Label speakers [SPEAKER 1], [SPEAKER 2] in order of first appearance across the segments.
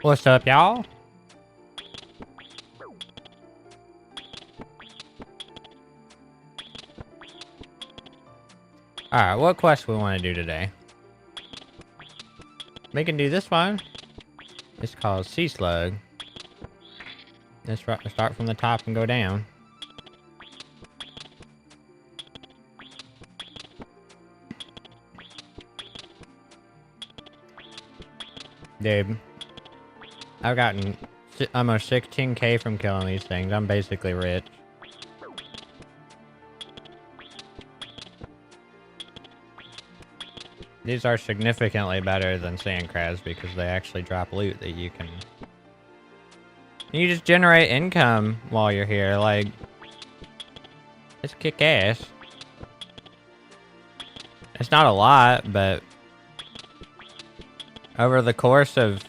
[SPEAKER 1] What's up, y'all? Alright, what quest we want to do today? We can do this one. It's called Sea Slug. Let's start from the top and go down. Dude, I've gotten almost 16k from killing these things. I'm basically rich. These are significantly better than sand crabs because they actually drop loot that you can... You just generate income while you're here, like... It's kick ass. It's not a lot, but... Over the course of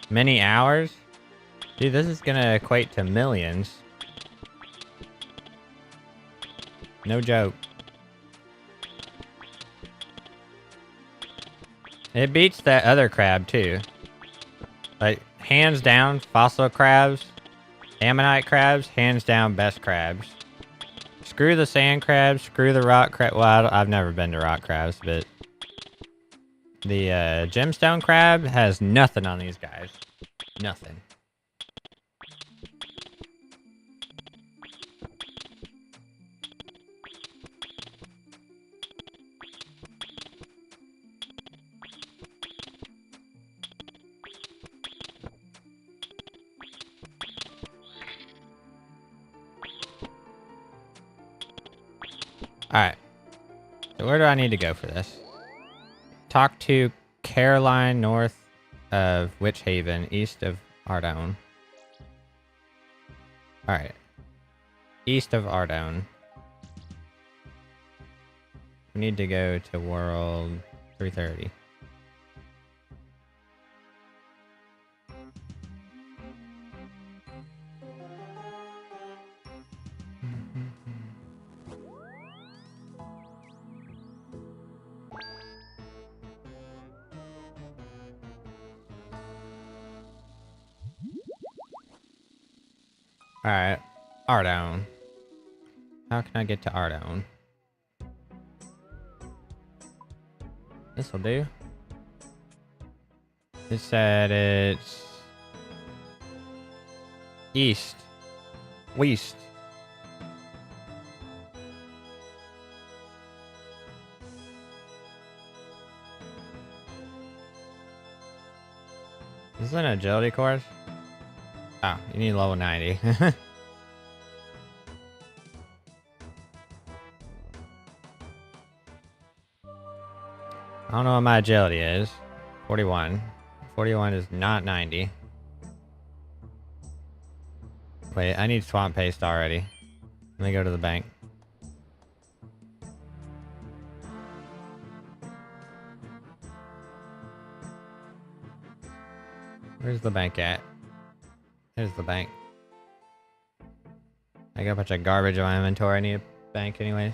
[SPEAKER 1] many hours... Dude, this is gonna equate to millions. No joke. It beats that other crab, too. Like, hands down, fossil crabs, ammonite crabs, hands down, best crabs. Screw the sand crabs, screw the rock crab. Well, I've never been to rock crabs, but... The gemstone crab has nothing on these guys. Nothing. Alright. So where do I need to go for this? Talk to Caroline north of Witch Haven, east of Ardougne. Alright. East of Ardougne. We need to go to World 330. Alright. Ardougne. How can I get to Ardougne? This'll do. It said it's... East. West. Is this an agility course? Oh, you need level 90. I don't know what my agility is. 41. 41 is not 90. Wait, I need swamp paste already. Let me go to the bank. Where's the bank at? There's the bank. I got a bunch of garbage in my inventory. I need a bank anyways.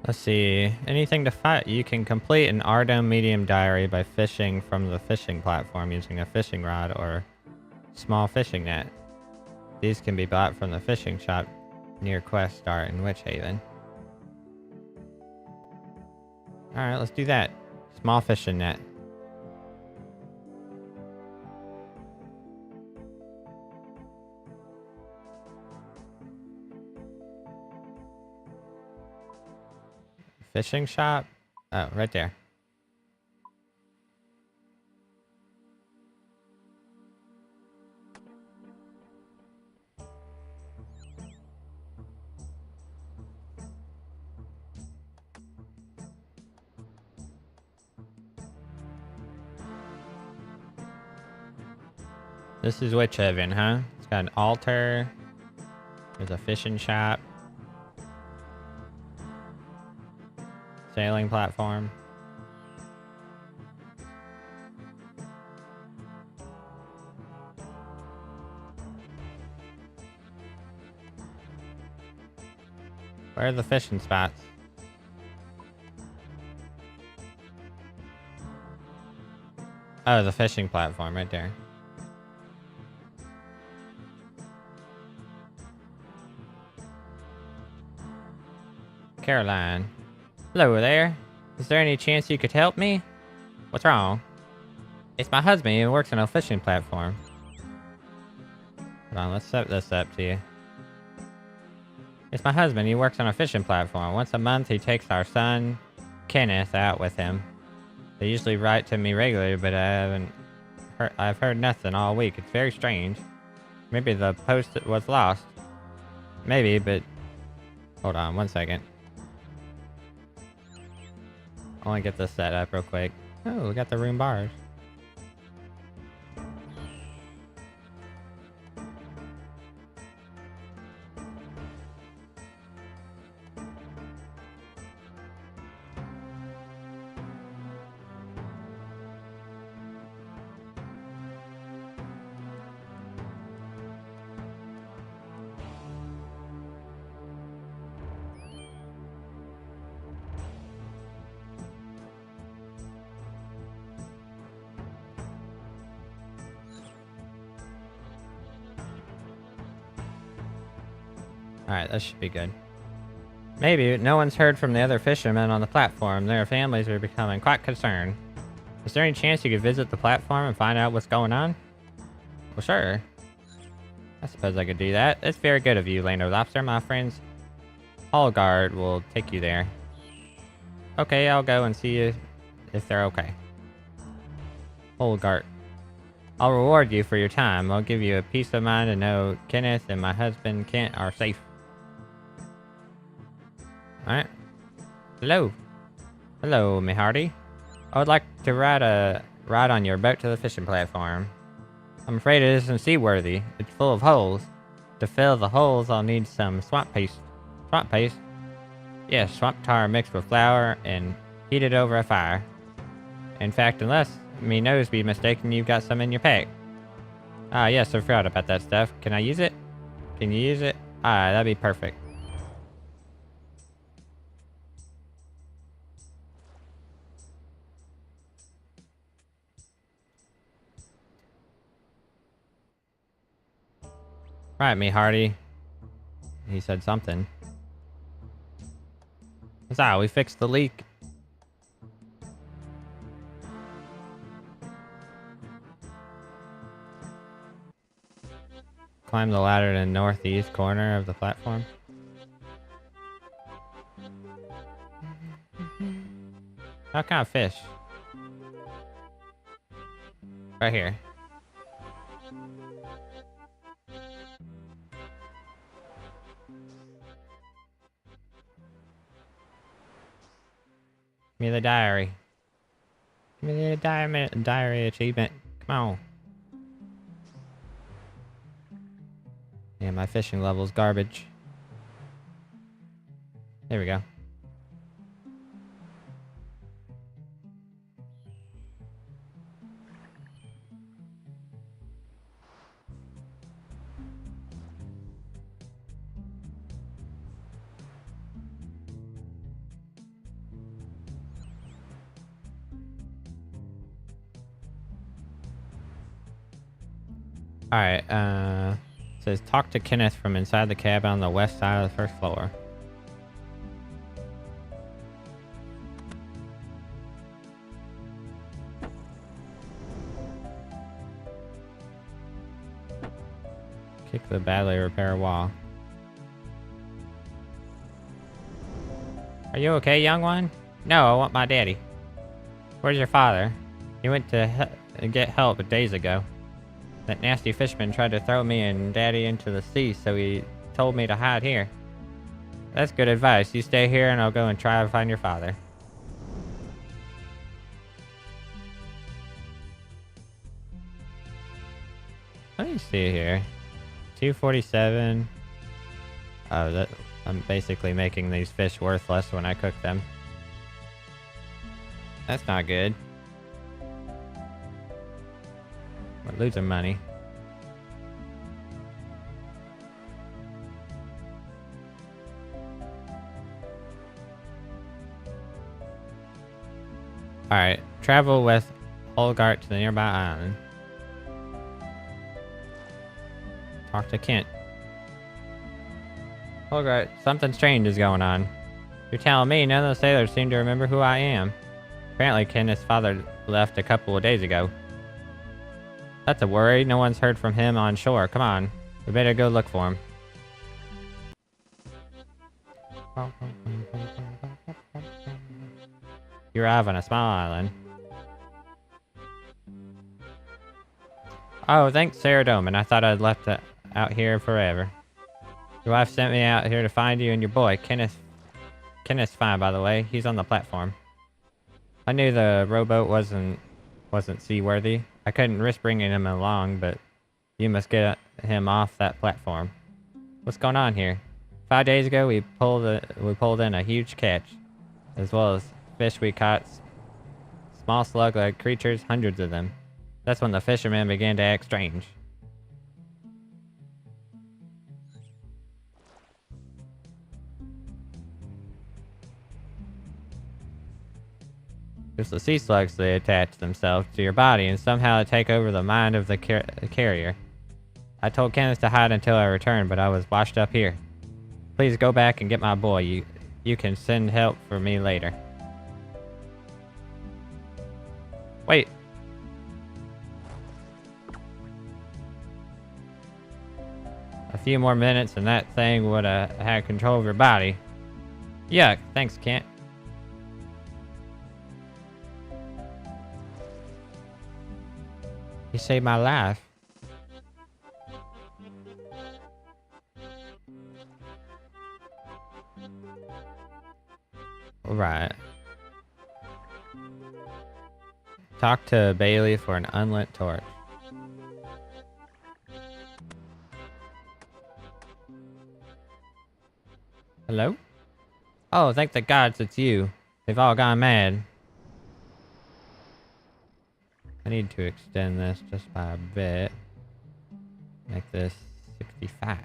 [SPEAKER 1] Let's see. Anything to fight? You can complete an Ardougne medium diary by fishing from the fishing platform using a fishing rod or small fishing net. These can be bought from the fishing shop near Quest Start in Witch Haven. Alright, let's do that. Small fishing net. Fishing shop? Oh, right there. This is Witch Heaven, huh? It's got an altar. There's a fishing shop. Sailing platform. Where are the fishing spots? Oh, the fishing platform right there. Caroline. Hello there. Is there any chance you could help me? What's wrong? It's my husband. He works on a fishing platform. Hold on, let's set this up to you. It's my husband. He works on a fishing platform. Once a month, he takes our son, Kenneth, out with him. They usually write to me regularly, but I've heard nothing all week. It's very strange. Maybe the post was lost. Maybe, but hold on 1 second. I want to get this set up real quick. Oh, we got the room bars. Alright, that should be good. Maybe no one's heard from the other fishermen on the platform. Their families are becoming quite concerned. Is there any chance you could visit the platform and find out what's going on? Well, sure. I suppose I could do that. It's very good of you, Lando Lobster. My friends Hallguard will take you there. Okay, I'll go and see you if they're okay. Hallguard. I'll reward you for your time. I'll give you a peace of mind to know Kenneth and my husband Kent are safe. Alright. Hello. Hello, me hearty. I would like to ride on your boat to the fishing platform. I'm afraid it isn't seaworthy. It's full of holes. To fill the holes, I'll need some swamp paste. Swamp paste? Yes, swamp tar mixed with flour and heated over a fire. In fact, unless me nose be mistaken, you've got some in your pack. Ah, yes, I forgot about that stuff. Can I use it? Can you use it? Ah, that'd be perfect. Right, me hearty. He said something. Ah, we fixed the leak. Climb the ladder to the northeast corner of the platform. How can I fish? Right here. Give me the diary. Give me the diary achievement. Come on. Yeah, my fishing level's garbage. There we go. Alright, says talk to Kenneth from inside the cabin on the west side of the first floor. Kick the badly repaired wall. Are you okay, young one? No, I want my daddy. Where's your father? He went to get help days ago. That nasty fishman tried to throw me and Daddy into the sea, so he told me to hide here. That's good advice. You stay here and I'll go and try to find your father. Let me see here. 247. Oh, that I'm basically making these fish worthless when I cook them. That's not good. We're losing money. Alright, travel with Holgart to the nearby island. Talk to Kent. Holgart, something strange is going on. You're telling me none of the sailors seem to remember who I am. Apparently Kenneth's father left a couple of days ago. That's a worry. No one's heard from him on shore. Come on. We better go look for him. You arrive on a small island. Oh, thanks, Sarah Doman. I thought I'd left it out here forever. Your wife sent me out here to find you and your boy, Kenneth. Kenneth's fine, by the way. He's on the platform. I knew the rowboat wasn't seaworthy. I couldn't risk bringing him along, but you must get him off that platform. What's going on here? 5 days ago, we pulled in a huge catch, as well as fish we caught. Small slug-like creatures, hundreds of them. That's when the fishermen began to act strange. It's the sea slugs. They attach themselves to your body and somehow take over the mind of the carrier. I told Kenneth to hide until I returned, but I was washed up here. Please go back and get my boy. You can send help for me later. Wait. A few more minutes and that thing would have had control of your body. Yuck. Thanks, Kent. You saved my life. Right. Talk to Bailey for an unlit torch. Hello? Oh, thank the gods it's you. They've all gone mad. I need to extend this just by a bit. Make this 65.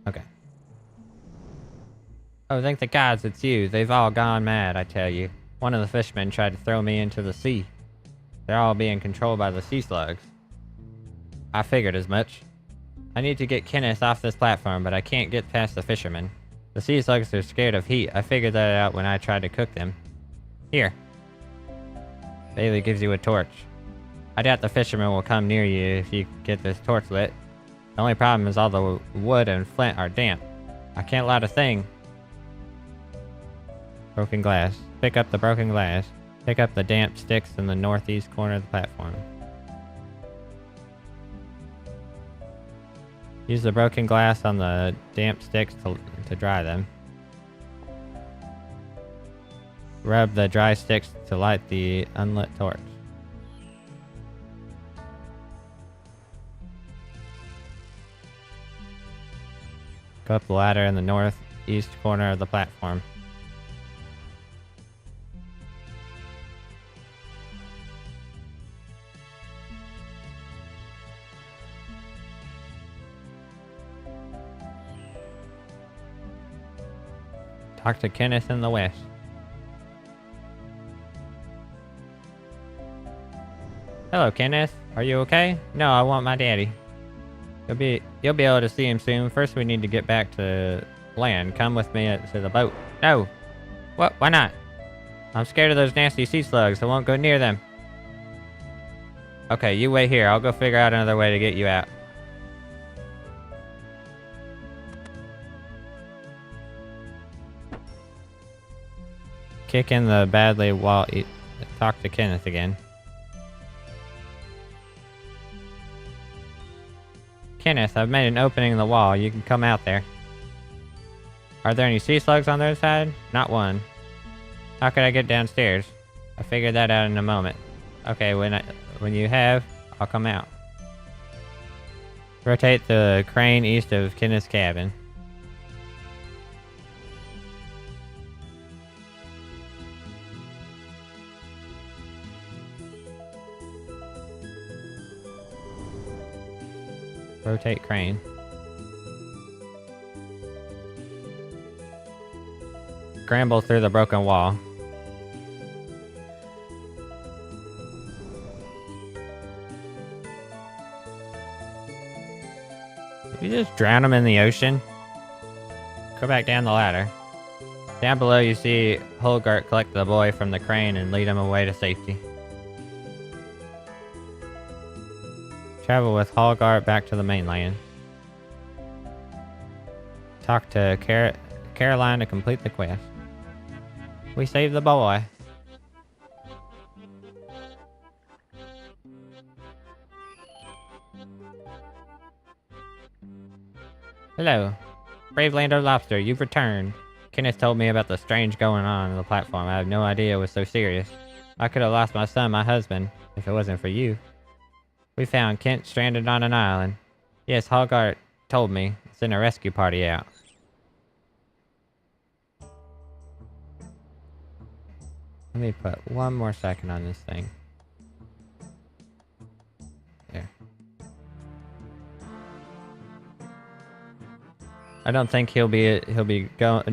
[SPEAKER 1] Okay. Oh, thank the gods it's you. They've all gone mad, I tell you. One of the fishermen tried to throw me into the sea. They're all being controlled by the sea slugs. I figured as much. I need to get Kenneth off this platform, but I can't get past the fishermen. The sea slugs are scared of heat. I figured that out when I tried to cook them. Here. Bailey gives you a torch. I doubt the fishermen will come near you if you get this torch lit. The only problem is all the wood and flint are damp. I can't light a thing. Broken glass. Pick up the broken glass. Pick up the damp sticks in the northeast corner of the platform. Use the broken glass on the damp sticks to dry them. Rub the dry sticks to light the unlit torch. Go up the ladder in the northeast corner of the platform. Talk to Kenneth in the west. Hello, Kenneth. Are you okay? No, I want my daddy. You'll be able to see him soon. First, we need to get back to land. Come with me to the boat. No. What? Why not? I'm scared of those nasty sea slugs. I won't go near them. Okay, you wait here. I'll go figure out another way to get you out. Kick in the badly while talk to Kenneth again. Kenneth, I've made an opening in the wall. You can come out there. Are there any sea slugs on the other side? Not one. How could I get downstairs? I figured that out in a moment. Okay, when you have, I'll come out. Rotate the crane east of Kenneth's cabin. Rotate crane. Scramble through the broken wall. You just drown them in the ocean. Go back down the ladder. Down below you see Holgart collect the boy from the crane and lead him away to safety. Travel with Holgart back to the mainland. Talk to Caroline to complete the quest. We saved the boy. Hello. Brave Lando Lobster, you've returned. Kenneth told me about the strange going on the platform. I had no idea it was so serious. I could have lost my son, my husband, if it wasn't for you. We found Kent stranded on an island. Yes, Holgart told me. Sent a rescue party out. Let me put one more second on this thing. There. I don't think he'll be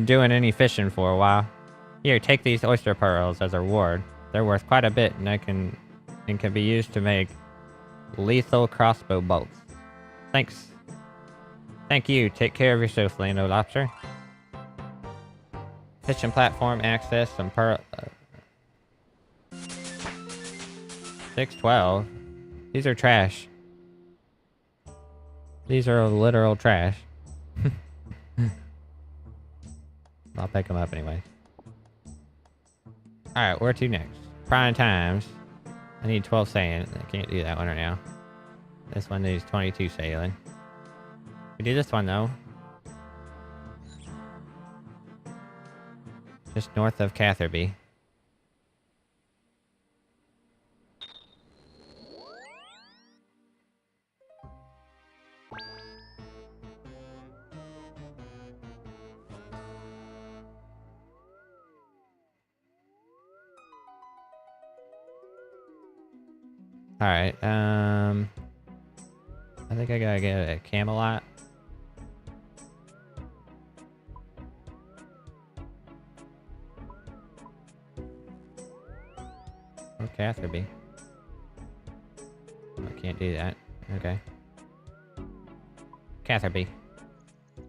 [SPEAKER 1] doing any fishing for a while. Here, take these oyster pearls as a reward. They're worth quite a bit, and can be used to make lethal crossbow bolts. Thanks. Thank you. Take care of yourself, Lando Lobster. Fishing platform access, some pearl. 612. These are trash. These are literal trash. I'll pick them up anyway. Alright, where to next? Prime times. I need 12 sailing. I can't do that one right now. This one needs 22 sailing. We do this one though. Just north of Catherby. Alright, I think I gotta get a Camelot. Or Catherby. I can't do that. Okay. Catherby. Is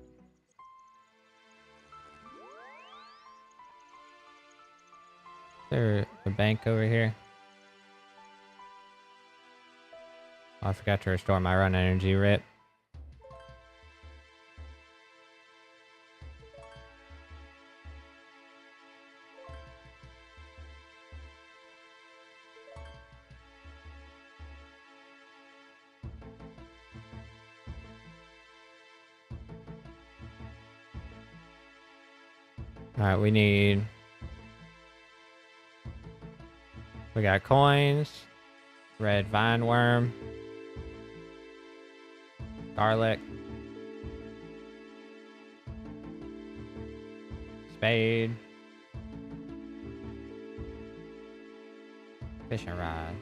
[SPEAKER 1] there a bank over here? Oh, I forgot to restore my run energy, rip. Alright, we got coins, red vine worm, garlic, spade, fishing rod.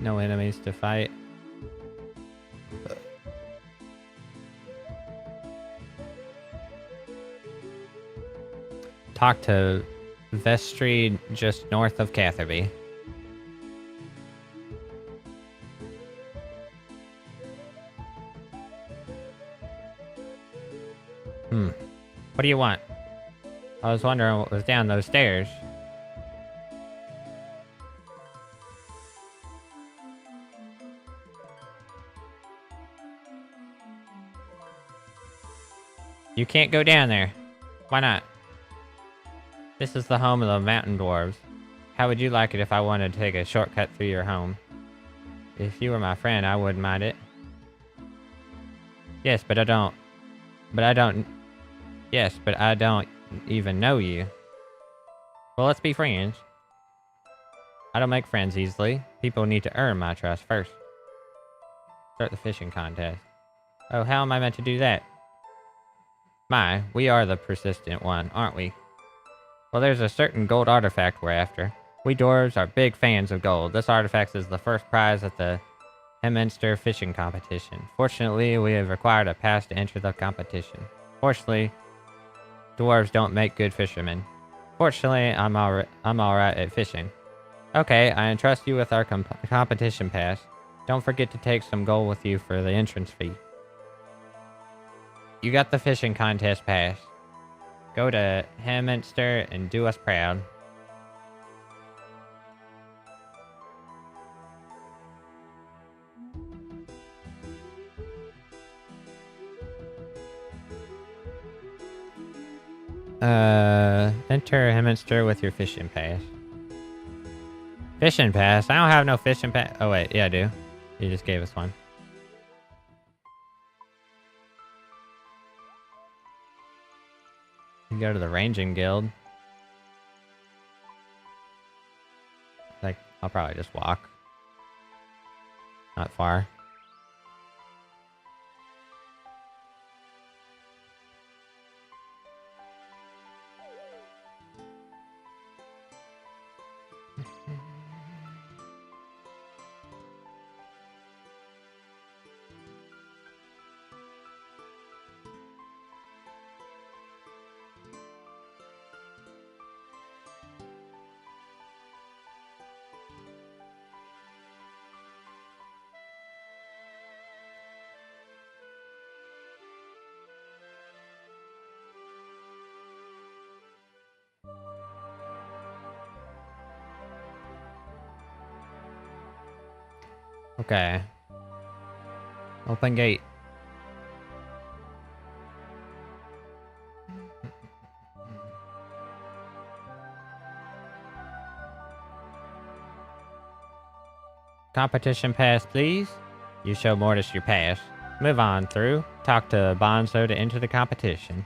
[SPEAKER 1] No enemies to fight. Talk to Vestry just north of Catherby. What do you want? I was wondering what was down those stairs. You can't go down there. Why not? This is the home of the mountain dwarves. How would you like it if I wanted to take a shortcut through your home? If you were my friend, I wouldn't mind it. Yes, but I don't. But I don't. Yes, but I don't even know you. Well, let's be friends. I don't make friends easily. People need to earn my trust first. Start the fishing contest. Oh, how am I meant to do that? We are the persistent one, aren't we? Well, there's a certain gold artifact we're after. We dwarves are big fans of gold. This artifact is the first prize at the Hemminster fishing competition. Fortunately, we have required a pass to enter the competition. Fortunately, dwarves don't make good fishermen. Fortunately, I'm alright at fishing. Okay, I entrust you with our competition pass. Don't forget to take some gold with you for the entrance fee. You got the fishing contest pass. Go to Hemminster and do us proud. Enter Hemminster with your fishing pass. Fishing pass? I don't have no fishing pass. Oh, wait. Yeah, I do. You just gave us one. You go to the Ranging Guild. Like, I'll probably just walk. Not far. Okay. Open gate. Competition pass, please. You show Mortis your pass. Move on through. Talk to Bonzo to enter the competition.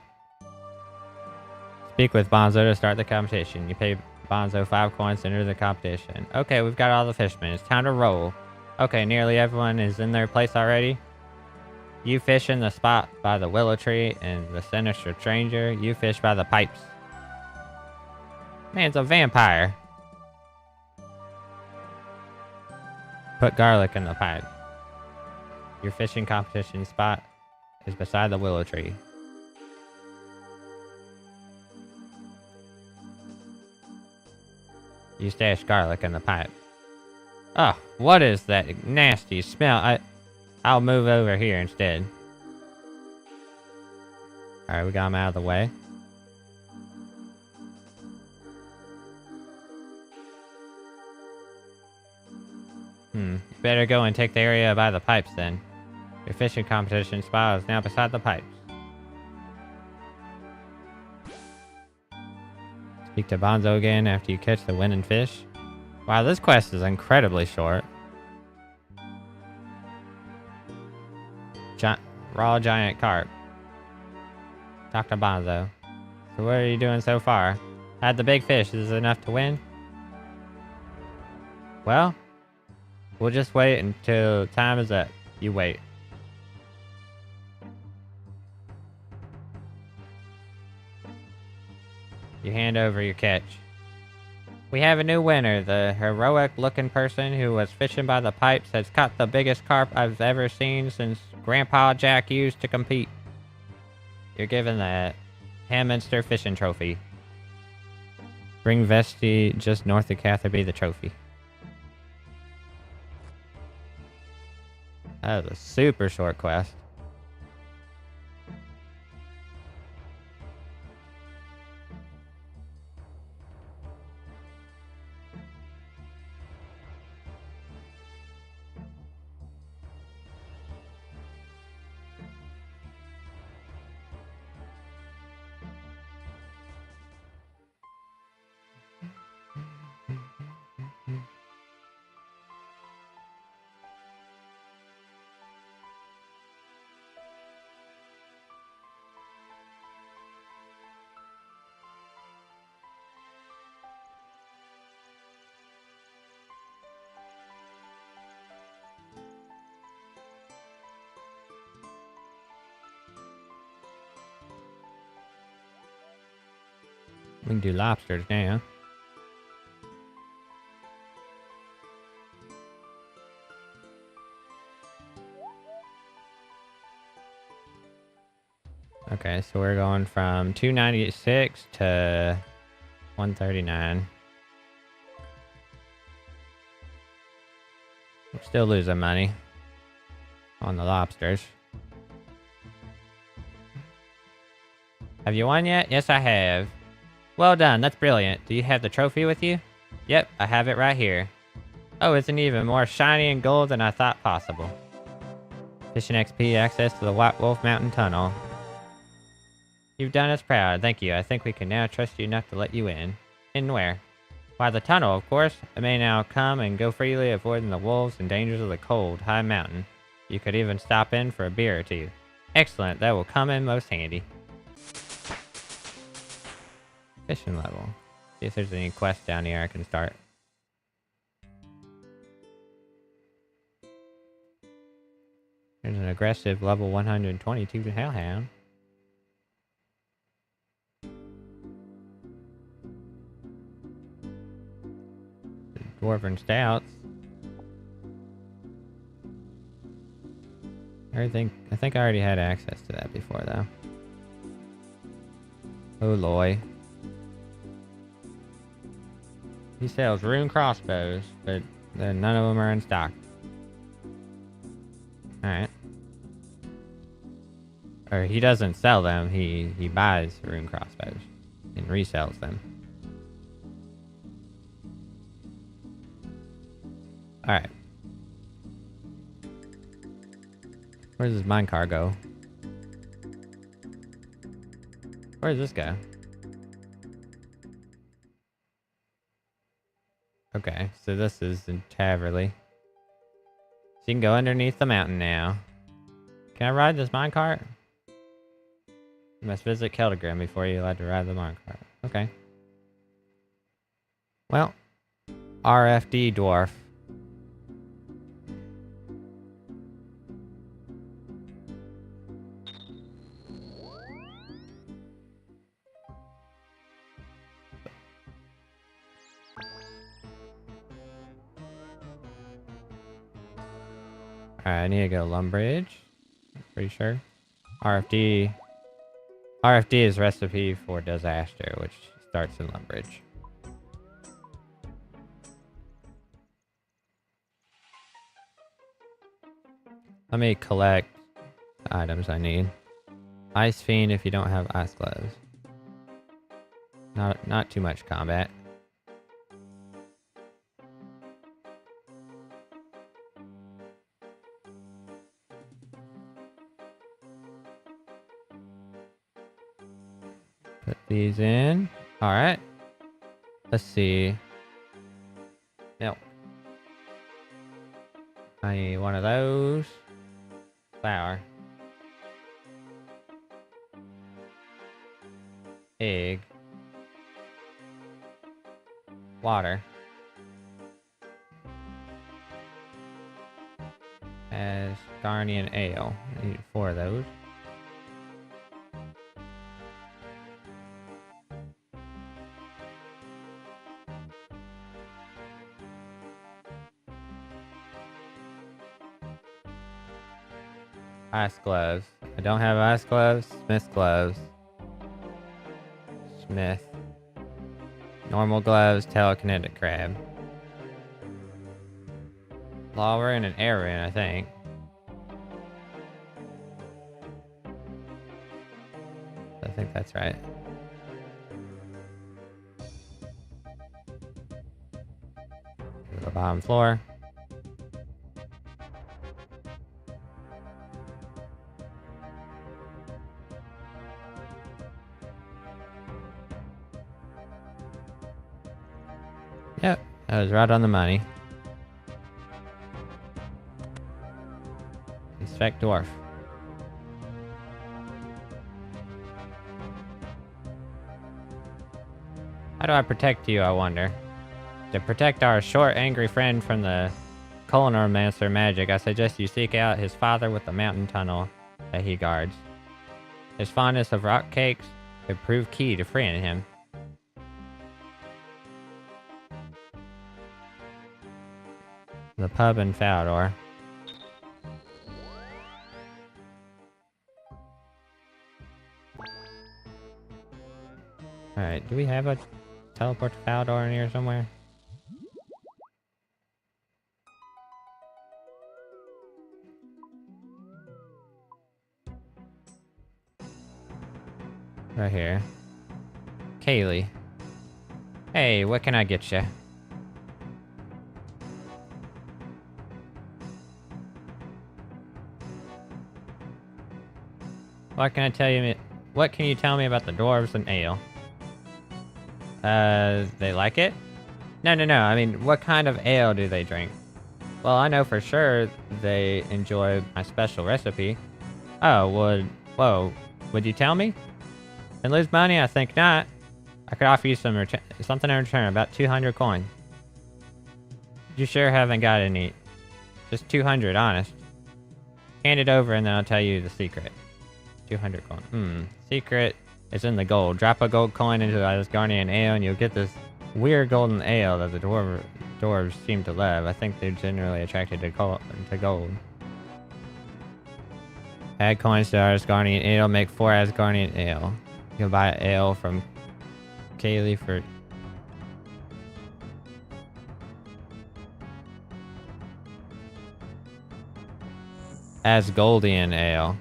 [SPEAKER 1] Speak with Bonzo to start the competition. You pay Bonzo 5 coins to enter the competition. Okay, we've got all the fishermen. It's time to roll. Okay, nearly everyone is in their place already. You fish in the spot by the willow tree and the sinister stranger. You fish by the pipes. Man, it's a vampire. Put garlic in the pipe. Your fishing competition spot is beside the willow tree. You stash garlic in the pipe. Oh, what is that nasty smell? I'll move over here instead. Alright, we got him out of the way. You better go and take the area by the pipes then. Your fishing competition spot is now beside the pipes. Speak to Bonzo again after you catch the winning fish. Wow, this quest is incredibly short. Raw giant carp. Talk to Bonzo. So what are you doing so far? Had the big fish. Is it enough to win? Well, we'll just wait until time is up. You wait. You hand over your catch. We have a new winner. The heroic-looking person who was fishing by the pipes has caught the biggest carp I've ever seen since Grandpa Jack used to compete. You're given the Hemminster fishing trophy. Bring Vesti just north of Catherby the trophy. That was a super short quest. We can do lobsters now. Okay, so we're going from 296 to 139. I'm still losing money on the lobsters. Have you won yet? Yes, I have. Well done, that's brilliant. Do you have the trophy with you? Yep, I have it right here. Oh, it's an even more shiny and gold than I thought possible. Fishing XP access to the White Wolf Mountain Tunnel. You've done us proud, thank you. I think we can now trust you enough to let you in. In where? Why, the tunnel, of course. I may now come and go freely, avoiding the wolves and dangers of the cold, high mountain. You could even stop in for a beer or two. Excellent, that will come in most handy. Fishing level. See if there's any quests down here I can start. There's an aggressive level 122 hellhound. Dwarven stouts. I think I already had access to that before though. Oh loy. He sells rune crossbows, but none of them are in stock. Alright. Or he doesn't sell them, he buys rune crossbows and resells them. Alright. Where does this minecart go? Where does this go? Okay, so this is in Taverley. So you can go underneath the mountain now. Can I ride this minecart? You must visit Keldegrim before you're allowed to ride the minecart. Okay. Well, RFD dwarf. Alright, I need to go Lumbridge. Pretty sure. RFD is recipe for disaster, which starts in Lumbridge. Let me collect the items I need. Ice Fiend if you don't have ice gloves. Not too much combat. Put these in. Alright. Let's see. Milk. I need one of those. Flour. Egg. Water. Asgardian ale. I need 4 of those. Ice gloves. I don't have ice gloves. Smith gloves. Smith. Normal gloves. Telekinetic crab. Law rune and air rune, I think. I think that's right. To the bottom floor. Yep, that was right on the money. Inspect dwarf. How do I protect you, I wonder? To protect our short, angry friend from the Colonelmancer magic, I suggest you seek out his father with the mountain tunnel that he guards. His fondness of rock cakes could prove key to freeing him. The pub in Falador. Alright, do we have a teleport to Falador in here somewhere? Right here. Kaylee. Hey, what can I get you? What can I tell you? What can you tell me about the dwarves and ale? They like it? No. I mean, what kind of ale do they drink? Well, I know for sure they enjoy my special recipe. Oh, whoa, would you tell me? And lose money? I think not. I could offer you something in return, about 200 coins. You sure haven't got any? Just 200, honest. Hand it over and then I'll tell you the secret. 200 coins. Secret is in the gold. Drop a gold coin into this Asgardian ale and you'll get this weird golden ale that the dwarves seem to love. I think they're generally attracted to gold. Add coins to our Asgardian ale, make 4 Asgardian ale. You'll buy ale from Kaylee for... Asgoldian ale.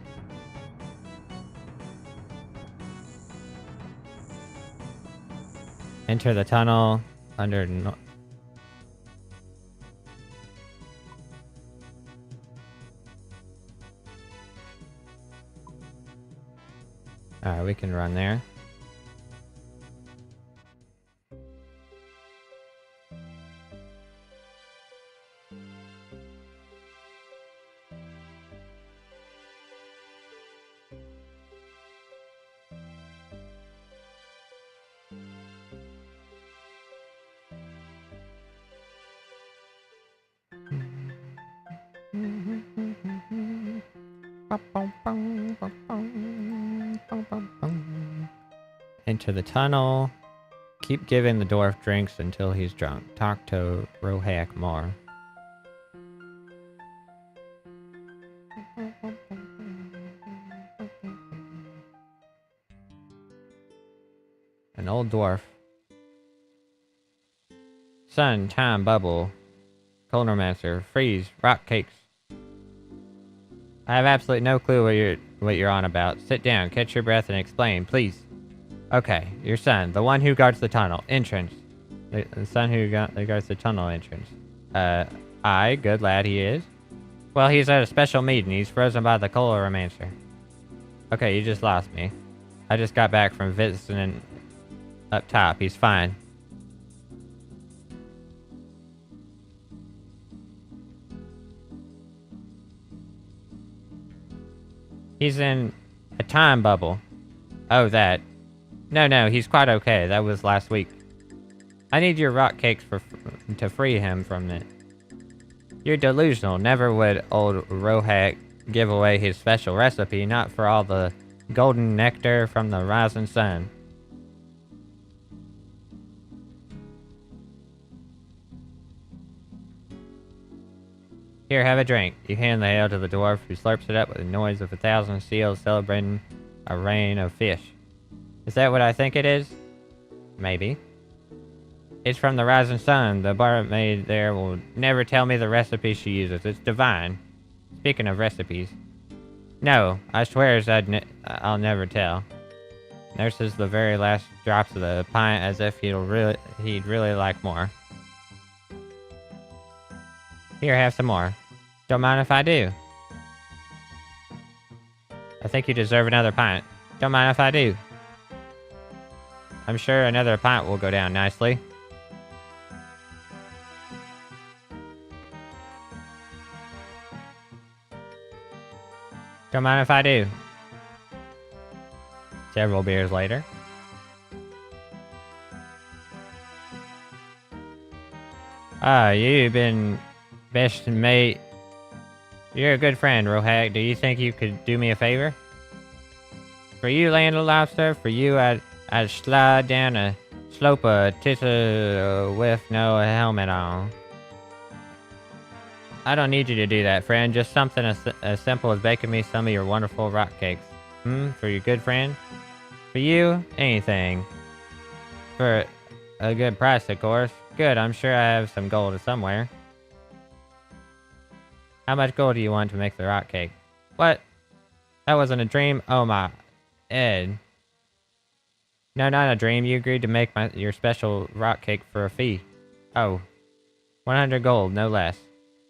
[SPEAKER 1] Enter the tunnel under... Alright, we can run there. Into the tunnel. Keep giving the dwarf drinks until he's drunk. Talk to Rohak more. An old dwarf. Sun, time, bubble. Colnormancer, freeze, rock cakes. I have absolutely no clue what you're on about. Sit down, catch your breath, and explain, please. Okay, your son, the one who guards the tunnel entrance. The son who guards the tunnel entrance. Aye, good lad he is. Well, he's at a special meeting. He's frozen by the Coloromancer. Okay, you just lost me. I just got back from visiting up top. He's fine. He's in a time bubble. Oh, that. No, he's quite okay. That was last week. I need your rock cakes to free him from it. You're delusional. Never would old Rohak give away his special recipe, not for all the golden nectar from the rising sun. Here, have a drink. You hand the ale to the dwarf, who slurps it up with the noise of 1,000 seals celebrating a rain of fish. Is that what I think it is? Maybe. It's from the rising sun. The barmaid there will never tell me the recipe she uses. It's divine. Speaking of recipes. No, I swear I'll never tell. Nurses the very last drops of the pint as if he'd really like more. Here, have some more. Don't mind if I do. I think you deserve another pint. Don't mind if I do. I'm sure another pint will go down nicely. Don't mind if I do. Several beers later. You've been best mate. You're a good friend, Rohak. Do you think you could do me a favor? For you, Land of Lobster, for you, I'd slide down a slope with no helmet on. I don't need you to do that, friend. Just something as simple as baking me some of your wonderful rock cakes. For your good friend? For you, anything. For a good price, of course. Good, I'm sure I have some gold somewhere. How much gold do you want to make the rock cake? What? That wasn't a dream? Oh my... Ed. No, not a dream. You agreed to make your special rock cake for a fee. Oh. 100 gold, no less.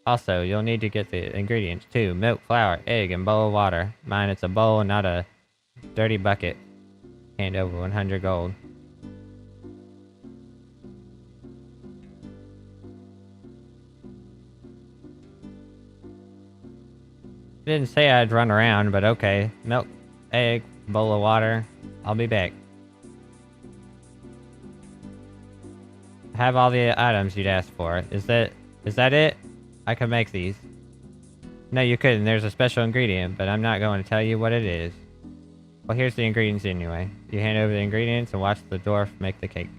[SPEAKER 1] Also, you'll need to get the ingredients too. Milk, flour, egg, and bowl of water. Mine, it's a bowl, not a dirty bucket. Hand over 100 gold. Didn't say I'd run around, but okay. Milk, egg, bowl of water. I'll be back. Have all the items you'd asked for. Is that it? I can make these. No, you couldn't. There's a special ingredient, but I'm not going to tell you what it is. Well, here's the ingredients anyway. You hand over the ingredients and watch the dwarf make the cake.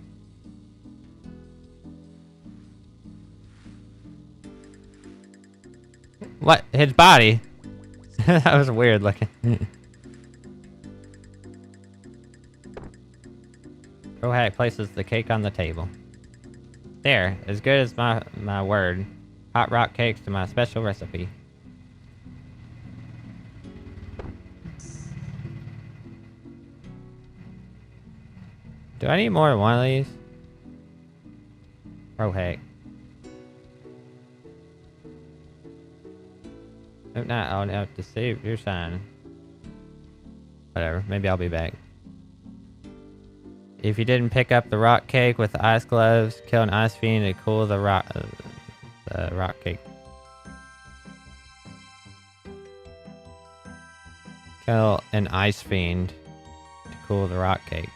[SPEAKER 1] What? His body? That was weird looking. Rohack places the cake on the table. There, as good as my word. Hot rock cakes to my special recipe. Do I need more than one of these? Rohack. If not, I'll have to save your sign. Whatever, maybe I'll be back. If you didn't pick up the rock cake with the ice gloves, kill an ice fiend to cool the rock cake. Kill an ice fiend to cool the rock cake.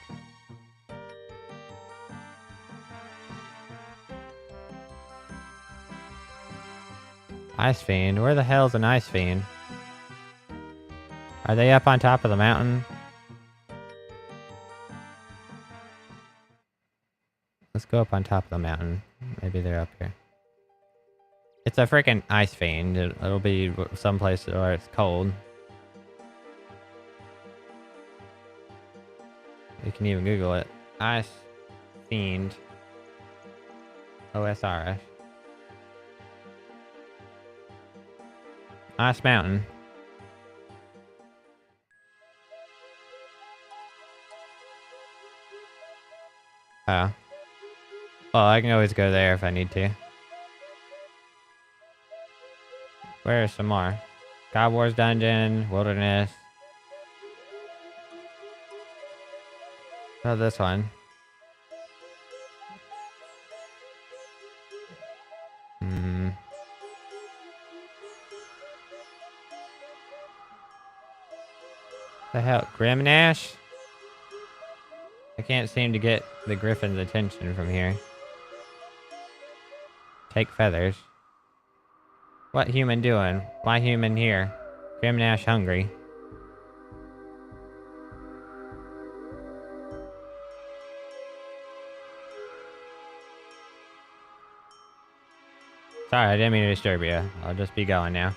[SPEAKER 1] Ice fiend? Where the hell's an ice fiend? Are they up on top of the mountain? Let's go up on top of the mountain. Maybe they're up here. It's a freaking ice fiend. It'll be someplace where it's cold. You can even Google it. Ice fiend. OSRS. Ice mountain. Oh. Well, I can always go there if I need to. Where are some more? God Wars Dungeon, Wilderness. Oh, this one. The hell? Grimnash? I can't seem to get the griffin's attention from here. Take feathers. What human doing? Why human here? Grimnash hungry. Sorry, I didn't mean to disturb you. I'll just be going now.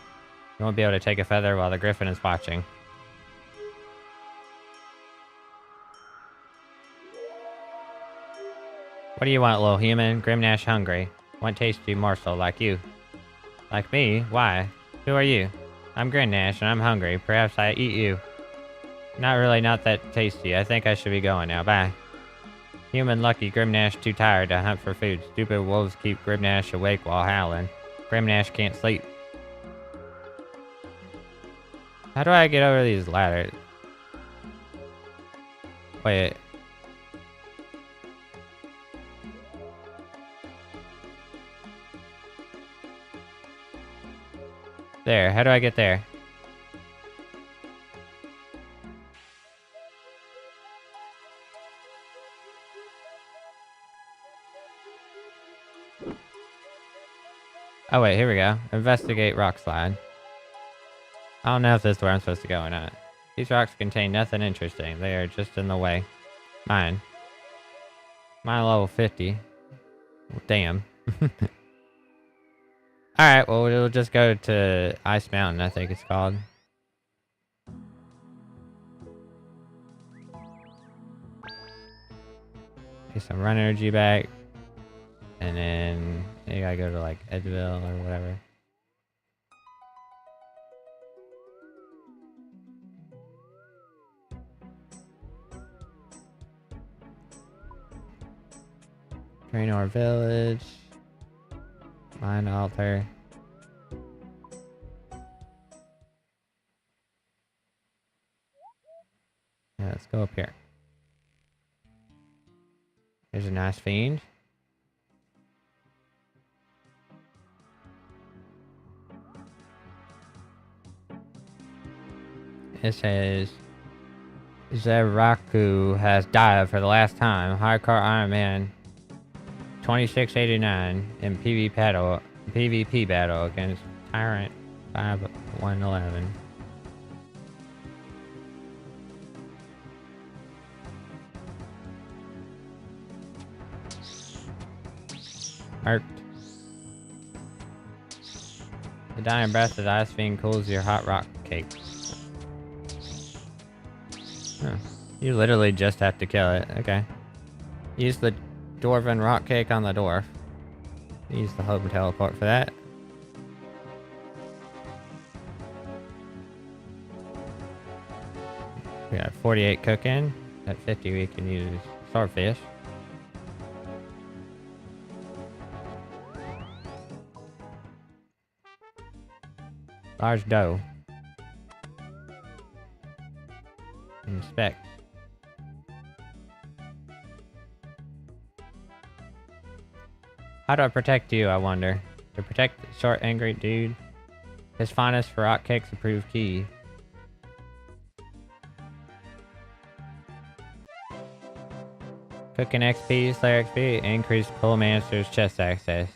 [SPEAKER 1] You won't be able to take a feather while the griffin is watching. What do you want, little human? Grimnash hungry. Want tasty morsel like you. Like me? Why? Who are you? I'm Grimnash and I'm hungry. Perhaps I eat you. Not that tasty. I think I should be going now. Bye. Human lucky, Grimnash too tired to hunt for food. Stupid wolves keep Grimnash awake while howling. Grimnash can't sleep. How do I get over these ladders? Wait. There, how do I get there? Oh wait, here we go. Investigate rock slide. I don't know if this is where I'm supposed to go or not. These rocks contain nothing interesting. They are just in the way. Mine. Mine level 50. Well, damn. Alright, well, we'll just go to Ice Mountain, I think it's called. Get some run energy back. And then you gotta go to like Edgeville or whatever. Draenor Village. Mine Altar. Yeah, let's go up here. There's a nice fiend. It says Zeraku has died for the last time. Hardcore Iron Man 2689 in PvP battle against Tyrant 5111. Marked. The dying breath of the Ice Fiend cools your hot rock cake. Huh. You literally just have to kill it. Okay. Use the Dwarven rock cake on the dwarf. Use the home teleport for that. We got 48 cooking. At 50 we can use swordfish. Large dough. Inspect. How do I protect you, I wonder? To protect the short, angry dude. His fondness for rock cakes approved key. Cooking XP, Slayer XP, increased Pullmaster's chest access.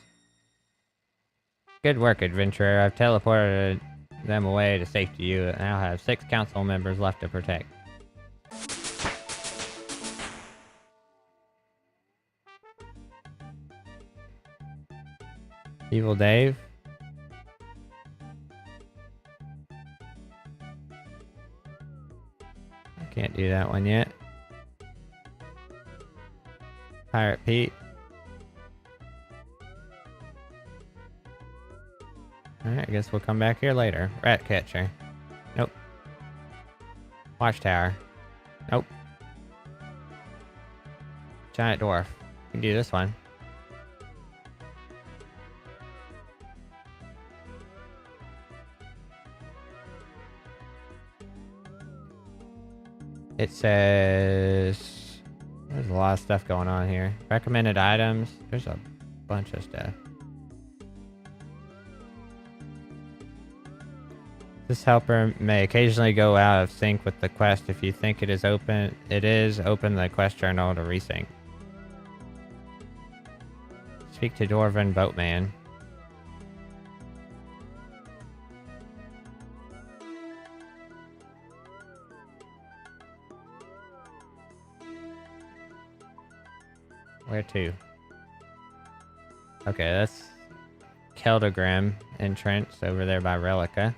[SPEAKER 1] Good work, adventurer. I've teleported them away to safety. You now have 6 council members left to protect. Evil Dave. I can't do that one yet. Pirate Pete. Alright, I guess we'll come back here later. Rat catcher. Nope. Watchtower. Nope. Giant dwarf. We can do this one. It says... There's a lot of stuff going on here. Recommended items. There's a bunch of stuff. This helper may occasionally go out of sync with the quest. If you think it is open the quest journal to resync. Speak to Dwarven Boatman. Where to? Okay, that's Keldagrim entrance over there by Relica.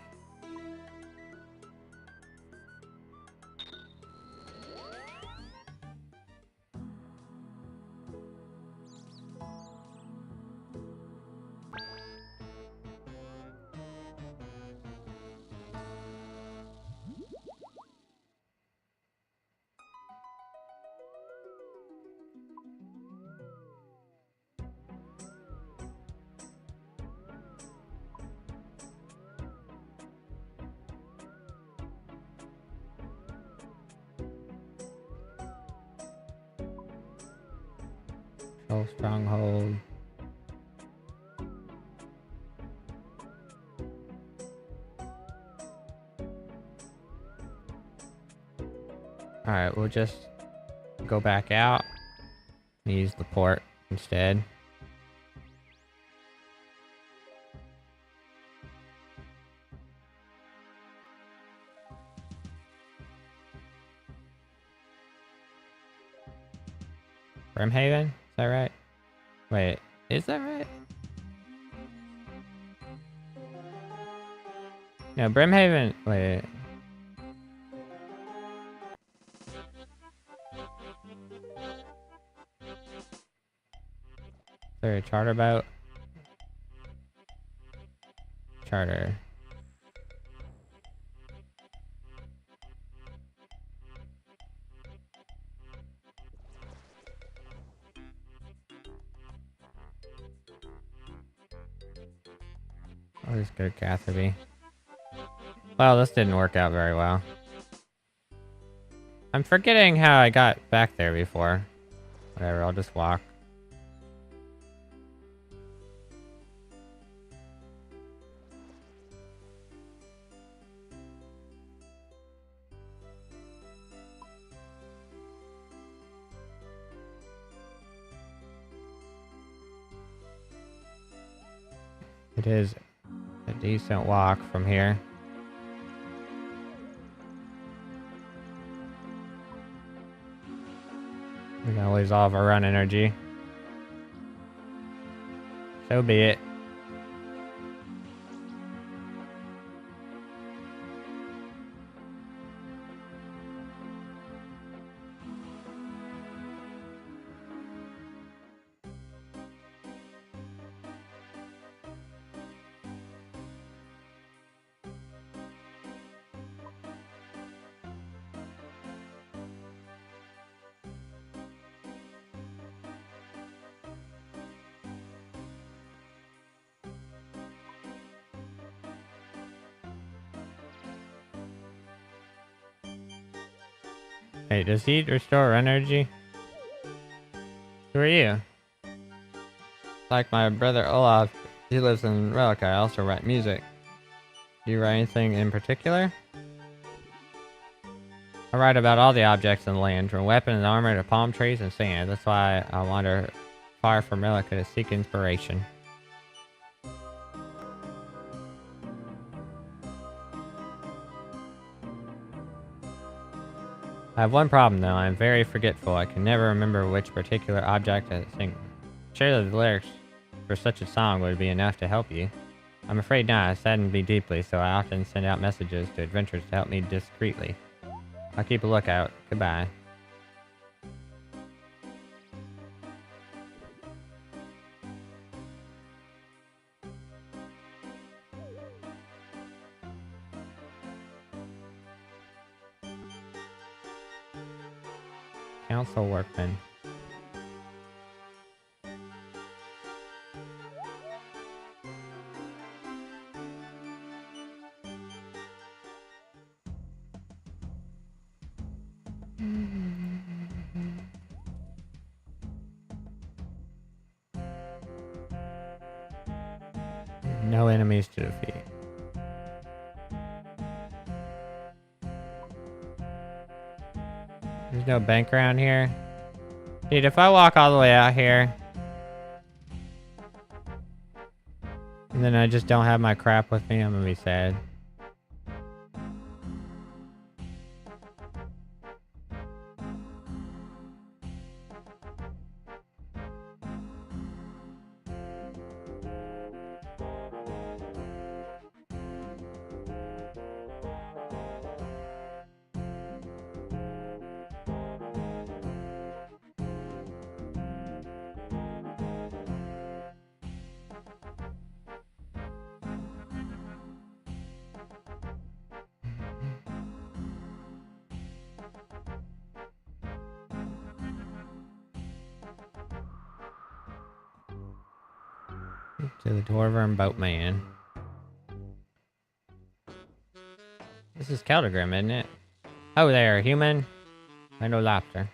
[SPEAKER 1] Stronghold. Alright, we'll just go back out and use the port instead. Brimhaven? Is that right? Wait, is that right? No, Brimhaven. Wait. Is there a charter boat? Charter. I'll just go to Catherby. Well, this didn't work out very well. I'm forgetting how I got back there before. Whatever, I'll just walk. It is a decent walk from here. We're gonna lose all of our run energy. So be it. Hey, does heat restore energy? Who are you? Like my brother Olaf, he lives in Relic. I also write music. Do you write anything in particular? I write about all the objects in the land, from weapons and armor to palm trees and sand. That's why I wander far from Relica to seek inspiration. I have one problem though, I am very forgetful. I can never remember which particular object I sing. Sure that the lyrics for such a song would be enough to help you. I'm afraid not, it saddens me deeply, so I often send out messages to adventurers to help me discreetly. I'll keep a lookout. Goodbye. Council workman. No enemies to defeat. There's no bank around here. Dude, if I walk all the way out here and then I just don't have my crap with me, I'm gonna be sad. To the Dwarven Boatman. This is Keldegrim, isn't it? Oh there, human. Lando Lobster.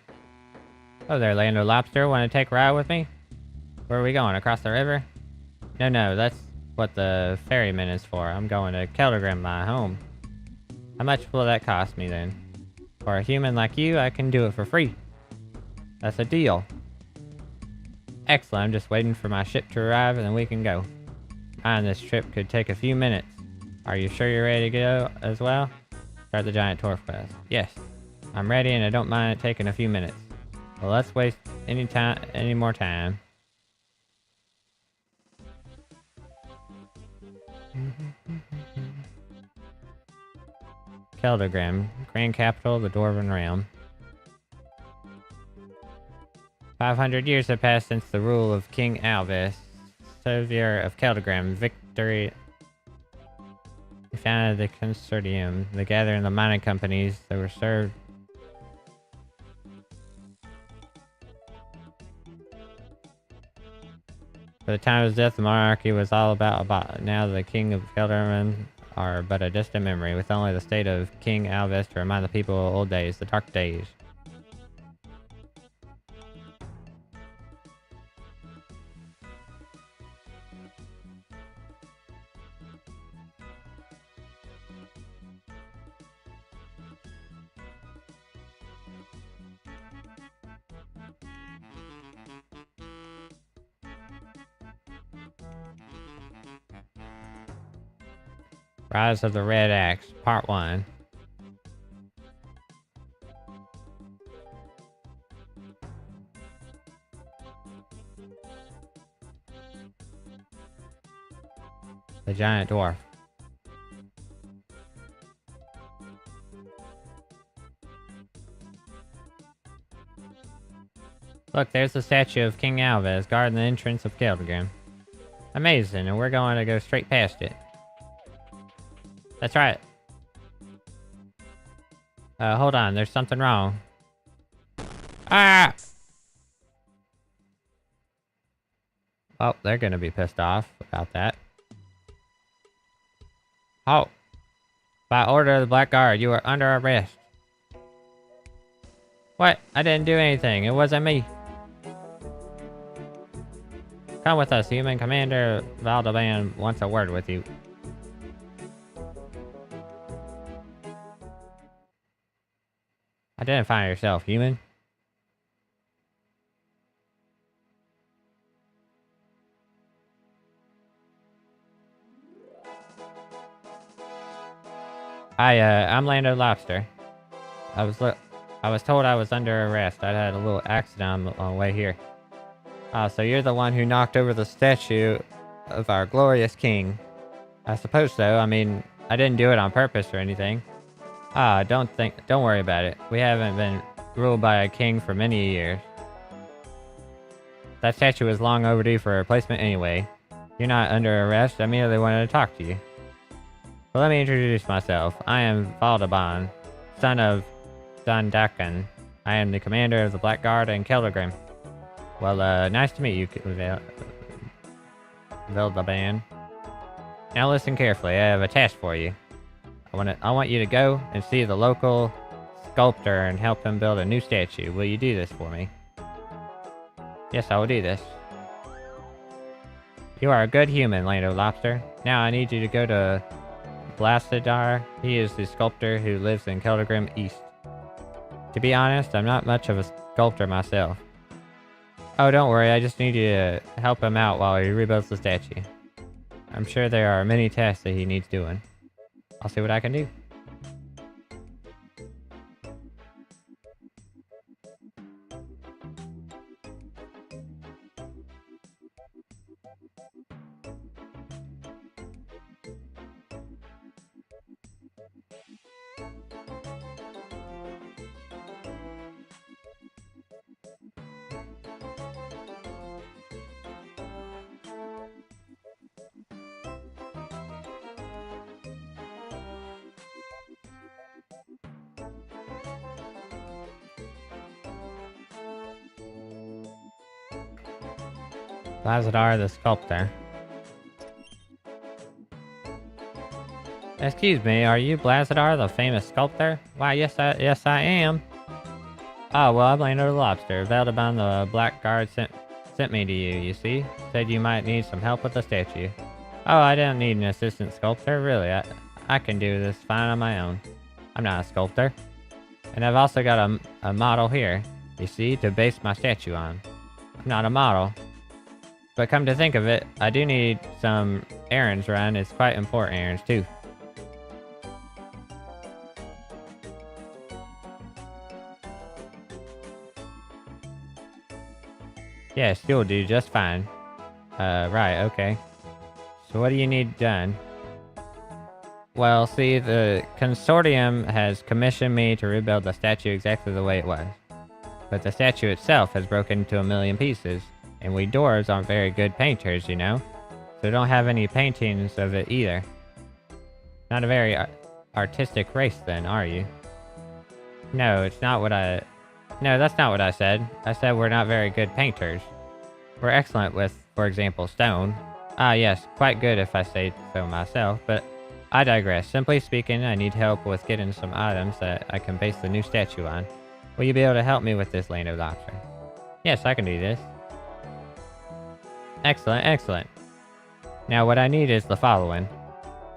[SPEAKER 1] Oh there, Lando Lobster. Want to take a ride with me? Where are we going? Across the river? No, that's what the ferryman is for. I'm going to Keldegrim, my home. How much will that cost me then? For a human like you, I can do it for free. That's a deal. Excellent, I'm just waiting for my ship to arrive and then we can go. This trip could take a few minutes. Are you sure you're ready to go as well? Start the giant tour quest. Yes, I'm ready and I don't mind it taking a few minutes. Well, let's waste any more time. Keldagrim, grand capital of the Dwarven realm. 500 years have passed since the rule of King Alvis, savior of Keldagrim. Victory. He founded the consortium, the gathering of the mining companies that were served. For the time of his death, the monarchy was all about. Now the king of Keldagrim are but a distant memory, with only the state of King Alvis to remind the people of old days, the dark days. Rise of the Red Axe, Part 1. The Giant Dwarf. Look, there's the statue of King Alvis guarding the entrance of Keldagrim. Amazing, and we're going to go straight past it. That's right. Hold on, there's something wrong. Ah! Oh, they're gonna be pissed off about that. Halt! By order of the Black Guard, you are under arrest. What? I didn't do anything. It wasn't me. Come with us, human. Commander Valdeban wants a word with you. Identify yourself, human. I'm Lando Lobster. I was told I was under arrest. I had a little accident on the way here. So you're the one who knocked over the statue of our glorious king. I suppose so. I mean, I didn't do it on purpose or anything. Don't worry about it. We haven't been ruled by a king for many years. That statue is long overdue for replacement anyway. You're not under arrest. I merely wanted to talk to you. So let me introduce myself. I am Valdeban, son of Dundakan. I am the commander of the Black Guard in Keldagrim. Well, nice to meet you, Valdeban. Now listen carefully. I have a task for you. I want you to go and see the local sculptor and help him build a new statue. Will you do this for me? Yes, I will do this. You are a good human, Lando Lobster. Now I need you to go to Blasadar. He is the sculptor who lives in Keldagrim East. To be honest, I'm not much of a sculptor myself. Oh, don't worry, I just need you to help him out while he rebuilds the statue. I'm sure there are many tasks that he needs doing. I'll see what I can do. Blazadar the sculptor. Excuse me, are you Blazadar the famous sculptor? Why, yes I am. Oh, well, I'm Lando the Lobster. Valdeban the Black Guard sent me to you, you see? Said you might need some help with the statue. Oh, I don't need an assistant sculptor, really. I can do this fine on my own. I'm not a sculptor. And I've also got a model here, you see, to base my statue on. I'm not a model. But come to think of it, I do need some errands run. It's quite important errands, too. Yes, you'll do just fine. Right, okay. So what do you need done? Well, see, the consortium has commissioned me to rebuild the statue exactly the way it was. But the statue itself has broken into a million pieces, and we dwarves aren't very good painters, you know? So don't have any paintings of it either. Not a very artistic race then, are you? No, it's not what I... No, that's not what I said. I said we're not very good painters. We're excellent with, for example, stone. Ah, yes, quite good if I say so myself, but I digress. Simply speaking, I need help with getting some items that I can base the new statue on. Will you be able to help me with this, Land of Lobster? Yes, I can do this. Excellent, excellent. Now what I need is the following.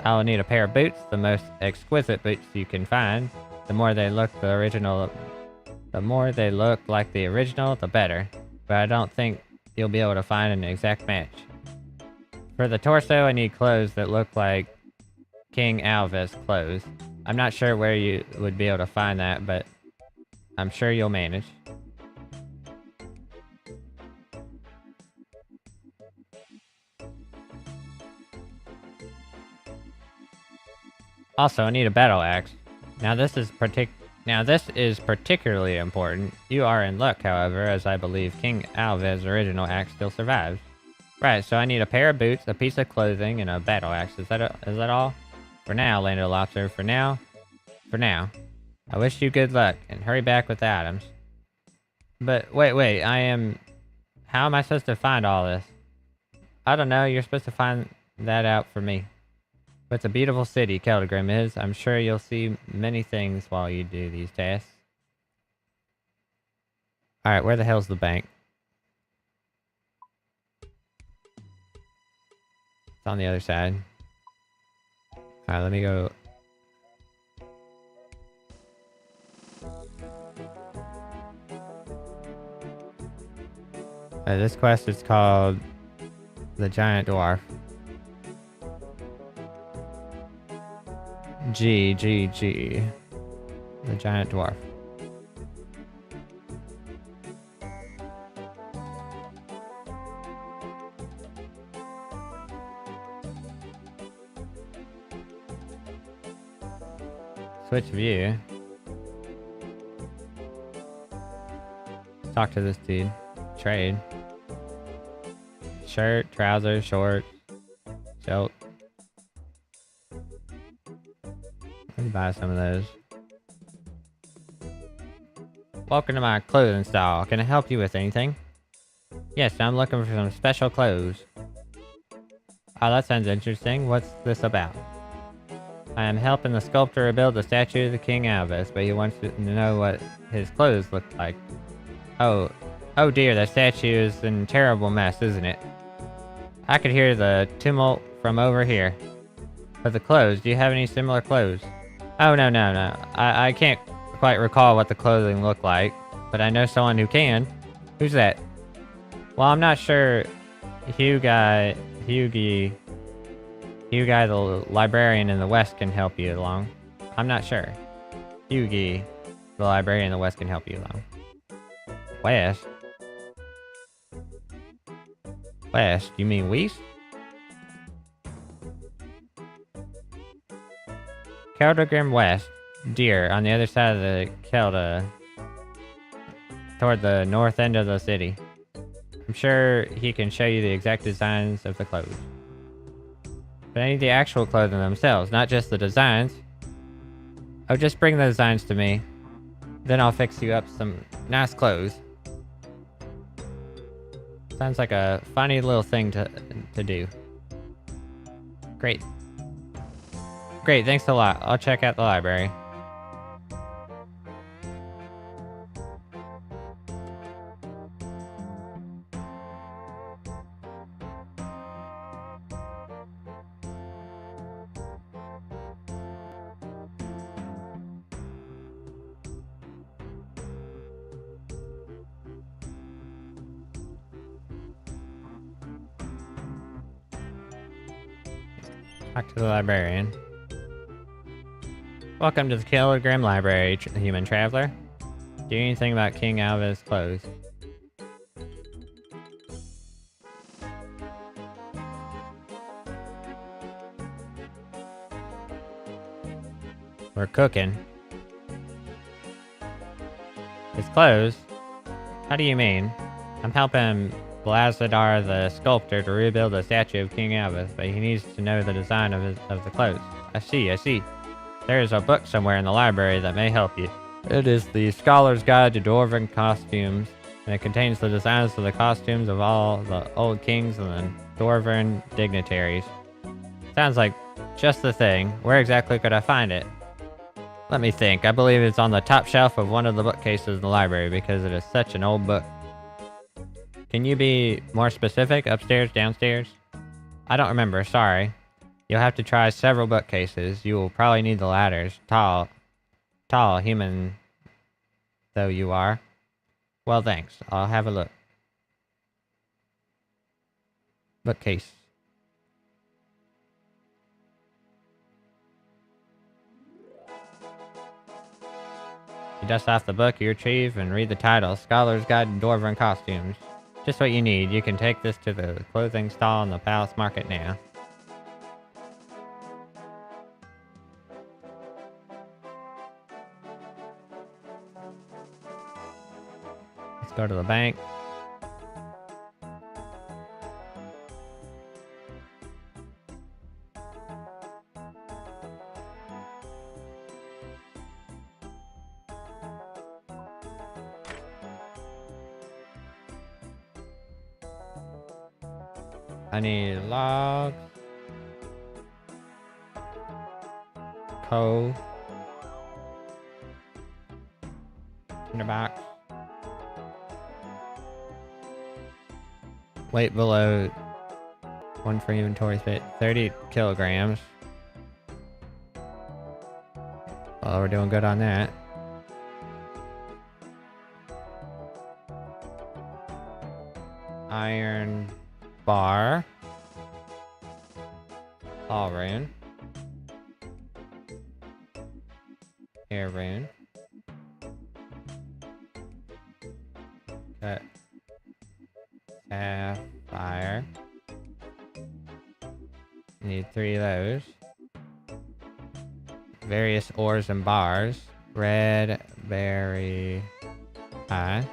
[SPEAKER 1] I'll need a pair of boots, the most exquisite boots you can find. The more they look like the original, the better. But I don't think you'll be able to find an exact match. For the torso, I need clothes that look like King Alva's clothes. I'm not sure where you would be able to find that, but I'm sure you'll manage. Also, I need a battle axe. Now this is particularly important. You are in luck, however, as I believe King Alva's original axe still survives. Right, so I need a pair of boots, a piece of clothing, and a battle axe. Is that all? For now, Land of the Lobster. For now. I wish you good luck, and hurry back with the items. But wait, how am I supposed to find all this? I don't know, you're supposed to find that out for me. But it's a beautiful city, Keldagrim is. I'm sure you'll see many things while you do these tasks. Alright, where the hell's the bank? It's on the other side. Alright, let me go. This quest is called The Giant Dwarf. G. The Giant Dwarf. Switch view. Talk to this dude. Trade. Shirt, trousers, shorts, belt. Let me buy some of those. Welcome to my clothing stall. Can I help you with anything? Yes, I'm looking for some special clothes. Oh, that sounds interesting. What's this about? I am helping the sculptor rebuild the statue of the King Alvis, but he wants to know what his clothes look like. Oh dear, the statue is in a terrible mess, isn't it? I could hear the tumult from over here. But the clothes, do you have any similar clothes? Oh, no. I can't quite recall what the clothing looked like, but I know someone who can. Who's that? Well, I'm not sure. Hughie, the librarian in the West, can help you along. I'm not sure. Hughie, the librarian in the West, can help you along. West? West? You mean West? Keldagrim West. Deer, on the other side of the Kelda. Toward the north end of the city. I'm sure he can show you the exact designs of the clothes. But I need the actual clothing themselves, not just the designs. Oh, just bring the designs to me. Then I'll fix you up some nice clothes. Sounds like a funny little thing to do. Great. Great, thanks a lot. I'll check out the library. Talk to the librarian. Welcome to the Keldagrim Library, human traveler. Do you know anything about King Alva's clothes? We're cooking. It's closed? How do you mean? I'm helping Blazadar the sculptor to rebuild the statue of King Albus, but he needs to know the design of the clothes. I see. There is a book somewhere in the library that may help you. It is the Scholar's Guide to Dwarven Costumes, and it contains the designs of the costumes of all the old kings and the Dwarven dignitaries. Sounds like just the thing. Where exactly could I find it? Let me think. I believe it's on the top shelf of one of the bookcases in the library because it is such an old book. Can you be more specific? Upstairs? Downstairs? I don't remember, sorry. You'll have to try several bookcases. You will probably need the ladders. Tall, human though you are. Well, thanks. I'll have a look. Bookcase. You dust off the book you retrieve and read the title, Scholar's Guide to Dwarven Costumes. Just what you need. You can take this to the clothing stall in the Palace Market now. Let's go to the bank. I need logs, coal, tinderbox, weight below 1 for inventory space, 30 kilograms. Well, we're doing good on that. Iron bar. All rune. Air rune. Cut. Sapphire. Need 3 of those. Various ores and bars. Red berry pie.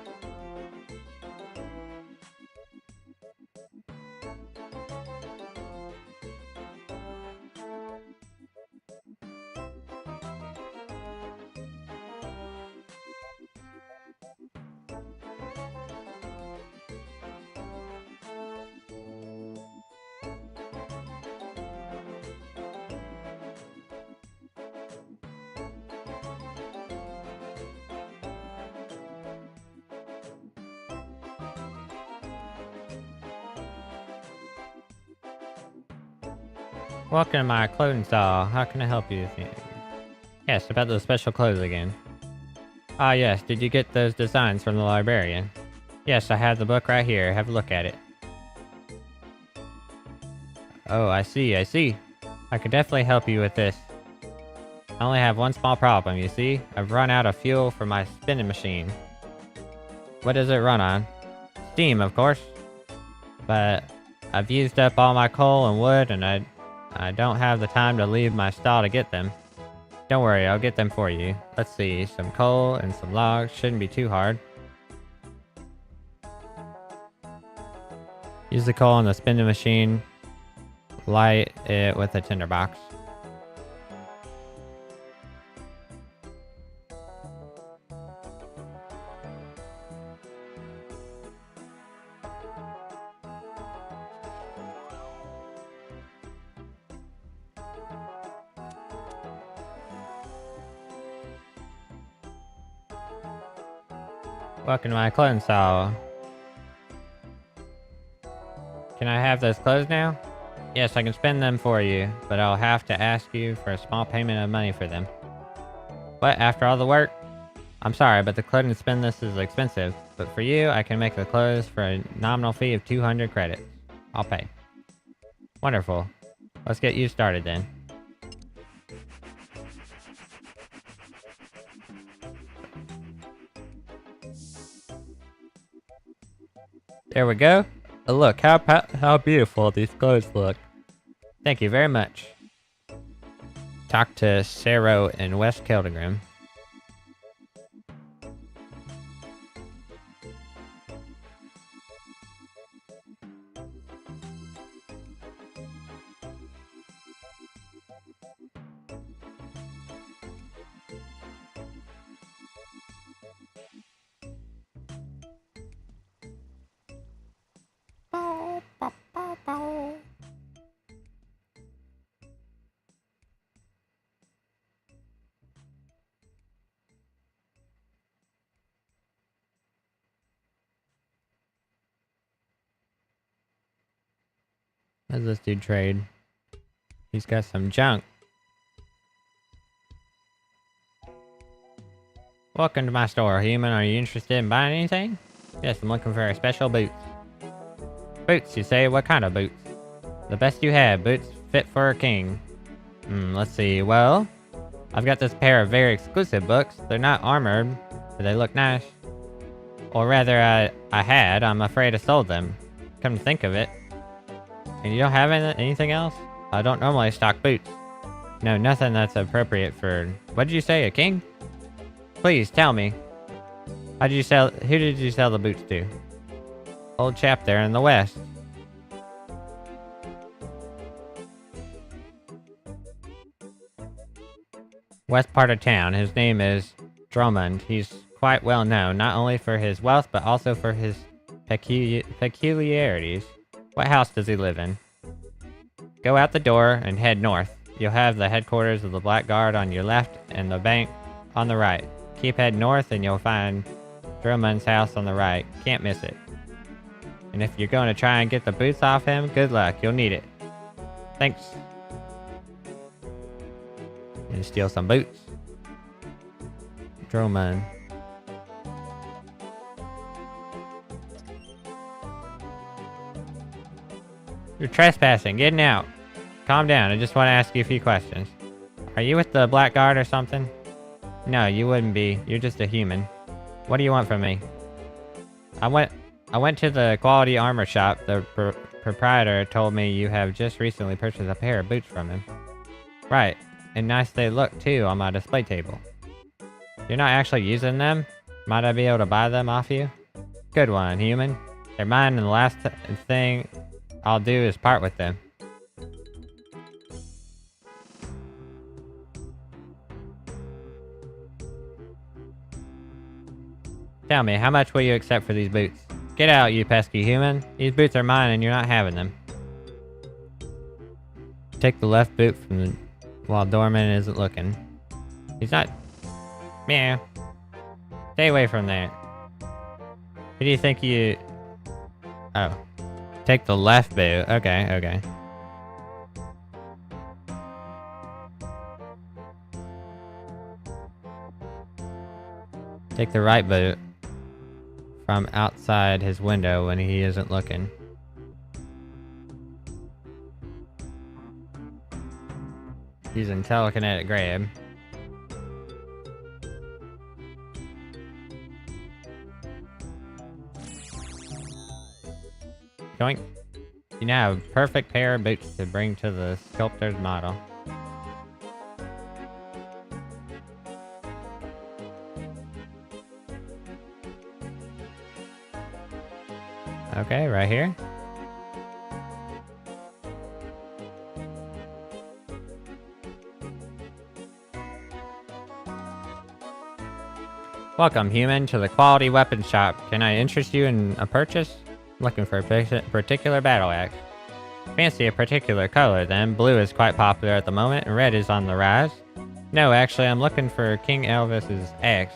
[SPEAKER 1] Welcome to my clothing stall. How can I help you? Yes, about the special clothes again. Ah, yes. Did you get those designs from the librarian? Yes, I have the book right here. Have a look at it. Oh, I see. I could definitely help you with this. I only have one small problem, you see? I've run out of fuel for my spinning machine. What does it run on? Steam, of course. But I've used up all my coal and wood, and I don't have the time to leave my stall to get them. Don't worry, I'll get them for you. Let's see, some coal and some logs. Shouldn't be too hard. Use the coal on the spinning machine. Light it with a tinderbox. Welcome to my clothing stall. Can I have those clothes now? Yes, I can spend them for you, but I'll have to ask you for a small payment of money for them. What, after all the work? I'm sorry, but the clothing to spend this is expensive. But for you, I can make the clothes for a nominal fee of 200 credits. I'll pay. Wonderful. Let's get you started then. There we go. Look, how beautiful these clothes look. Thank you very much. Talk to Sero in West Keldegrim. How does this dude trade? He's got some junk. Welcome to my store, human. Are you interested in buying anything? Yes, I'm looking for a special boots. Boots, you say? What kind of boots? The best you have. Boots fit for a king. Let's see. Well, I've got this pair of very exclusive boots. They're not armored, but they look nice. Or rather, I had. I'm afraid I sold them. Come to think of it. And you don't have anything else? I don't normally stock boots. No, nothing that's appropriate for... What did you say, a king? Please, tell me. Who did you sell the boots to? Old chap there in the west. West part of town. His name is Drummond. He's quite well known, not only for his wealth, but also for his peculiarities. What house does he live in? Go out the door and head north. You'll have the headquarters of the Black Guard on your left and the bank on the right. Keep heading north and you'll find Drummond's house on the right. Can't miss it. And if you're going to try and get the boots off him, good luck. You'll need it. Thanks. And steal some boots. Drummond. You're trespassing. Getting out. Calm down. I just want to ask you a few questions. Are you with the Black Guard or something? No, you wouldn't be. You're just a human. What do you want from me? I went to the quality armor shop. The proprietor told me you have just recently purchased a pair of boots from him. Right. And nice they look, too, on my display table. You're not actually using them? Might I be able to buy them off you? Good one, human. They're mine, and the last thing I'll do is part with them. Tell me, how much will you accept for these boots? Get out, you pesky human. These boots are mine and you're not having them. Take the left boot from while Dorman isn't looking. He's not... Meow. Stay away from there. Who do you think you... Oh. Take the left boot. Okay, okay. Take the right boot from outside his window when he isn't looking. Using telekinetic grab. Yoink. You now have a perfect pair of boots to bring to the sculptor's model. Okay, right here. Welcome, human, to the Quality Weapons Shop. Can I interest you in a purchase? Looking for a particular battle axe. Fancy a particular color, then. Blue is quite popular at the moment, and red is on the rise. No, actually, I'm looking for King Elvis's axe.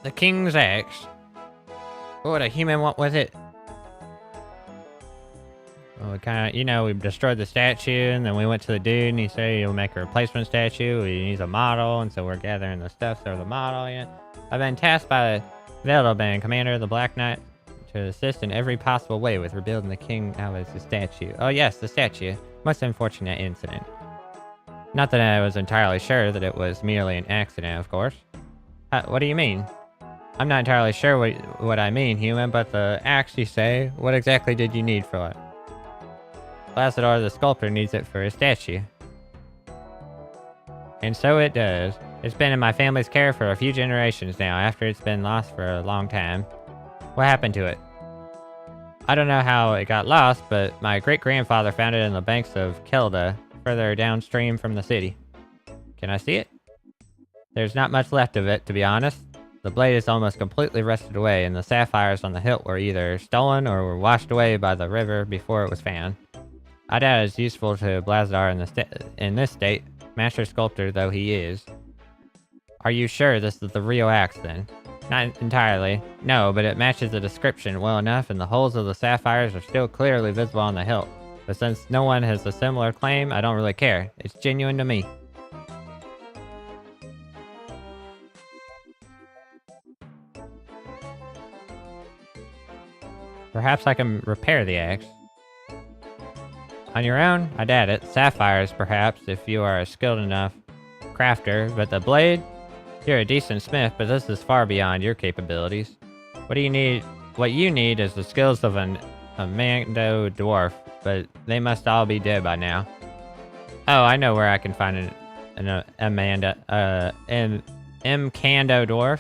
[SPEAKER 1] The king's axe. What would a human want with it? Well, we kind of, we destroyed the statue, and then we went to the dude, and he said he'll make a replacement statue. He needs a model, and so we're gathering the stuff for the model. I've been tasked by Veloban, commander of the Black Knight, to assist in every possible way with rebuilding the King Alvez's statue. Oh yes, the statue. Most unfortunate incident. Not that I was entirely sure that it was merely an accident, of course. What do you mean? I'm not entirely sure what I mean, human, but the axe, you say? What exactly did you need for it? Blazador the sculptor needs it for his statue. And so it does. It's been in my family's care for a few generations now, after it's been lost for a long time. What happened to it? I don't know how it got lost, but my great-grandfather found it in the banks of Kelda, further downstream from the city. Can I see it? There's not much left of it, to be honest. The blade is almost completely rusted away, and the sapphires on the hilt were either stolen or were washed away by the river before it was found. I doubt it's useful to Blazador in this state, master sculptor though he is. Are you sure this is the real axe then? Not entirely. No, but it matches the description well enough, and the holes of the sapphires are still clearly visible on the hilt. But since no one has a similar claim, I don't really care. It's genuine to me. Perhaps I can repair the axe. On your own? I doubt it. Sapphires, perhaps, if you are a skilled enough crafter. But the blade? You're a decent smith, but this is far beyond your capabilities. What you need is the skills of an Amando dwarf, but they must all be dead by now. Oh, I know where I can find an Amando dwarf.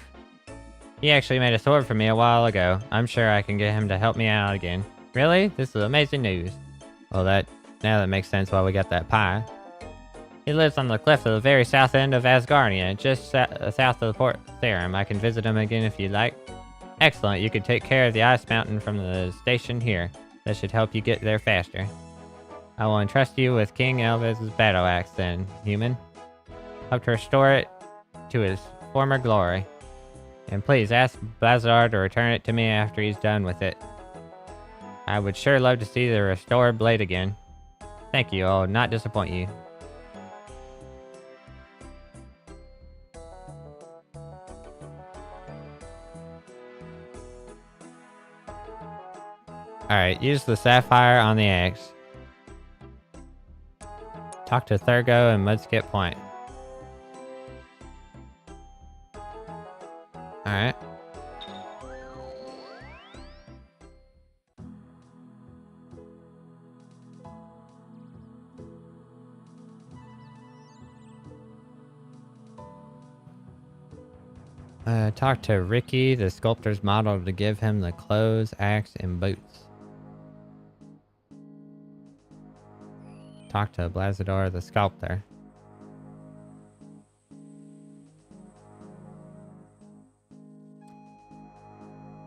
[SPEAKER 1] He actually made a sword for me a while ago. I'm sure I can get him to help me out again. Really? This is amazing news. Well, now that makes sense why we got that pie. He lives on the cliff at the very south end of Asgardia, just south of the Port Therum. I can visit him again if you'd like. Excellent, you could take care of the ice mountain from the station here. That should help you get there faster. I will entrust you with King Alvez's battle axe then, human. Hope to restore it to his former glory. And please ask Blazador to return it to me after he's done with it. I would sure love to see the restored blade again. Thank you, I'll not disappoint you. Alright, use the sapphire on the axe. Talk to Thurgo and Mudskip Point. Alright. Talk to Ricky, the sculptor's model, to give him the clothes, axe, and boots. Talk to Blazador, the sculptor.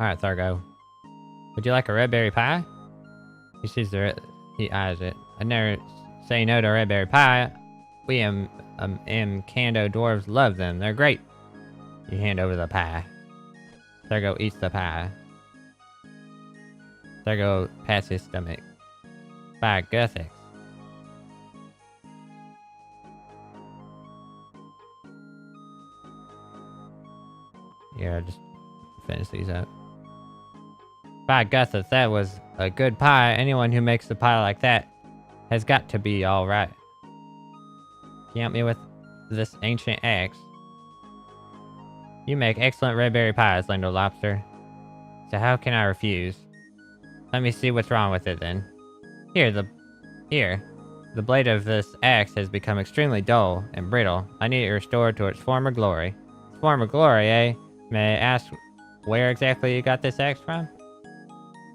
[SPEAKER 1] Alright, Thurgo. Would you like a red berry pie? He sees he eyes it. I never say no to red berry pie. We Kando dwarves love them. They're great. You hand over the pie. Thurgo eats the pie. Thurgo pats his stomach. By Guthix. Yeah, just finish these up. By Guthix, that was a good pie. Anyone who makes a pie like that has got to be alright. Can you help me with this ancient axe? You make excellent red berry pies, Lindo Lobster. So how can I refuse? Let me see what's wrong with it then. Here. The blade of this axe has become extremely dull and brittle. I need it restored to its former glory. Its former glory, eh? May I ask where exactly you got this axe from?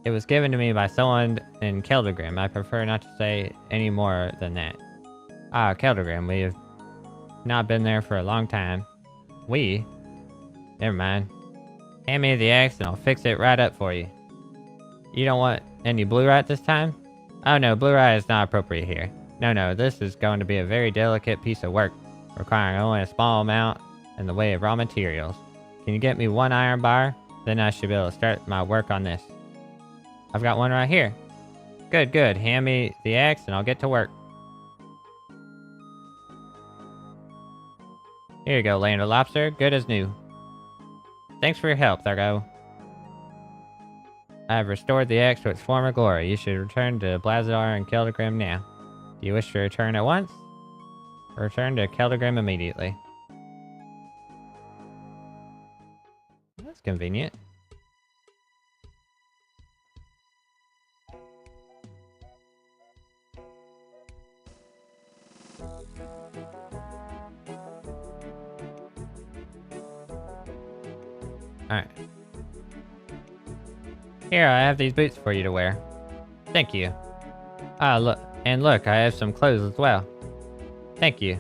[SPEAKER 1] It was given to me by someone in Keldagrim. I prefer not to say any more than that. Ah, Keldagrim, we have not been there for a long time. We? Never mind. Hand me the axe and I'll fix it right up for you. You don't want any Blurite this time? Oh no, Blurite is not appropriate here. No, this is going to be a very delicate piece of work, requiring only a small amount in the way of raw materials. Can you get me 1 iron bar? Then I should be able to start my work on this. I've got one right here. Good, good. Hand me the axe and I'll get to work. Here you go, Land of Lobster. Good as new. Thanks for your help, Thargo. I have restored the axe to its former glory. You should return to Blazar and Keldagrim now. Do you wish to return at once? Return to Keldagrim immediately. That's convenient. Alright. Here, I have these boots for you to wear. Thank you. Ah, look. And look, I have some clothes as well. Thank you.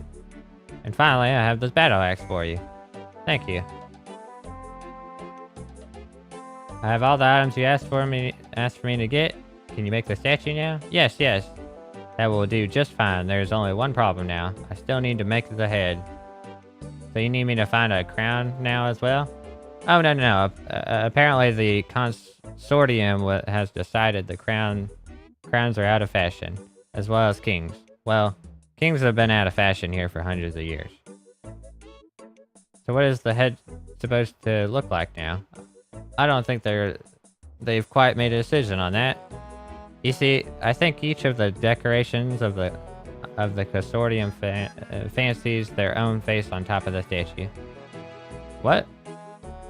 [SPEAKER 1] And finally, I have this battle axe for you. Thank you. I have all the items you asked for me to get. Can you make the statue now? Yes, yes. That will do just fine. There's only one problem now. I still need to make the head. So you need me to find a crown now as well? Oh, no, no, no. Apparently the consortium has decided the crowns are out of fashion, as well as kings. Well, kings have been out of fashion here for hundreds of years. So what is the head supposed to look like now? I don't think they've quite made a decision on that. You see, I think each of the decorations of the consortium fancies their own face on top of the statue. What?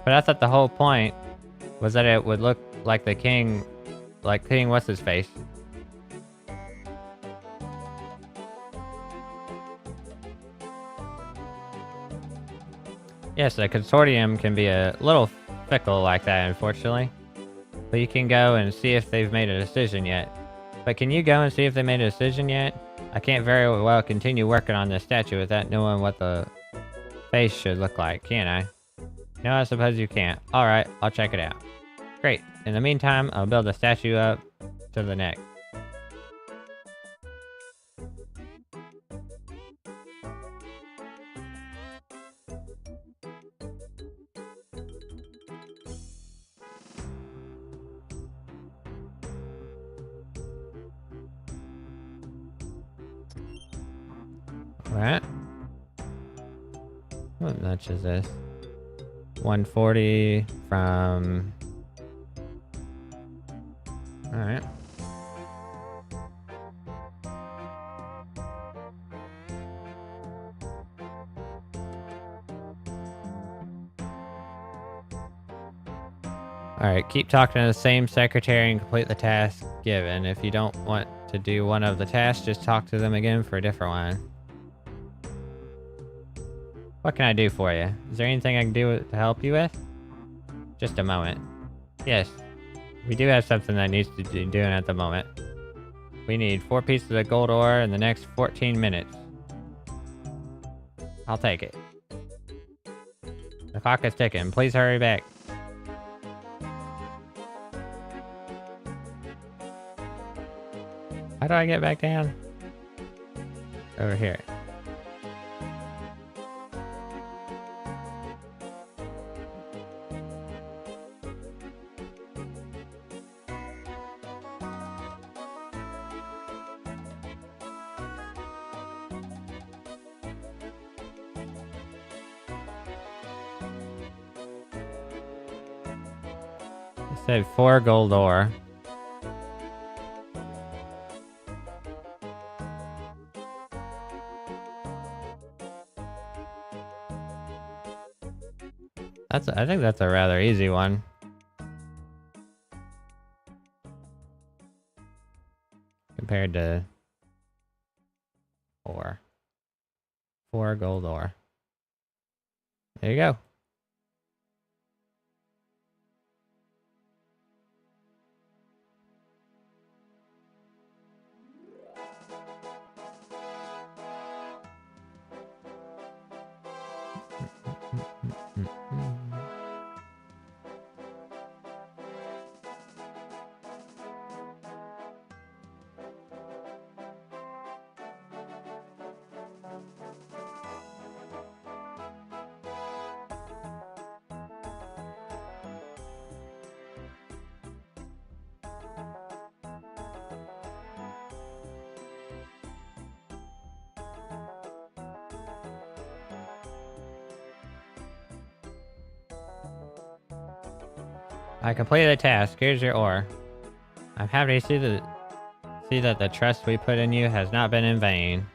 [SPEAKER 1] But I thought the whole point was that it would look like the king, like King what's his face. Yes, the consortium can be a little fickle like that, unfortunately. But you can go and see if they've made a decision yet. But can you go and see if they made a decision yet? I can't very well continue working on this statue without knowing what the face should look like, can I? No, I suppose you can't. Alright, I'll check it out. Great. In the meantime, I'll build the statue up to the neck. Alright. What much is this? 140 from... Alright. Alright, keep talking to the same secretary and complete the task given. If you don't want to do one of the tasks, just talk to them again for a different one. What can I do for you? Is there anything I can do to help you with? Just a moment. Yes. We do have something that needs to be doing at the moment. We need 4 pieces of gold ore in the next 14 minutes. I'll take it. The clock is ticking. Please hurry back. How do I get back down? Over here. It said 4 gold ore. I think that's a rather easy one. Compared to 4 gold ore. There you go. I completed the task. Here's your ore. I'm happy to see that the trust we put in you has not been in vain.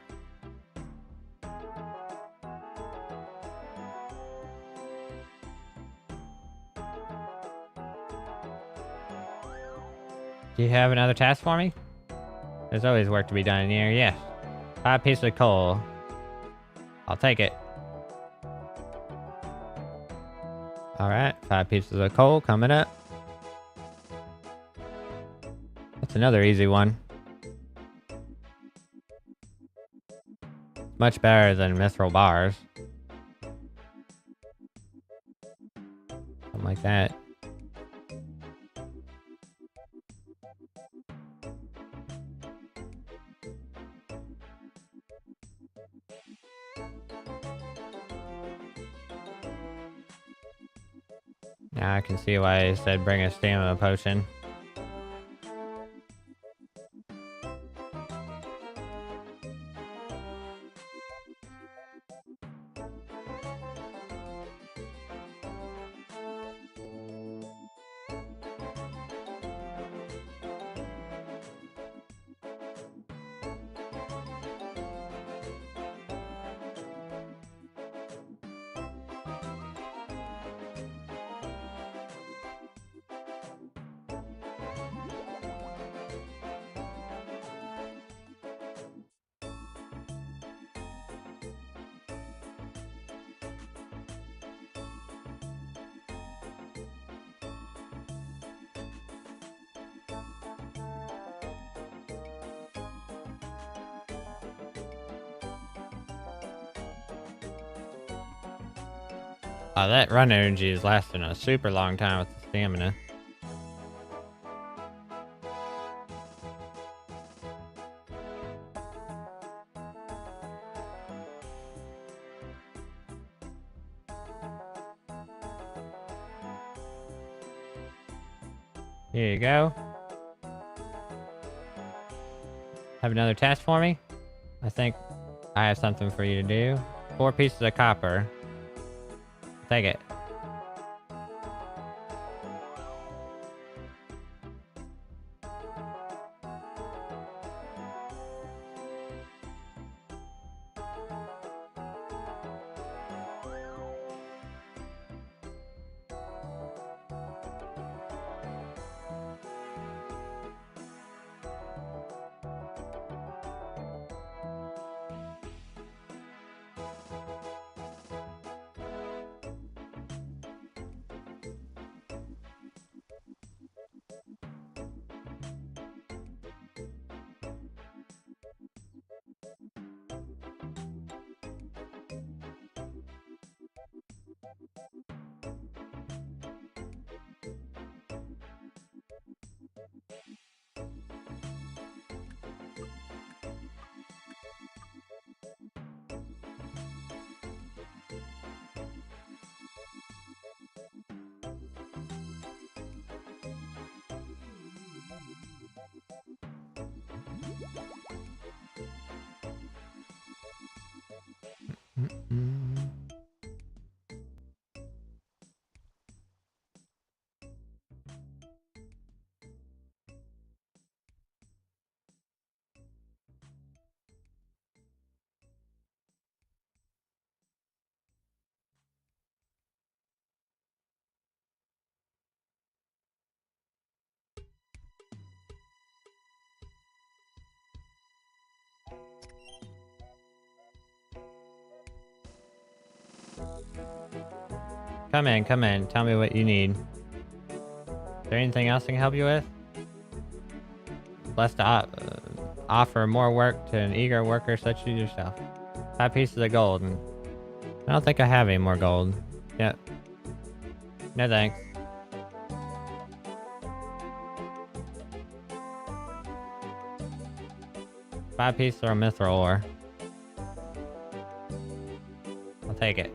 [SPEAKER 1] Do you have another task for me? There's always work to be done in here. Yes. 5 pieces of coal. I'll take it. Alright, 5 pieces of coal coming up. That's another easy one. Much better than mithril bars. Something like that. Now I can see why it said bring a stamina potion. Oh, that run energy is lasting a super long time with the stamina. Here you go. Have another task for me? I think I have something for you to do. 4 pieces of copper. Take it. Come in, come in. Tell me what you need. Is there anything else I can help you with? Blessed to offer more work to an eager worker such as yourself. 5 pieces of gold. And I don't think I have any more gold. Yep. No thanks. Five pieces of mithril ore. I'll take it.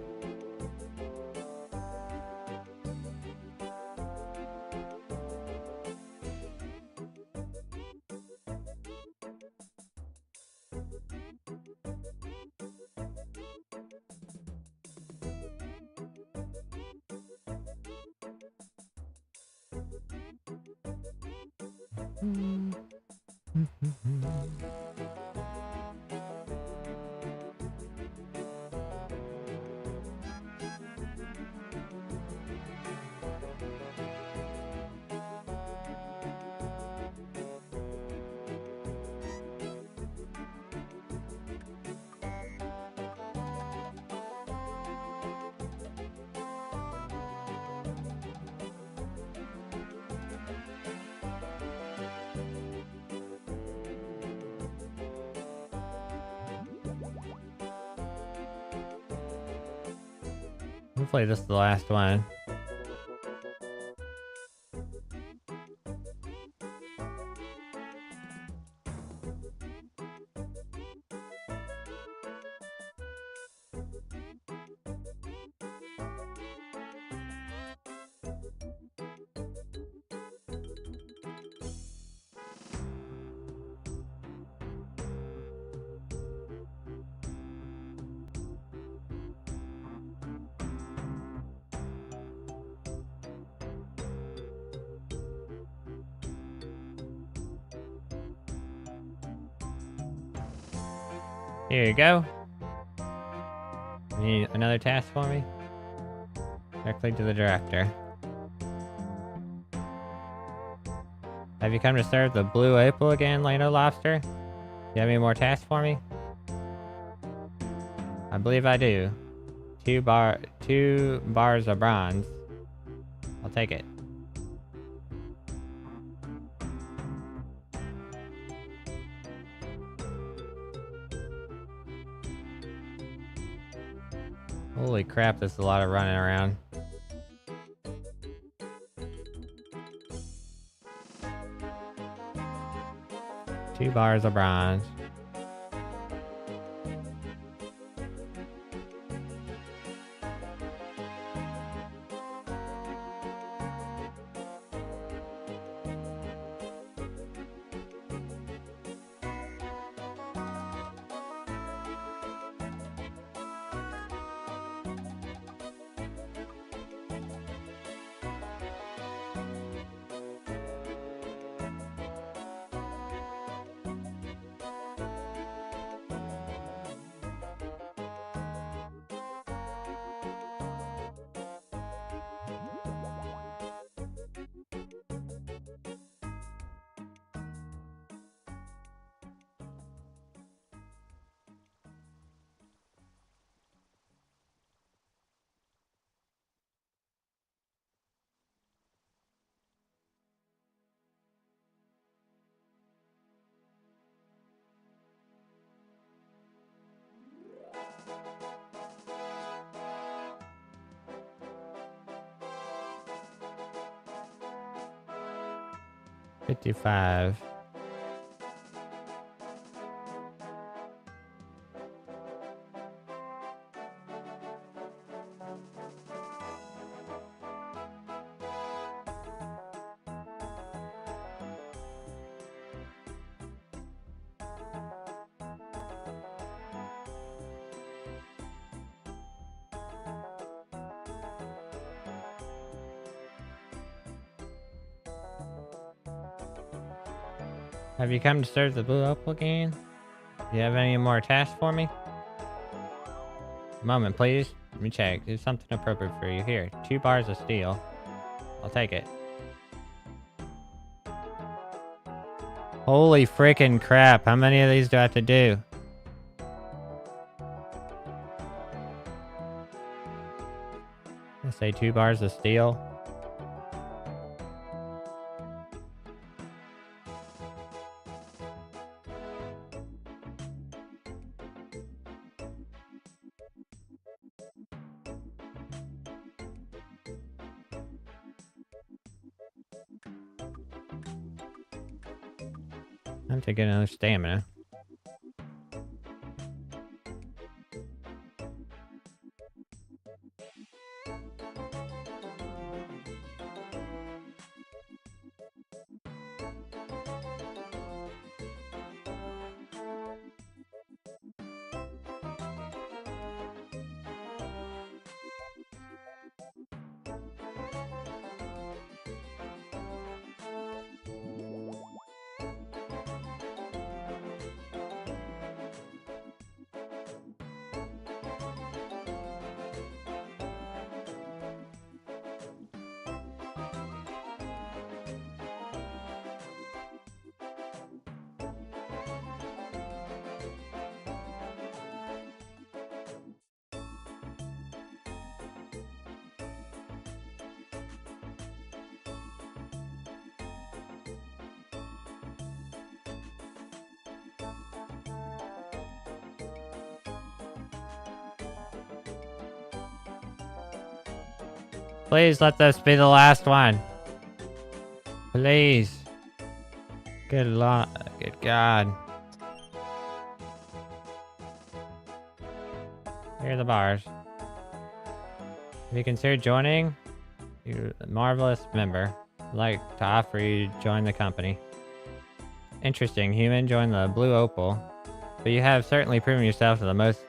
[SPEAKER 1] Hopefully this is the last one. Here you go. Need another task for me? Directly to the director. Have you come to serve the Blue Opal again, Lano Lobster? Do you have any more tasks for me? I believe I do. 2 bars of bronze. I'll take it. Holy crap, there's a lot of running around. Two bars of bronze. $55. Have you come to serve the Blue Opal again? Do you have any more tasks for me? A moment, please. Let me check. There's something appropriate for you. Here, 2 bars of steel. I'll take it. Holy freaking crap. How many of these do I have to do? Let's say 2 bars of steel. I have to get another stamina. Please let this be the last one. Please. Good God. Here are the bars. Have you considered joining? You're a marvelous member. I'd like to offer you to join the company. Interesting, human. Join the Blue Opal. But you have certainly proven yourself to the most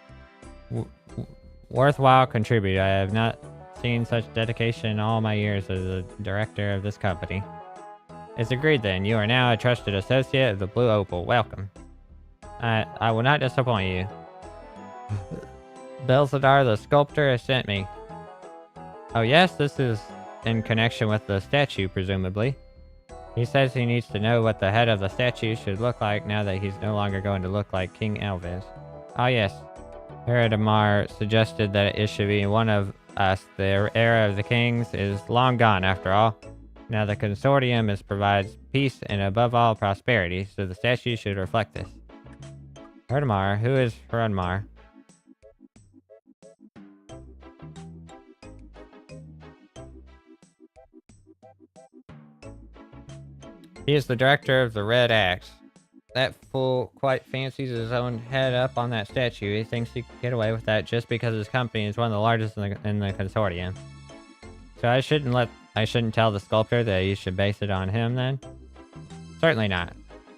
[SPEAKER 1] worthwhile contributor. I have not seen such dedication in all my years as the director of this company. It's agreed then. You are now a trusted associate of the Blue Opal. Welcome. I will not disappoint you. Belzadar the sculptor has sent me. Oh yes, this is in connection with the statue, presumably. He says he needs to know what the head of the statue should look like now that he's no longer going to look like King Elvis. Oh yes. Heredamar suggested that it should be one of us. The era of the kings is long gone after all. Now the consortium provides peace and above all prosperity, so the statue should reflect this. Heredamar? Who is Heredamar? He is the director of the Red Axe. That fool quite fancies his own head up on that statue. He thinks he can get away with that just because his company is one of the largest in the consortium. So I shouldn't tell the sculptor that you should base it on him then? Certainly not.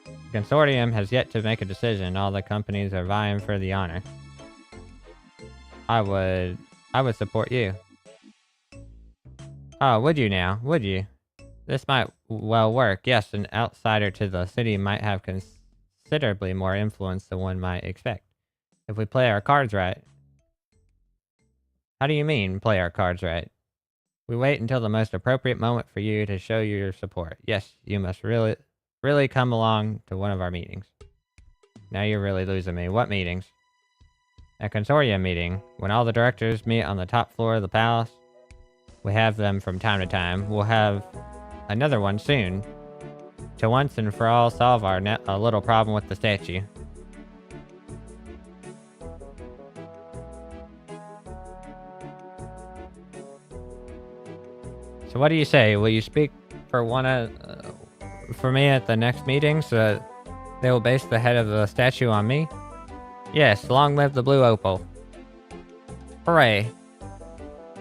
[SPEAKER 1] The consortium has yet to make a decision. All the companies are vying for the honor. I would support you. Oh, would you now? Would you? This might well work. Yes, an outsider to the city might have considerably more influence than one might expect. If we play our cards right. How do you mean, play our cards right? We wait until the most appropriate moment for you to show your support. Yes, you must really come along to one of our meetings. Now you're really losing me. What meetings? A consortium meeting. When all the directors meet on the top floor of the palace. We have them from time to time. We'll have another one soon. To once and for all solve our a little problem with the statue. So what do you say? Will you speak for for me at the next meeting so that they will base the head of the statue on me? Yes, long live the Blue Opal. Hooray.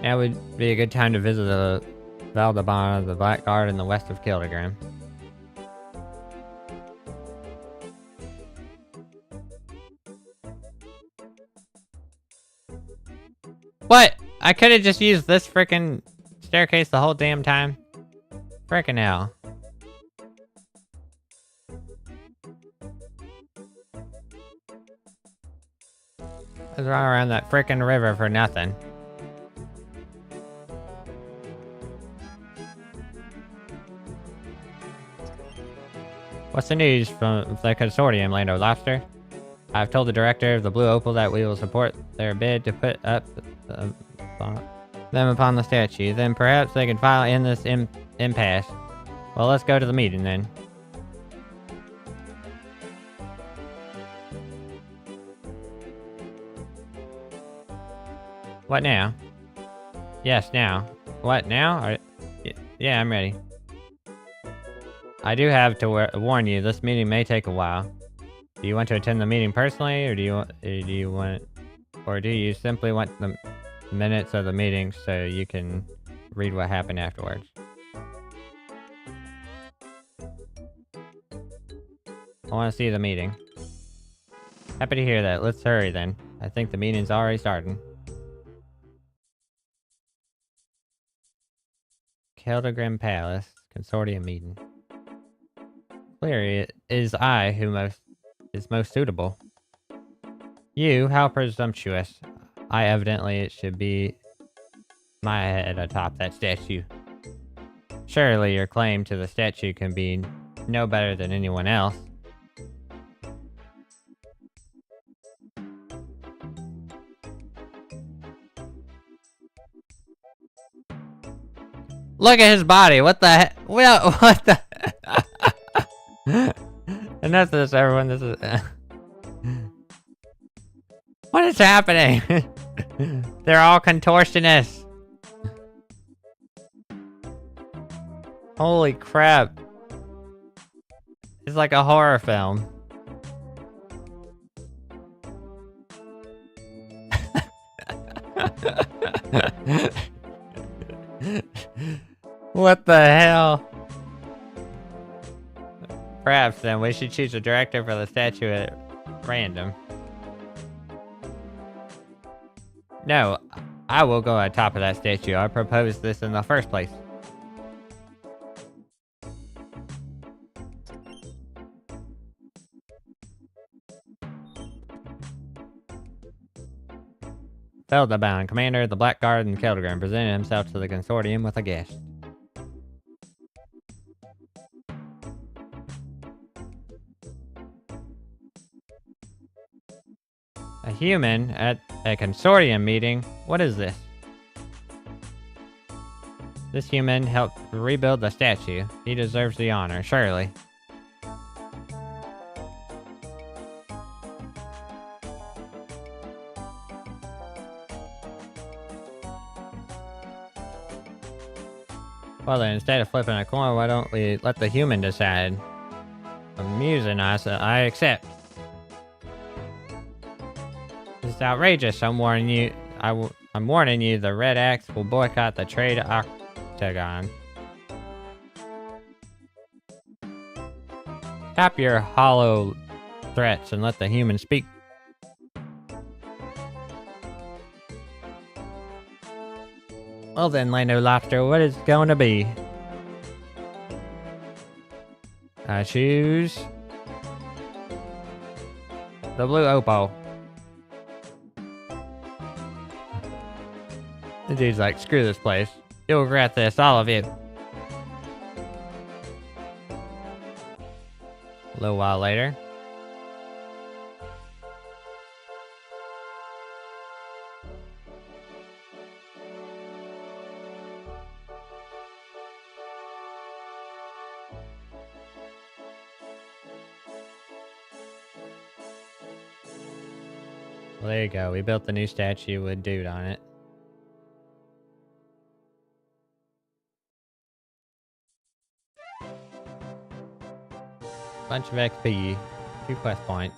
[SPEAKER 1] Now would be a good time to visit the Valdabana, the Blackguard, in the west of Kildagram. What? I could have just used this frickin' staircase the whole damn time. Frickin' hell. I was running around that frickin' river for nothing. What's the news from the consortium, Lando Lobster? I've told the director of the Blue Opal that we will support their bid to put up them upon the statue. Then perhaps they can finally end this impasse. Well, let's go to the meeting then. What now? Yes, now. What now? Yeah, I'm ready. I do have to warn you, this meeting may take a while. Do you want to attend the meeting personally, or do you simply want the minutes of the meeting so you can read what happened afterwards? I want to see the meeting. Happy to hear that. Let's hurry then. I think the meeting's already starting. Kildagram Palace Consortium meeting. Clearly, it is I who is most suitable. You, how presumptuous. It should be my head atop that statue. Surely your claim to the statue can be no better than anyone else. Look at his body. What the heck? What the? Enough of this, everyone. This is. What is happening? They're all contortionists. Holy crap. It's like a horror film. What the hell? Perhaps then we should choose a director for the statue at random. No, I will go on top of that statue. I proposed this in the first place. Feldabound, commander of the Black Guard in Keldgrim, presented himself to the consortium with a guest. A human at a consortium meeting? What is this? This human helped rebuild the statue. He deserves the honor, surely. Well then, instead of flipping a coin, why don't we let the human decide? Amusing us, I accept. This is outrageous. I'm warning you. I'm warning you. The Red Axe will boycott the trade octagon. Stop your hollow threats and let the human speak. Well then, Lando Lobster, what is it going to be? I choose the blue opal. The dude's like, screw this place. You'll regret this, all of you. A little while later. Well, there you go. We built the new statue with dude on it. Bunch of XP. 2 quest points.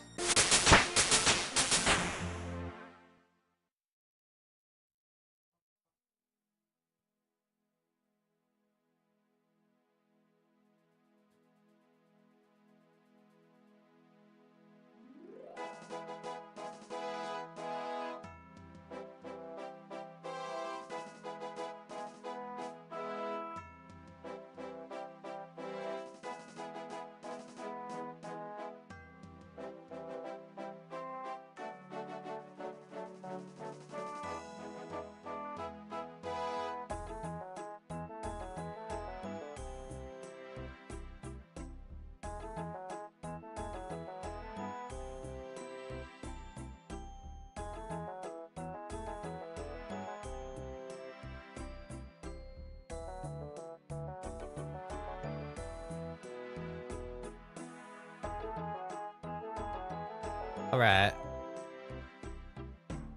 [SPEAKER 1] Alright.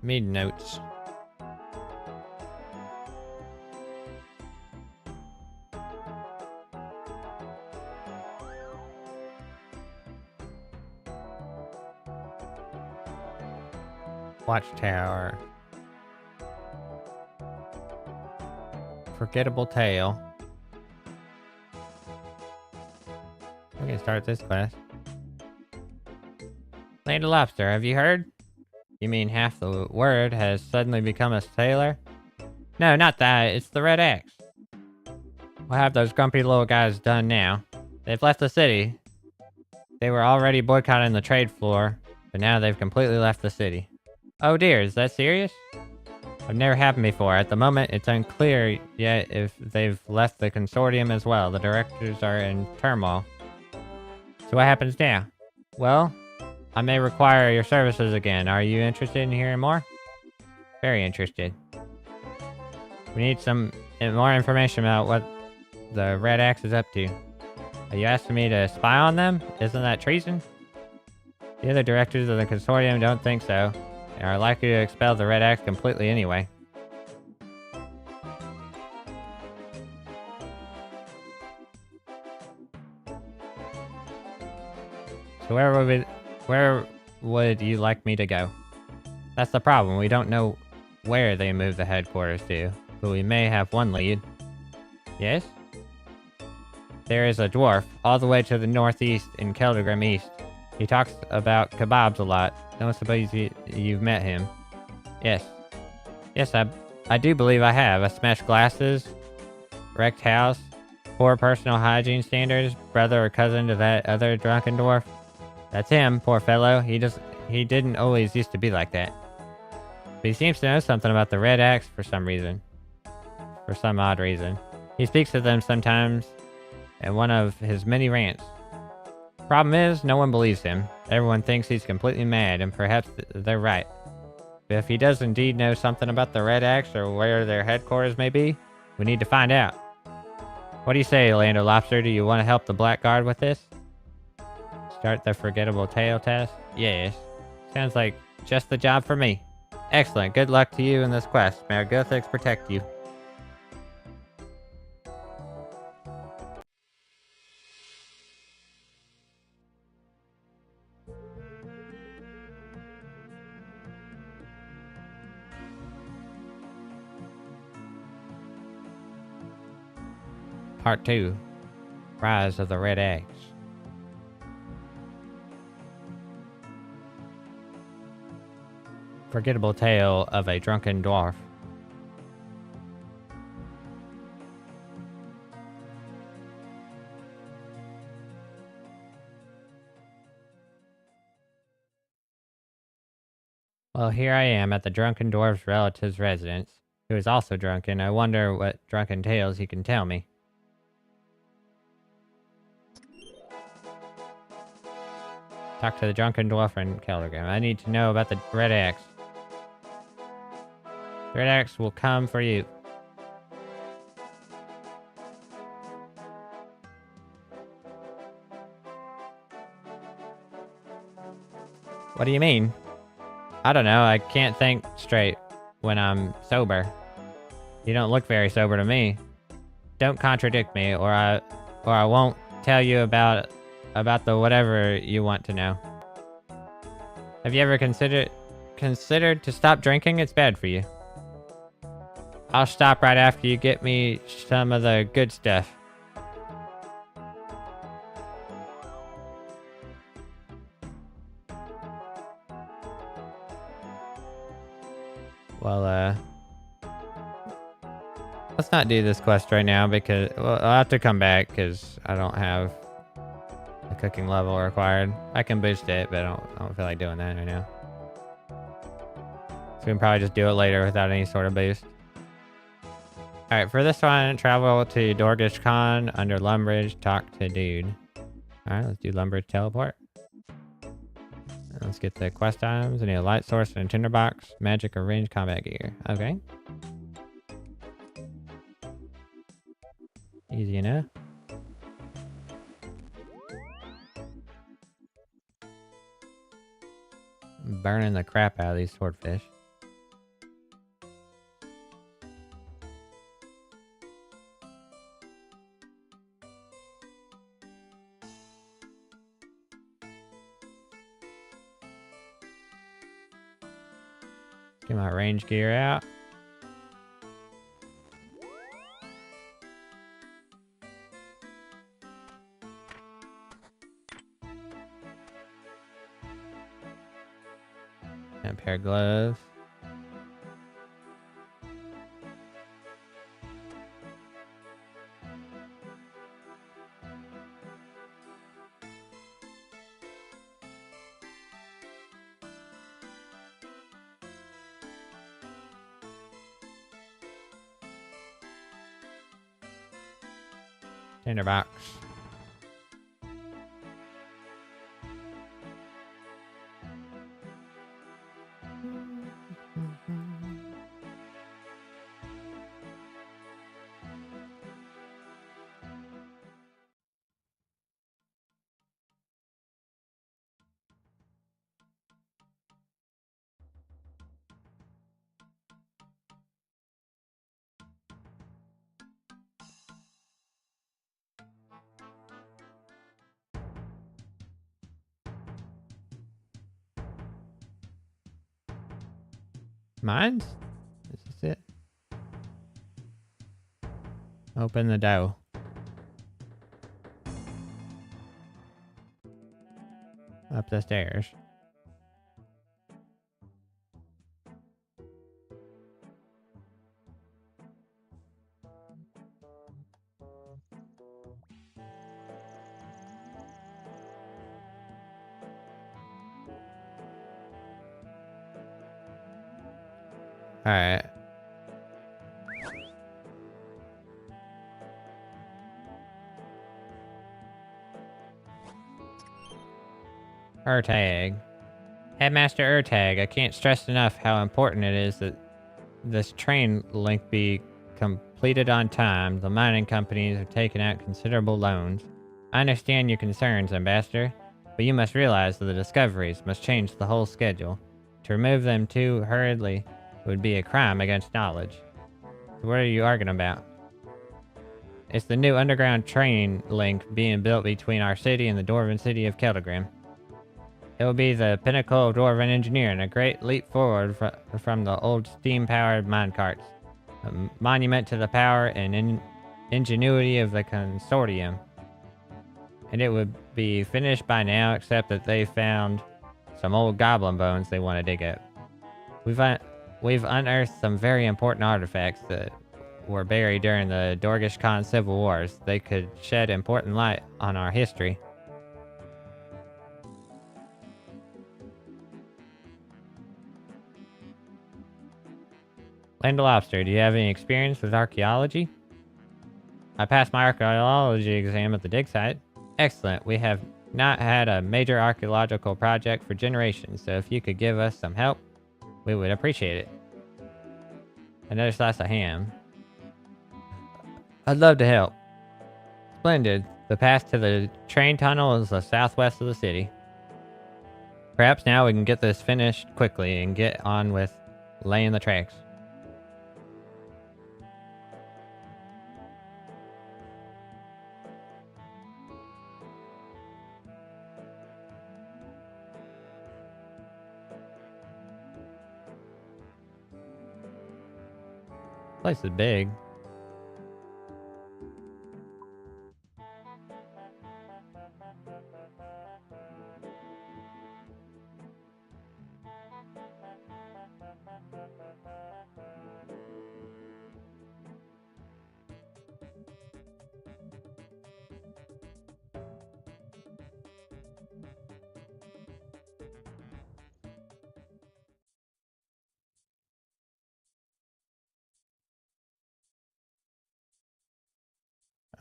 [SPEAKER 1] Meeting notes. Watchtower. Forgettable tale. We can start this quest. Lady Lobster, have you heard? You mean half the word has suddenly become a sailor? No, not that. It's the Red Axe. What have those grumpy little guys done now? They've left the city. They were already boycotting the trade floor, but now they've completely left the city. Oh dear, is that serious? I've never happened before. At the moment, it's unclear yet if they've left the consortium as well. The directors are in turmoil. So what happens now? Well, I may require your services again. Are you interested in hearing more? Very interested. We need some more information about what the Red Axe is up to. Are you asking me to spy on them? Isn't that treason? The other directors of the consortium don't think so. They are likely to expel the Red Axe completely anyway. So where would you like me to go? That's the problem. We don't know where they moved the headquarters to, but we may have one lead. Yes? There is a dwarf all the way to the northeast in Keldegrim East. He talks about kebabs a lot. Don't suppose you've met him. Yes. Yes, I do believe I have. I smashed glasses, wrecked house, poor personal hygiene standards, brother or cousin to that other drunken dwarf. That's him, poor fellow. He didn't always used to be like that. But he seems to know something about the Red Axe for some reason. For some odd reason. He speaks to them sometimes in one of his many rants. Problem is, no one believes him. Everyone thinks he's completely mad, and perhaps they're right. But if he does indeed know something about the Red Axe or where their headquarters may be, we need to find out. What do you say, Orlando Lobster? Do you want to help the Blackguard with this? Start the forgettable tale test? Yes. Sounds like just the job for me. Excellent. Good luck to you in this quest. May our Gothix protect you. Part 2. Rise of the Red Axe. Forgettable tale of a drunken dwarf. Well, here I am at the drunken dwarf's relative's residence, who is also drunken. I wonder what drunken tales he can tell me. Talk to the drunken dwarf in Keldegrim. I need to know about the Red Axe. The Red Axe will come for you. What do you mean? I don't know. I can't think straight when I'm sober. You don't look very sober to me. Don't contradict me, or I won't tell you about the whatever you want to know. Have you ever considered to stop drinking? It's bad for you. I'll stop right after you get me some of the good stuff. Well, let's not do this quest right now because I'll have to come back because I don't have the cooking level required. I can boost it, but I don't feel like doing that right now. So we can probably just do it later without any sort of boost. Alright, for this one, travel to Dorgish Khan under Lumbridge, talk to dude. Alright, let's do Lumbridge teleport. And let's get the quest items. I need a light source and a tinderbox, magic or ranged combat gear. Okay. Easy enough. Burning the crap out of these swordfish. Get my range gear out. And a pair of gloves. Tinderbox. Mines? Is this it? Open the door. Up the stairs. Alright. Urtag. Headmaster Urtag, I can't stress enough how important it is that this train link be completed on time. The mining companies have taken out considerable loans. I understand your concerns, Ambassador, but you must realize that the discoveries must change the whole schedule. To remove them too hurriedly would be a crime against knowledge. What are you arguing about? It's the new underground train link being built between our city and the Dwarven city of Keldagrim. It will be the pinnacle of Dwarven engineering, a great leap forward from the old steam-powered minecarts. A monument to the power and ingenuity of the consortium. And it would be finished by now, except that they found some old goblin bones they want to dig up. We've unearthed some very important artifacts that were buried during the Dorgish Khan civil wars. They could shed important light on our history. Land Lobster, do you have any experience with archaeology? I passed my archaeology exam at the dig site. Excellent. We have not had a major archaeological project for generations, so if you could give us some help, we would appreciate it. Another slice of ham. I'd love to help. Splendid. The path to the train tunnel is the southwest of the city. Perhaps now we can get this finished quickly and get on with laying the tracks. Place is big.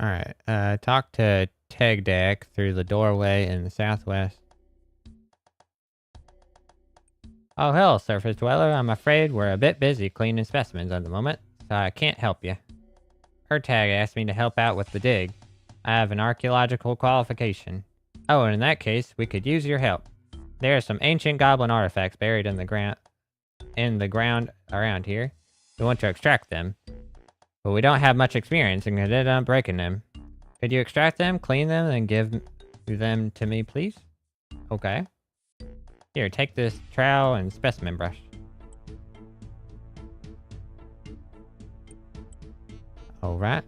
[SPEAKER 1] Alright, talk to Tegdak through the doorway in the southwest. Oh hell, Surface Dweller, I'm afraid we're a bit busy cleaning specimens at the moment, so I can't help you. Urtag asked me to help out with the dig. I have an archaeological qualification. Oh, and in that case, we could use your help. There are some ancient goblin artifacts buried in the ground around here. We want to extract them. But we don't have much experience and could end up breaking them. Could you extract them, clean them, and give them to me, please? Okay. Here, take this trowel and specimen brush. Alright.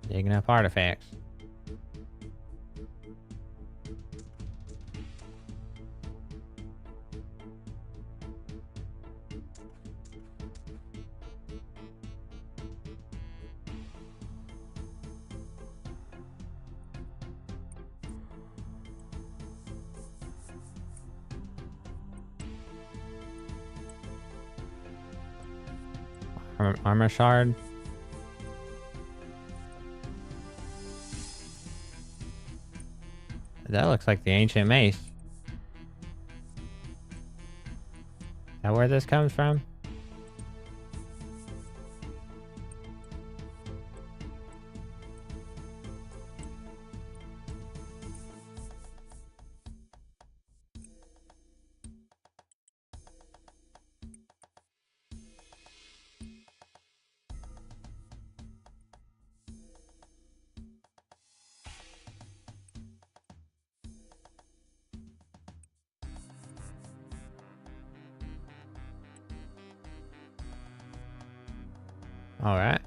[SPEAKER 1] Digging up artifacts. Armor shard. That looks like the ancient mace. Is that where this comes from? Alright.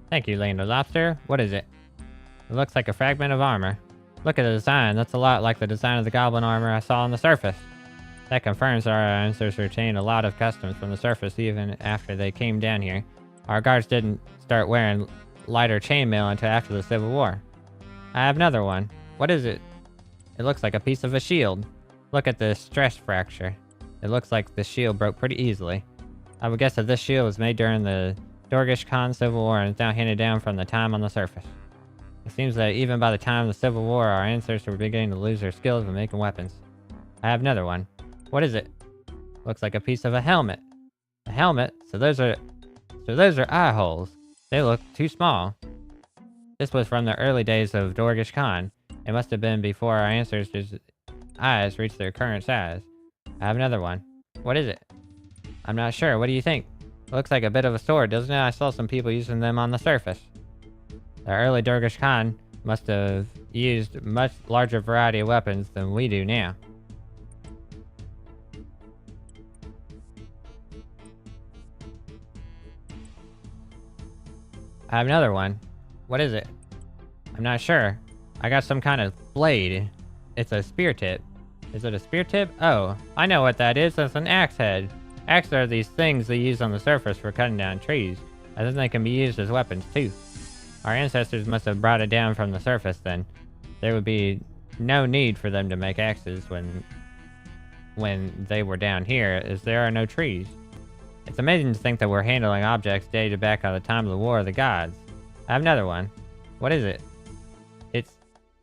[SPEAKER 1] Thank you, Lando Lobster. What is it? It looks like a fragment of armor. Look at the design. That's a lot like the design of the goblin armor I saw on the surface. That confirms our ancestors retained a lot of customs from the surface even after they came down here. Our guards didn't start wearing lighter chainmail until after the Civil War. I have another one. What is it? It looks like a piece of a shield. Look at the stress fracture. It looks like the shield broke pretty easily. I would guess that this shield was made during the Dorgish Khan Civil War and is now handed down from the time on the surface. It seems that even by the time of the Civil War, our ancestors were beginning to lose their skills in making weapons. I have another one. What is it? Looks like a piece of a helmet. A helmet? So those are eye holes. They look too small. This was from the early days of Dorgish Khan. It must have been before our ancestors' eyes reached their current size. I have another one. What is it? I'm not sure. What do you think? It looks like a bit of a sword, doesn't it? I saw some people using them on the surface. The early Dorgish Khan must have used a much larger variety of weapons than we do now. I have another one. What is it? I'm not sure. I got some kind of blade. It's a spear tip. Is it a spear tip? Oh, I know what that is. That's an axe head. Axes are these things they use on the surface for cutting down trees. I think they can be used as weapons too. Our ancestors must have brought it down from the surface then. There would be no need for them to make axes when they were down here, as there are no trees. It's amazing to think that we're handling objects dated back on the time of the War of the Gods. I have another one. What is it?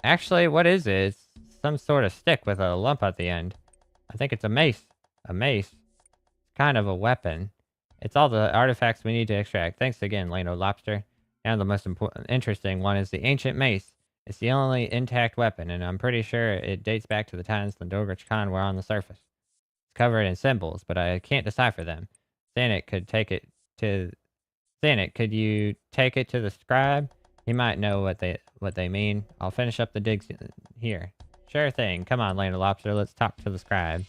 [SPEAKER 1] Actually, what is it? It's some sort of stick with a lump at the end. I think it's a mace. A mace. It's kind of a weapon. It's all the artifacts we need to extract. Thanks again, Lando Lobster. And the most interesting one is the ancient mace. It's the only intact weapon, and I'm pretty sure it dates back to the times when Dorgish Khan were on the surface. It's covered in symbols, but I can't decipher them. Zanuck, could you take it to the scribe? He might know what they mean. I'll finish up the digs here. Sure thing. Come on, Lando Lobster. Let's talk to the scribe.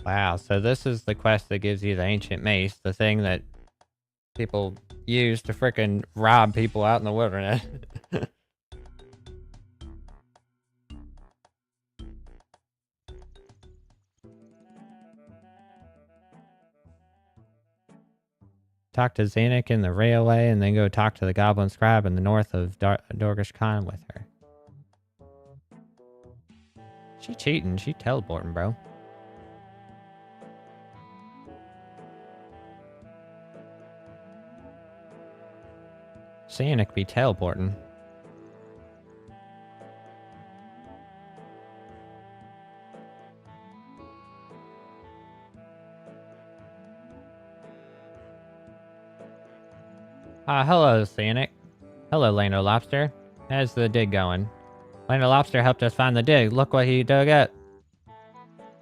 [SPEAKER 1] Wow, so this is the quest that gives you the ancient mace, the thing that people use to frickin' rob people out in the wilderness. Talk to Zanuck in the railway, and then go talk to the Goblin Scribe in the north of Dorgish Khan with her. She cheating. She teleporting, bro. Zanuck be teleporting. Hello, Zanuck. Hello, Lando Lobster. How's the dig going? Lando Lobster helped us find the dig. Look what he dug up.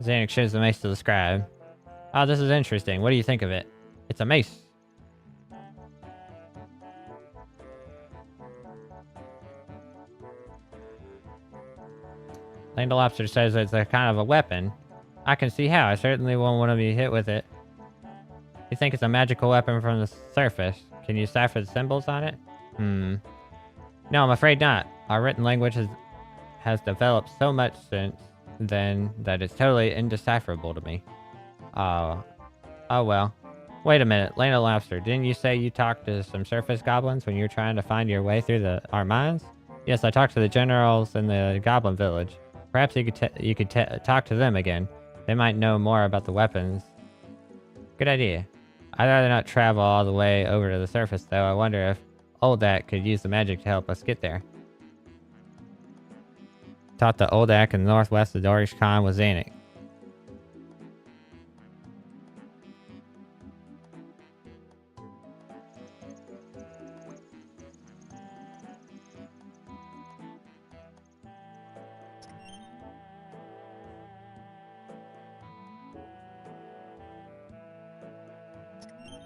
[SPEAKER 1] Zanuck shows the mace to the scribe. Oh, this is interesting. What do you think of it? It's a mace. Lando Lobster says it's a kind of a weapon. I can see how. I certainly won't want to be hit with it. You think it's a magical weapon from the surface? Can you decipher the symbols on it? No, I'm afraid not. Our written language has developed so much since then that it's totally indecipherable to me. Oh well. Wait a minute, Lando Lobster, didn't you say you talked to some surface goblins when you were trying to find your way through our mines? Yes, I talked to the generals in the goblin village. Perhaps you could talk to them again. They might know more about the weapons. Good idea. I'd rather not travel all the way over to the surface, though. I wonder if Oldak could use the magic to help us get there. Taught to Oldak in the northwest of Dorgish Khan with Zanuck.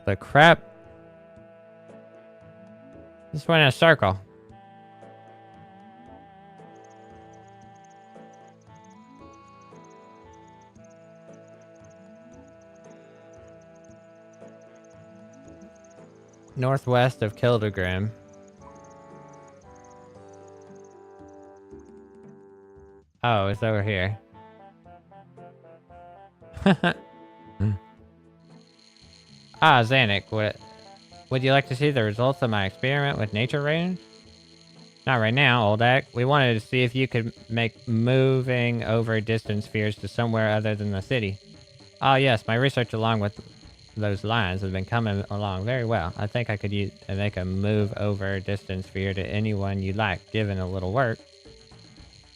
[SPEAKER 1] The crap Just went in a circle. Northwest of Kildegrim. Oh, it's over here. Ah, Zanuck, would you like to see the results of my experiment with nature runes? Not right now, Oldak. We wanted to see if you could make moving over distance spheres to somewhere other than the city. Ah, yes, my research along with those lines has been coming along very well. I think I could make a move over distance sphere to anyone you like, given a little work.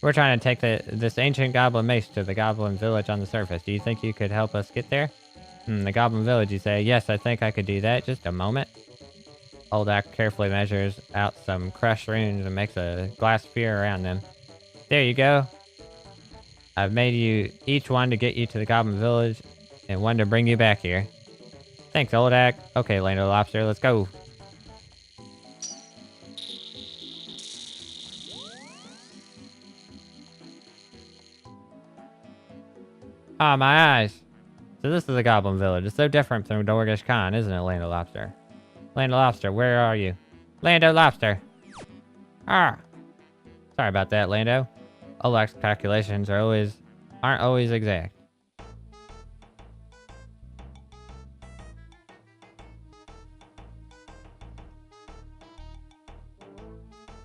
[SPEAKER 1] We're trying to take this ancient goblin mace to the goblin village on the surface. Do you think you could help us get there? The goblin village, you say? Yes, I think I could do that. Just a moment. Oldak carefully measures out some crushed runes and makes a glass sphere around them. There you go. I've made you each one to get you to the goblin village and one to bring you back here. Thanks, Oldak. Okay, Lando Lobster, let's go. Ah, my eyes. So this is the Goblin Village. It's so different from Dorgesh Khan, isn't it, Lando Lobster? Lando Lobster, where are you? Lando Lobster! Ah! Sorry about that, Lando. Oldak's calculations aren't always exact.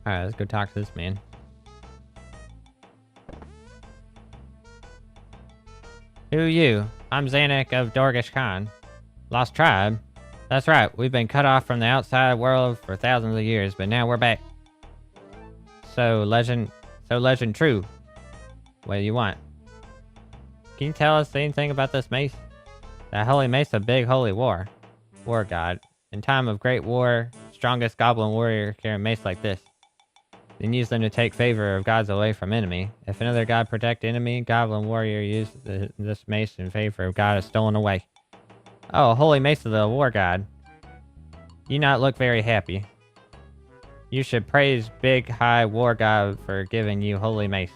[SPEAKER 1] Alright, let's go talk to this man. Who are you? I'm Zanuck of Dorgesh Khan. Lost tribe? That's right, we've been cut off from the outside world for thousands of years, but now we're back. So legend true. What do you want? Can you tell us anything about this mace? The holy mace of big holy war god. In time of great war, strongest goblin warrior carry a mace like this. Then use them to take favor of gods away from enemy. If another god protect enemy, goblin warrior use this mace in favor of god is stolen away. Oh, holy mace of the war god. You not look very happy. You should praise big high war god for giving you holy mace.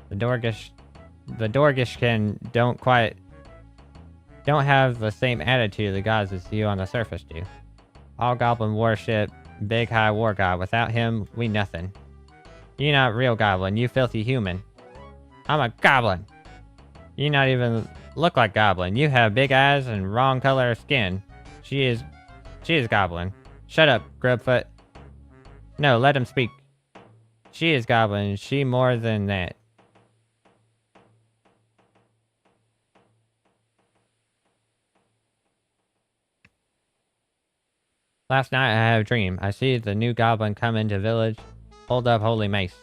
[SPEAKER 1] The Dorgishkin don't have the same attitude the gods as you on the surface do. All goblin worship big high war god. Without him, we nothing. You not real goblin, you filthy human. I'm a goblin. You not even look like goblin. You have big eyes and wrong color of skin. She is goblin. Shut up, Grubfoot. No, let him speak. She is goblin. She more than that. Last night I had a dream. I see the new goblin come into village. Hold up holy mace.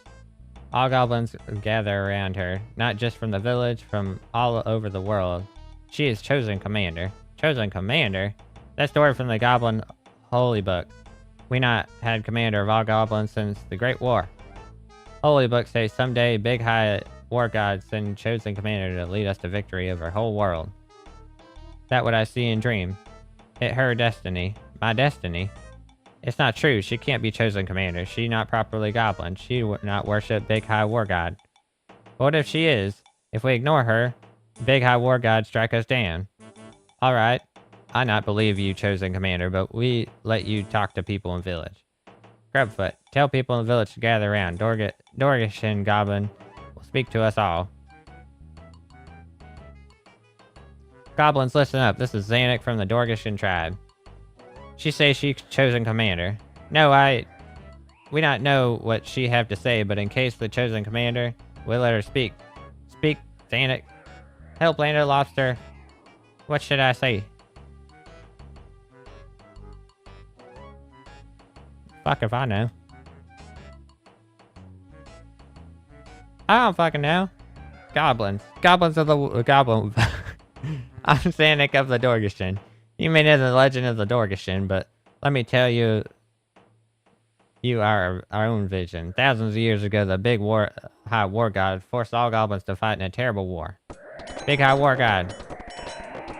[SPEAKER 1] All goblins gather around her, not just from the village, from all over the world. She is chosen commander. Chosen commander? That's the word from the goblin holy book. We not had commander of all goblins since the Great War. Holy book says someday big high war gods send chosen commander to lead us to victory over whole world. That what I see in dream. It her destiny. My destiny. It's not true. She can't be chosen commander. She not properly goblin. She would not worship big high war god. What if she is? If we ignore her, big high war god strike us down. Alright. I not believe you chosen commander, but we let you talk to people in village. Grubfoot, tell people in the village to gather around. Dorgeshin goblin will speak to us all. Goblins, listen up. This is Zanuck from the Dorgeshin tribe. She says she's chosen commander. No, we not know what she have to say, but in case the chosen commander, we'll let her speak. Speak, Zanuck. Help, Lando Lobster. What should I say? Fuck if I know. I don't fucking know. Goblins. Goblins of the goblin. I'm Zanuck of the Dorgeshin. You may know the legend of the Dorgeshin, but let me tell you, you are our own vision. Thousands of years ago, the big high war god forced all goblins to fight in a terrible war. Big high war god.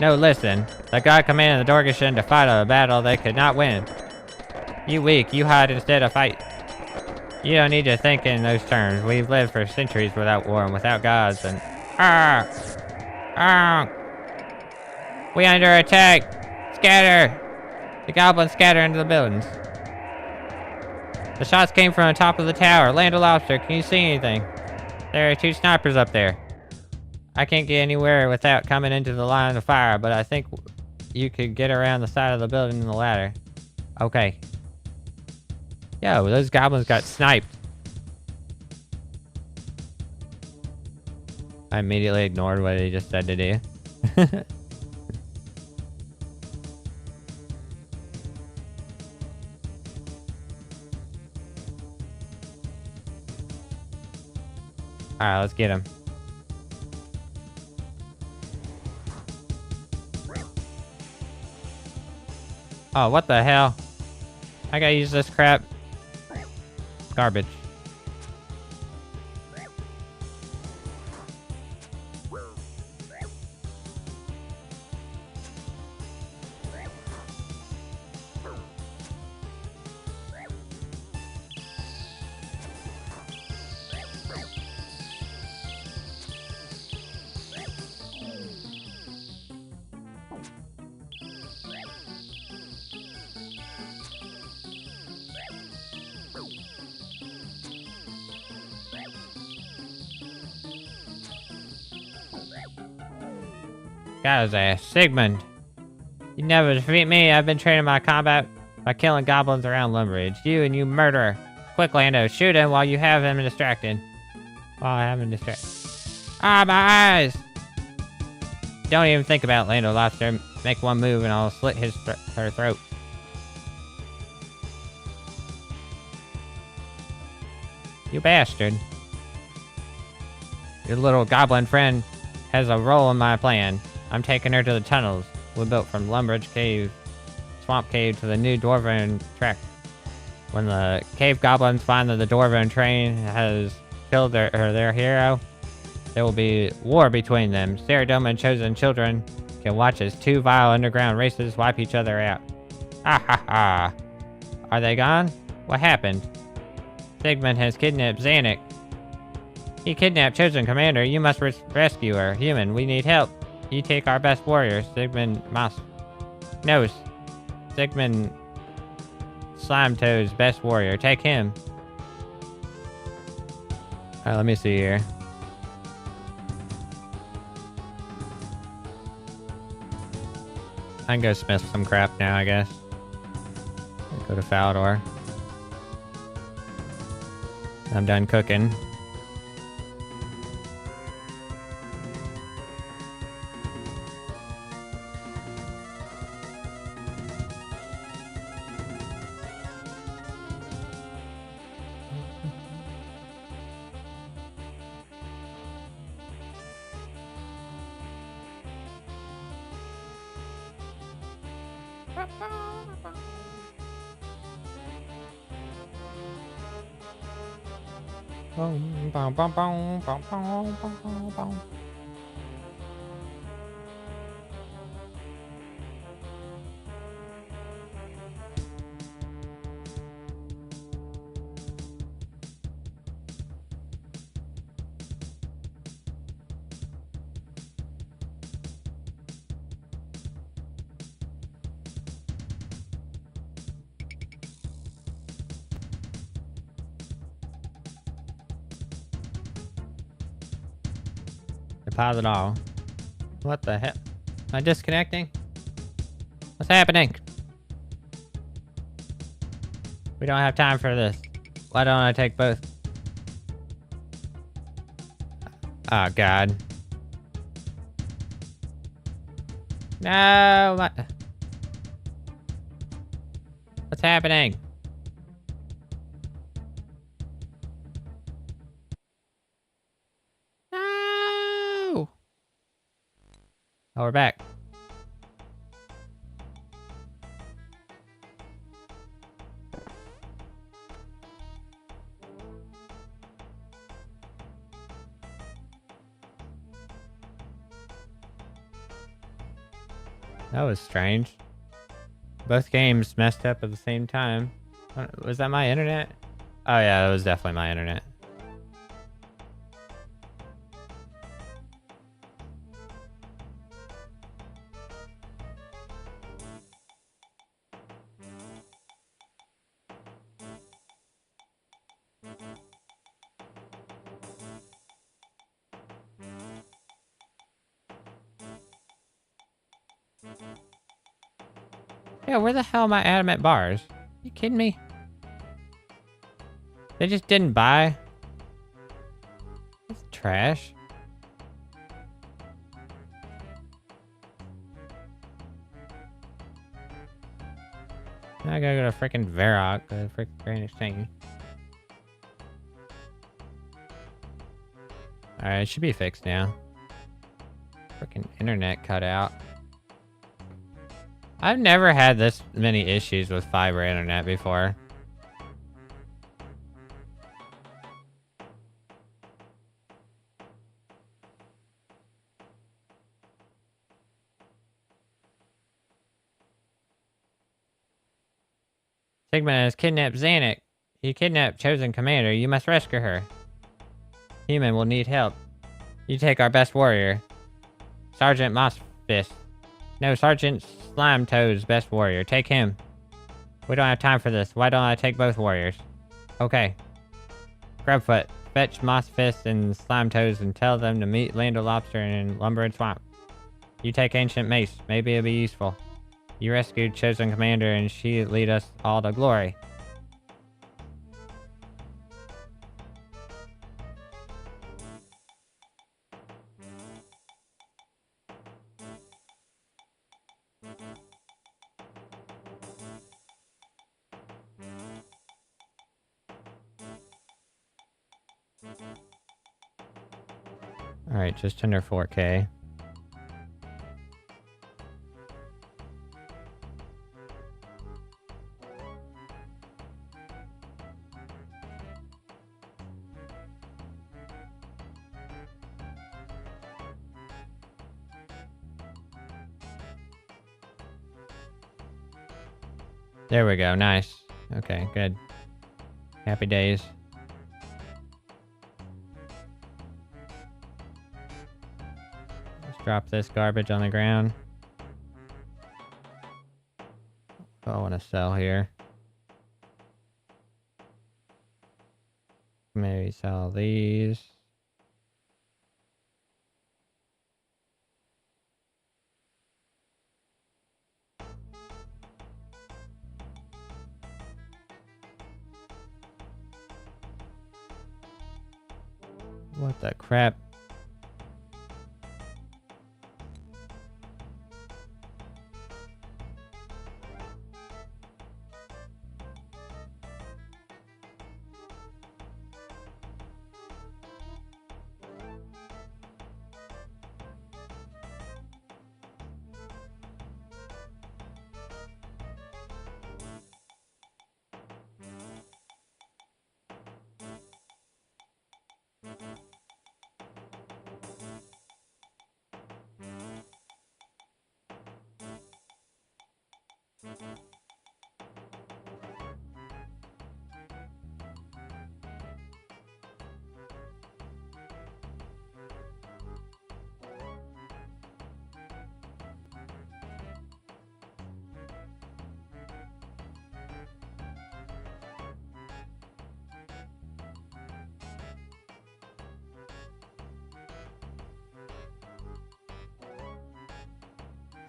[SPEAKER 1] No, listen. The god commanded the Dorgeshin to fight a battle they could not win. You weak. You hide instead of fight. You don't need to think in those terms. We've lived for centuries without war and without gods and... Ah! Ah! We under attack! Scatter! The goblins scatter into the buildings. The shots came from the top of the tower. Land of Lobster, can you see anything? There are 2 snipers up there. I can't get anywhere without coming into the line of fire, but I think you could get around the side of the building in the ladder. Okay. Yo, those goblins got sniped. I immediately ignored what he just said to do. Alright, let's get him. Oh, what the hell? I gotta use this crap. Garbage. Got his ass. Sigmund. You never defeat me. I've been training my combat by killing goblins around Lumbridge. You murderer. Quick, Lando. Shoot him while you have him distracted. While I have him distracted. Ah, my eyes! Don't even think about it, Lando Lobster. Make one move and I'll slit her throat. You bastard. Your little goblin friend has a role in my plan. I'm taking her to the tunnels we built from Lumbridge Cave, Swamp Cave to the new Dwarven track. When the cave goblins find that the Dwarven train has killed their hero, there will be war between them. Ceridoma and Chosen Children can watch as 2 vile underground races wipe each other out. Ha ha ha. Are they gone? What happened? Sigmund has kidnapped Zanuck. He kidnapped Chosen Commander. You must rescue her. Human, we need help. You take our best warrior, Sigmund Moss. No, Sigmund Slimetoad's best warrior. Take him. Alright, let me see here. I can go smith some crap now, I guess. Go to Falador. I'm done cooking. Deposit all. What the hell? Am I disconnecting? What's happening? We don't have time for this. Why don't I take both? Oh, God. No! What's happening? No! Oh, we're back. That was strange. Both games messed up at the same time. Was that my internet? Oh yeah, that was definitely my internet. Yeah, where the hell am I at bars? You kidding me? They just didn't buy? It's trash. Now I gotta go to freaking Varrock, go to freaking Grand Exchange. Alright, it should be fixed now. Freaking internet cut out. I've never had this many issues with fiber internet before. Sigma has kidnapped Zanuck. You kidnapped Chosen Commander. You must rescue her. Human will need help. You take our best warrior. Sergeant Mossfist. No, Sergeant Slimetoad's best warrior. Take him. We don't have time for this. Why don't I take both warriors? Okay. Grubfoot, fetch Mossfist and Slimetoes and tell them to meet Lando Lobster in Lumber and Swamp. You take Ancient Mace. Maybe it'll be useful. You rescued Chosen Commander and she lead us all to glory. Alright, just under 4K. There we go, nice. Okay, good. Happy days. Let's drop this garbage on the ground. I want to sell here. Maybe sell these. What the crap?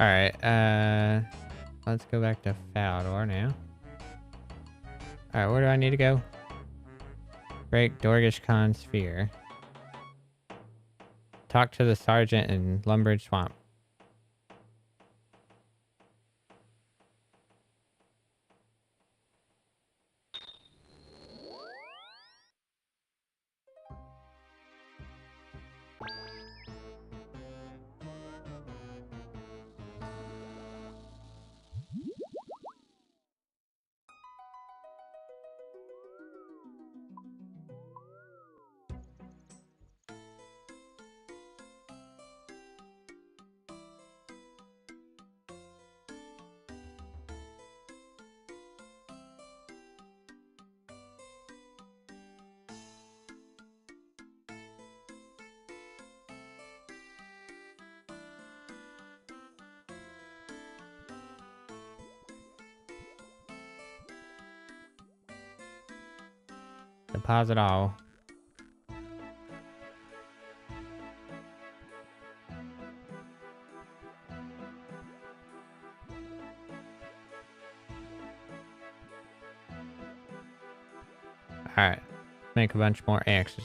[SPEAKER 1] Alright, let's go back to Falador now. Alright, where do I need to go? Break Dorgish Khan Sphere. Talk to the sergeant in Lumbridge Swamp. Deposit all. Alright. Make a bunch more X's.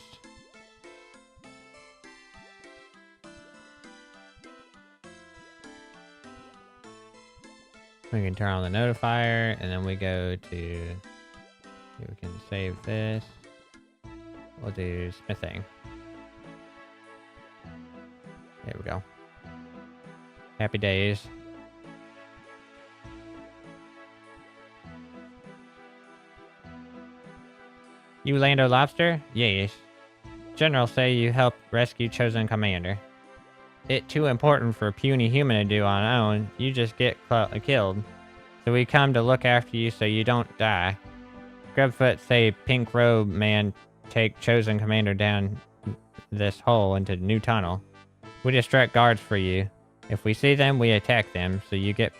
[SPEAKER 1] We can turn on the notifier, and then we go to... We can save this. We'll do smithing. There we go. Happy days. You Lando Lobster? Yes. General say you helped rescue Chosen Commander. It too important for puny human to do on own. You just get killed. So we come to look after you so you don't die. Grubfoot say pink robe man take Chosen Commander down this hole into new tunnel. We distract guards for you. If we see them, we attack them, so you get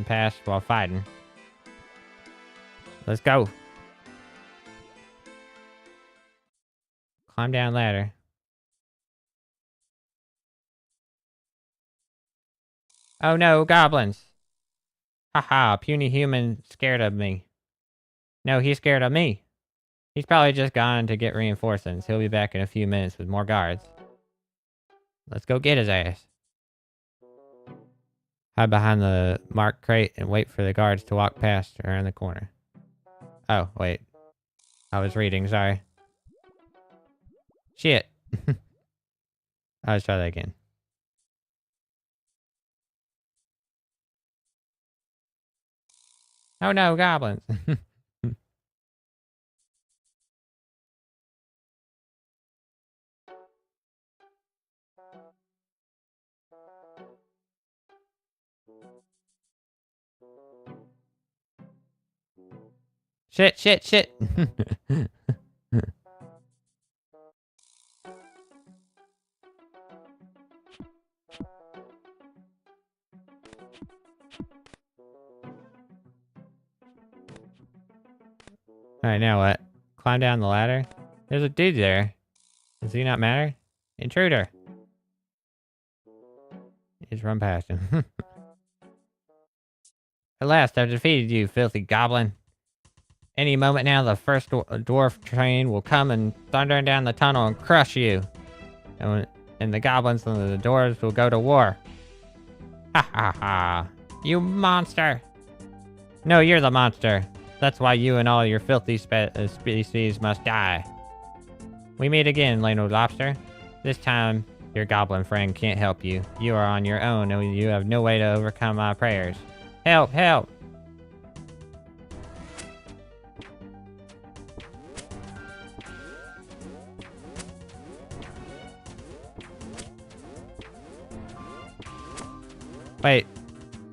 [SPEAKER 1] past while fighting. Let's go. Climb down ladder. Oh no, goblins! Haha, puny human scared of me. No, he's scared of me. He's probably just gone to get reinforcements. He'll be back in a few minutes with more guards. Let's go get his ass. Hide behind the marked crate and wait for the guards to walk past around the corner. Oh, wait. I was reading, sorry. Shit. Let's try that again. Oh no, goblins. Shit, shit, shit. Alright, now what? Climb down the ladder? There's a dude there. Does he not matter? Intruder! Just run past him. At last, I've defeated you, filthy goblin. Any moment now, the first dwarf train will come and thunder down the tunnel and crush you. And the goblins and the dwarves will go to war. Ha ha ha. You monster! No, you're the monster. That's why you and all your filthy species must die. We meet again, Lando Lobster. This time, your goblin friend can't help you. You are on your own, and you have no way to overcome my prayers. Help! Help!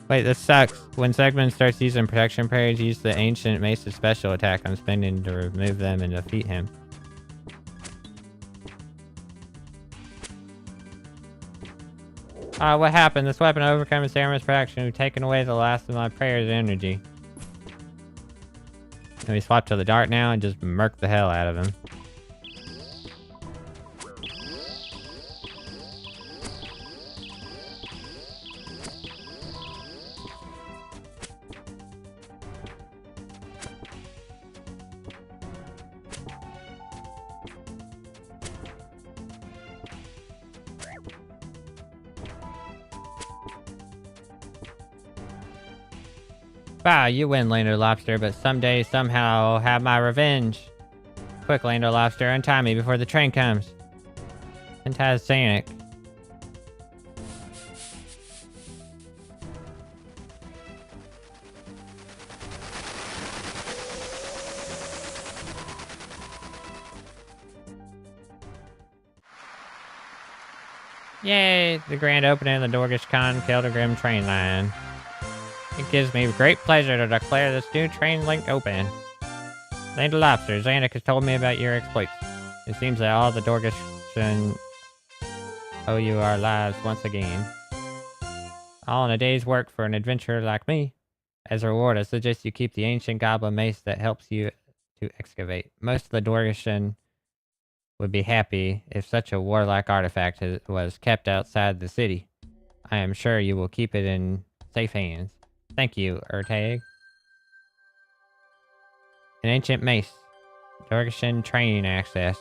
[SPEAKER 1] Wait, this sucks. When Segment starts using protection parries, use the ancient Mace's special attack I'm spending to remove them and defeat him. What happened? This weapon overcoming Samus protection. We've taken away the last of my prayers energy. And we swap to the dart now and just murk the hell out of him. Bah, you win, Lando Lobster, but someday, somehow, I'll have my revenge. Quick, Lando Lobster, untie me before the train comes. Untie Sonic. Yay! The grand opening of the Dorgish Khan Keldagrim train line. It gives me great pleasure to declare this new train link open. Lando Lobster, Zanuck has told me about your exploits. It seems that all the Dorgish owe you our lives once again. All in a day's work for an adventurer like me. As a reward, I suggest you keep the ancient goblin mace that helps you to excavate. Most of the Dorgeshan would be happy if such a warlike artifact was kept outside the city. I am sure you will keep it in safe hands. Thank you, Urtag. An ancient mace. Dorgeshan training access.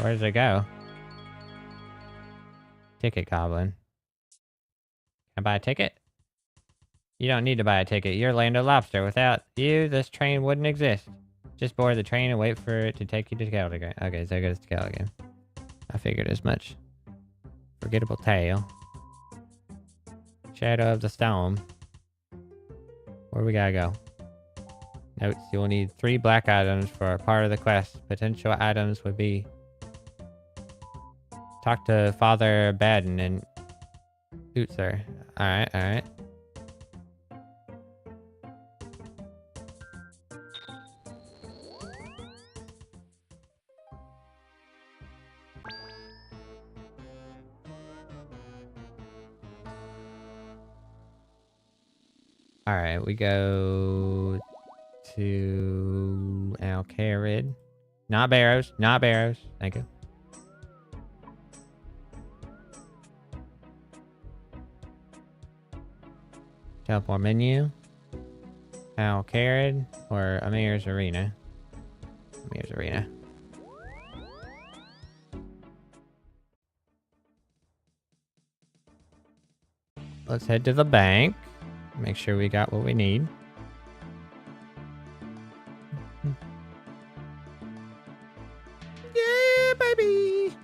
[SPEAKER 1] Where does it go? Ticket goblin. Can I buy a ticket? You don't need to buy a ticket. You're Lando Lobster. Without you, this train wouldn't exist. Just board the train and wait for it to take you to Caligan. Okay, so it goes to Caligan. I figured as much. Forgettable tale. Shadow of the Stone. Where we gotta go? Notes, you will need 3 black items for a part of the quest. Potential items would be... Talk to Father Baden and... Utzer. Alright, alright. Alright, we go to Alcarid. Not Barrows. Not Barrows. Thank you. Teleport menu. Alcarid or Amir's Arena. Amir's Arena. Let's head to the bank. Make sure we got what we need. Yeah, baby!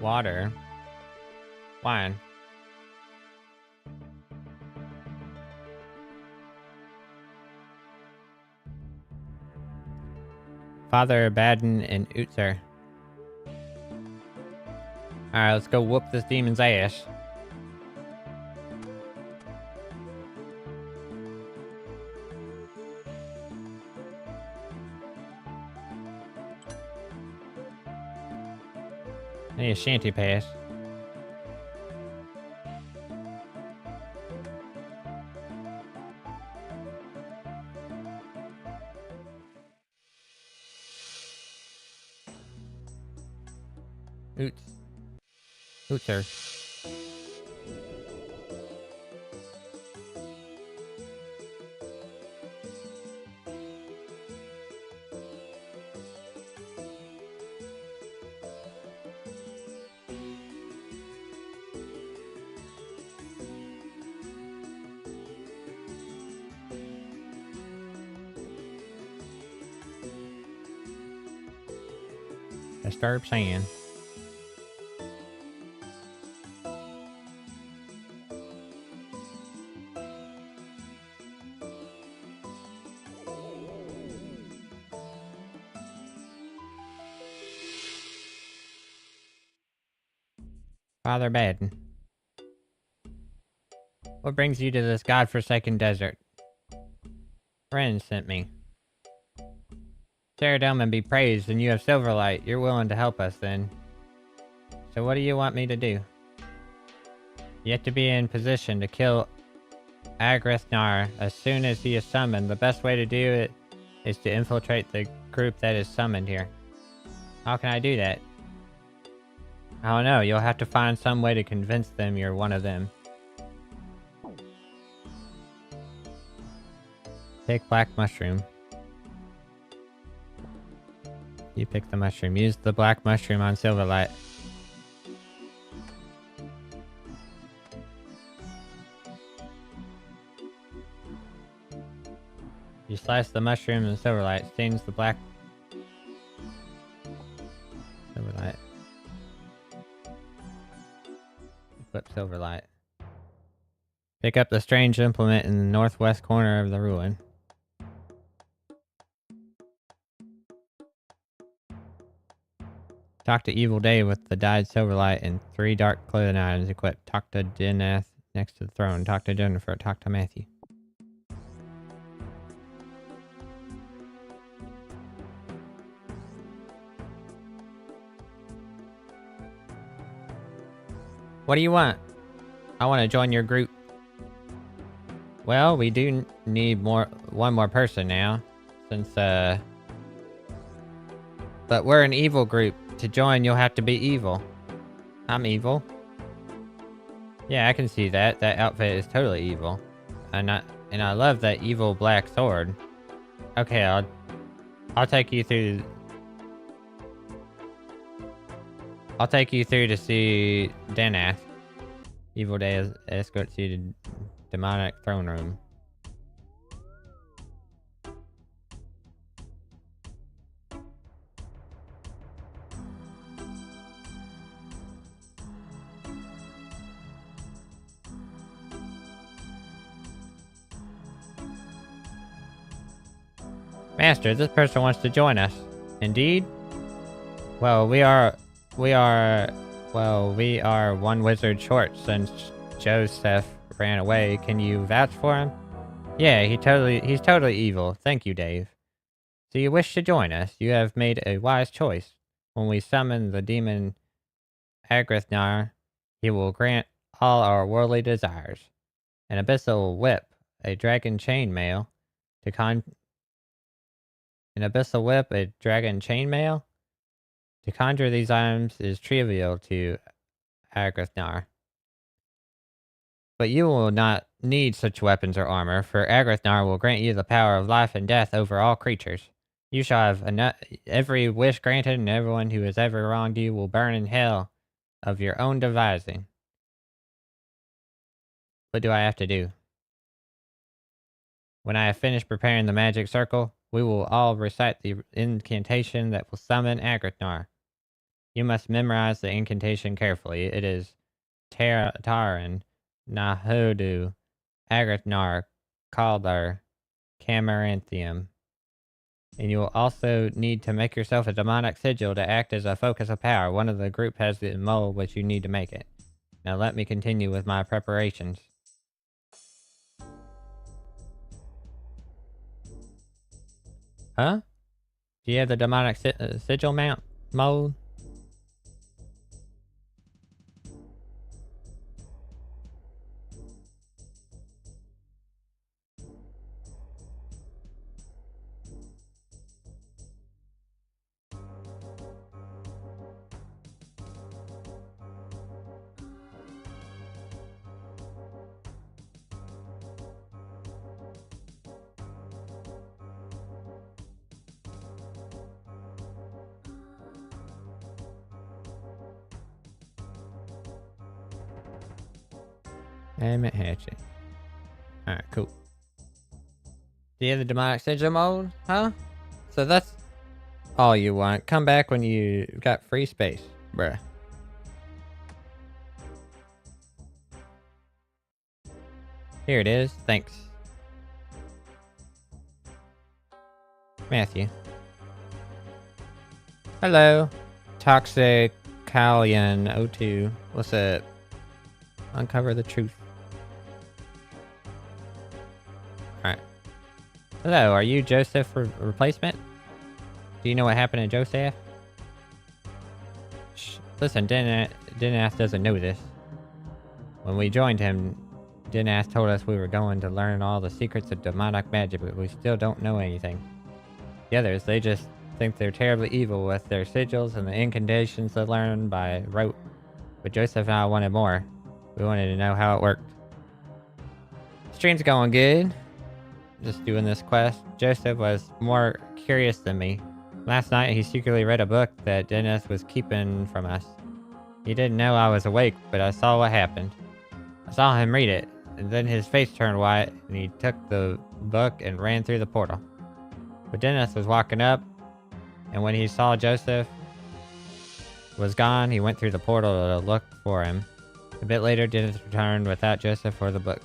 [SPEAKER 1] Water. Wine. Father Baden and Utzer. Alright, let's go whoop this demon's ass. I need a shanty pass. Oots. Utzer. Disturb sand. Father Baden. What brings you to this godforsaken desert? Friends sent me. Saradomin be praised, and you have Silverlight. You're willing to help us, then. So what do you want me to do? You have to be in position to kill Agrithnar as soon as he is summoned. The best way to do it is to infiltrate the group that is summoned here. How can I do that? I don't know. You'll have to find some way to convince them you're one of them. Pick black mushroom. You pick the mushroom. Use the black mushroom on Silverlight. You slice the mushroom and Silverlight. Stings the black... Silverlight. Flip Silverlight. Pick up the strange implement in the northwest corner of the ruin. Talk to Evil Day with the dyed Silverlight and 3 dark clothing items equipped. Talk to Denath next to the throne. Talk to Jennifer. Talk to Matthew. What do you want? I want to join your group. Well, we do need one more person now, since but we're an evil group. To join, you'll have to be evil. I'm evil. Yeah, I can see that. That outfit is totally evil. And I love that evil black sword. Okay, I'll take you through. I'll take you through to see Denath. Evil Day escorts you to demonic throne room. Master, this person wants to join us. Indeed? Well, we are one wizard short since Joseph ran away. Can you vouch for him? Yeah, he's totally evil. Thank you, Dave. So you wish to join us? You have made a wise choice. When we summon the demon Agrithnar, he will grant all our worldly desires. An abyssal whip, a dragon chainmail, to conjure these items is trivial to Agrithnar. But you will not need such weapons or armor, for Agrithnar will grant you the power of life and death over all creatures. You shall have every wish granted, and everyone who has ever wronged you will burn in hell of your own devising. What do I have to do? When I have finished preparing the magic circle, we will all recite the incantation that will summon Agrithnar. You must memorize the incantation carefully. It is Taran, Nahodu, Agrithnar, Kaldar, Camaranthium. And you will also need to make yourself a demonic sigil to act as a focus of power. One of the group has the mold, but you need to make it. Now let me continue with my preparations. Huh? Do you have the demonic sigil mold? Emmett Hatchet. Alright, cool. Do you have the demonic sigil mold? Huh? So that's all you want. Come back when you got free space, bruh. Here it is. Thanks. Matthew. Hello. Toxicalian02. What's up? Uncover the truth. Alright. Hello, are you Joseph replacement? Do you know what happened to Joseph? Shh. Listen, Denath doesn't know this. When we joined him, Denath told us we were going to learn all the secrets of demonic magic, but we still don't know anything. The others, they just think they're terribly evil with their sigils and the incantations they learn by rote. But Joseph and I wanted more. We wanted to know how it worked. Stream's going good. just doing this quest. Joseph was more curious than me. Last night, he secretly read a book that Dennis was keeping from us. He didn't know I was awake, but I saw what happened. I saw him read it, and then his face turned white, and he took the book and ran through the portal. But Dennis was walking up, and when he saw Joseph was gone, he went through the portal to look for him. A bit later, Dennis returned without Joseph or the book.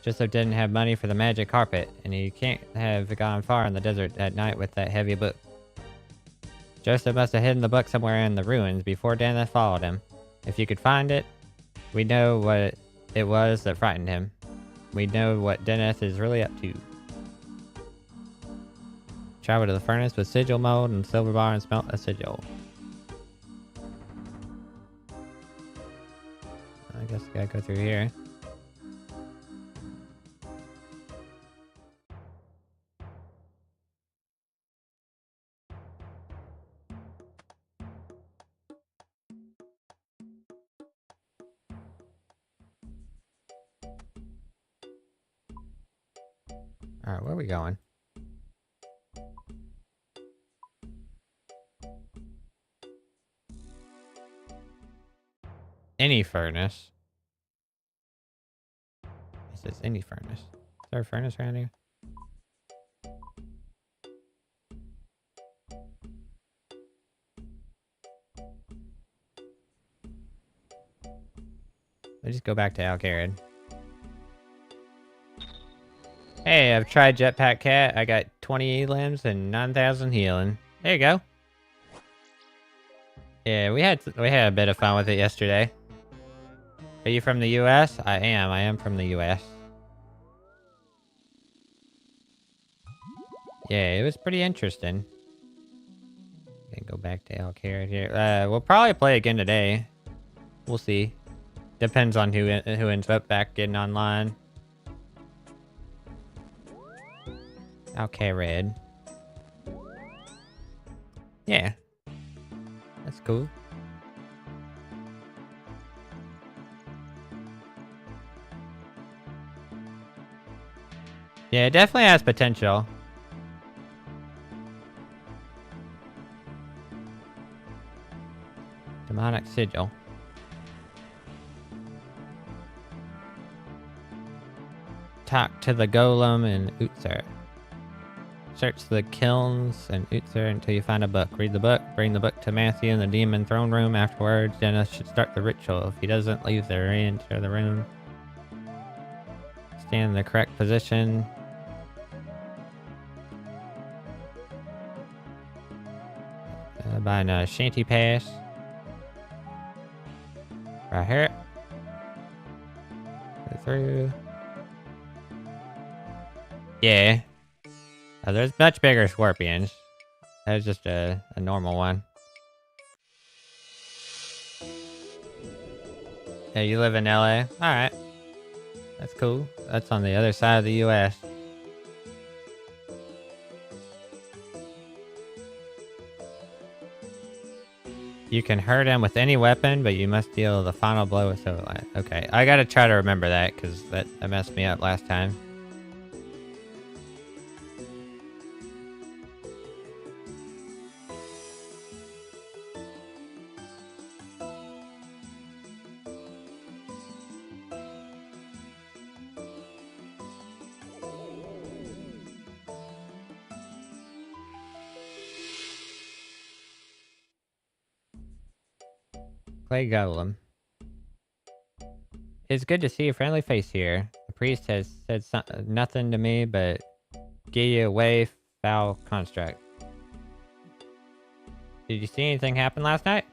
[SPEAKER 1] Joseph didn't have money for the magic carpet, and he can't have gone far in the desert at night with that heavy book. Joseph must have hidden the book somewhere in the ruins before Dennis followed him. If you could find it, we know what it was that frightened him. We know what Dennis is really up to. Travel to the furnace with sigil mold and silver bar and smelt a sigil. I guess I gotta go through here. Alright, where are we going? Any furnace. It says any furnace. Is there a furnace around here? Let's just go back to Alcarid. Hey, I've tried Jetpack Cat. I got 20 limbs and 9,000 healing. There you go. Yeah, we had a bit of fun with it yesterday. Are you from the US? I am from the US. Yeah, it was pretty interesting. Can go back to Alcarid here. We'll probably play again today. We'll see. Depends on who ends up back getting online. Alcarid. Yeah. That's cool. Yeah, it definitely has potential. Demonic sigil. Talk to the golem in Uther. Search the kilns in Uther until you find a book. Read the book. Bring the book to Matthew in the demon throne room. Afterwards, Dennis should start the ritual. If he doesn't leave the enter the room. Stand in the correct position. Buying a shanty pass. Right here. Go through. Yeah. There's much bigger scorpions. That was just a normal one. Yeah, you live in LA? Alright. That's cool. That's on the other side of the US. You can hurt him with any weapon, but you must deal the final blow with Silverlight. Okay, I gotta try to remember that, because that messed me up last time. Clay Golem. It's good to see a friendly face here. The priest has said nothing to me but get you away, foul construct. Did you see anything happen last night?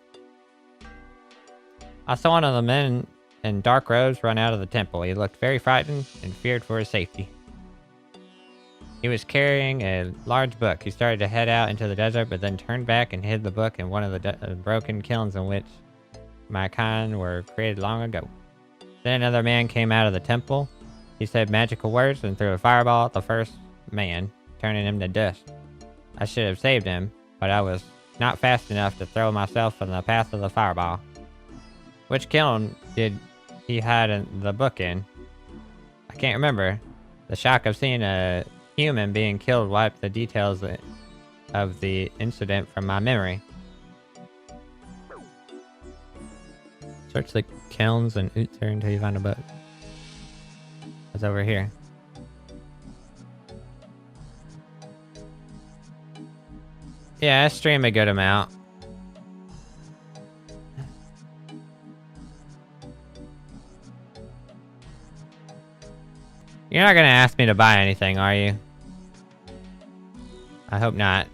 [SPEAKER 1] I saw one of the men in dark robes run out of the temple. He looked very frightened and feared for his safety. He was carrying a large book. He started to head out into the desert, but then turned back and hid the book in one of the broken kilns in which my kind were created long ago. Then another man came out of the temple. He said magical words and threw a fireball at the first man, turning him to dust. I should have saved him, but I was not fast enough to throw myself in the path of the fireball. Which kiln did he hide the book in? I can't remember. The shock of seeing a human being killed wiped the details of the incident from my memory. Search the kilns and Uther until you find a book. What's over here? Yeah, I stream a good amount. You're not gonna ask me to buy anything, are you? I hope not.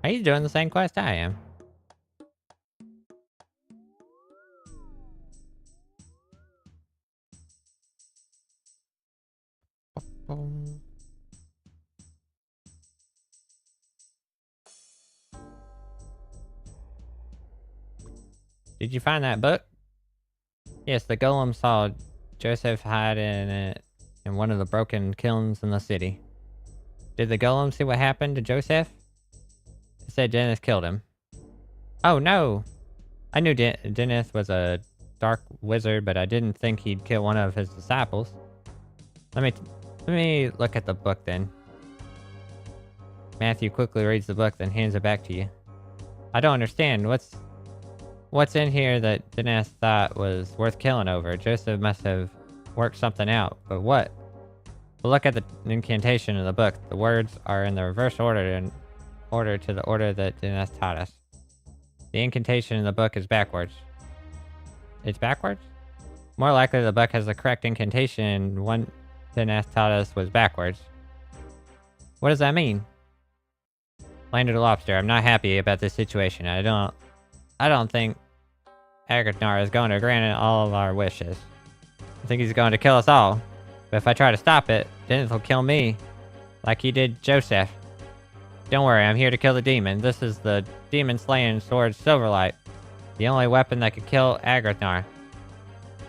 [SPEAKER 1] Are you doing the same quest I am? Did you find that book? Yes, the golem saw Joseph hide in it in one of the broken kilns in the city. Did the golem see what happened to Joseph? It said Dennis killed him. Oh no! I knew Dennis was a dark wizard, but I didn't think he'd kill one of his disciples. Let me look at the book then. Matthew quickly reads the book, then hands it back to you. I don't understand. What's in here that Dennis thought was worth killing over? Joseph must have worked something out, but what? Well, look at the incantation in the book. The words are in the reverse order to the order that Dennis taught us. The incantation in the book is backwards. It's backwards? More likely the book has the correct incantation. One Dennis taught us was backwards. What does that mean? Landed Lobster, I'm not happy about this situation. I don't think Agrathnar is going to grant all of our wishes. I think he's going to kill us all. But if I try to stop it, Dennis will kill me. Like he did Joseph. Don't worry, I'm here to kill the demon. This is the demon-slaying sword Silverlight. The only weapon that could kill Agrathnar.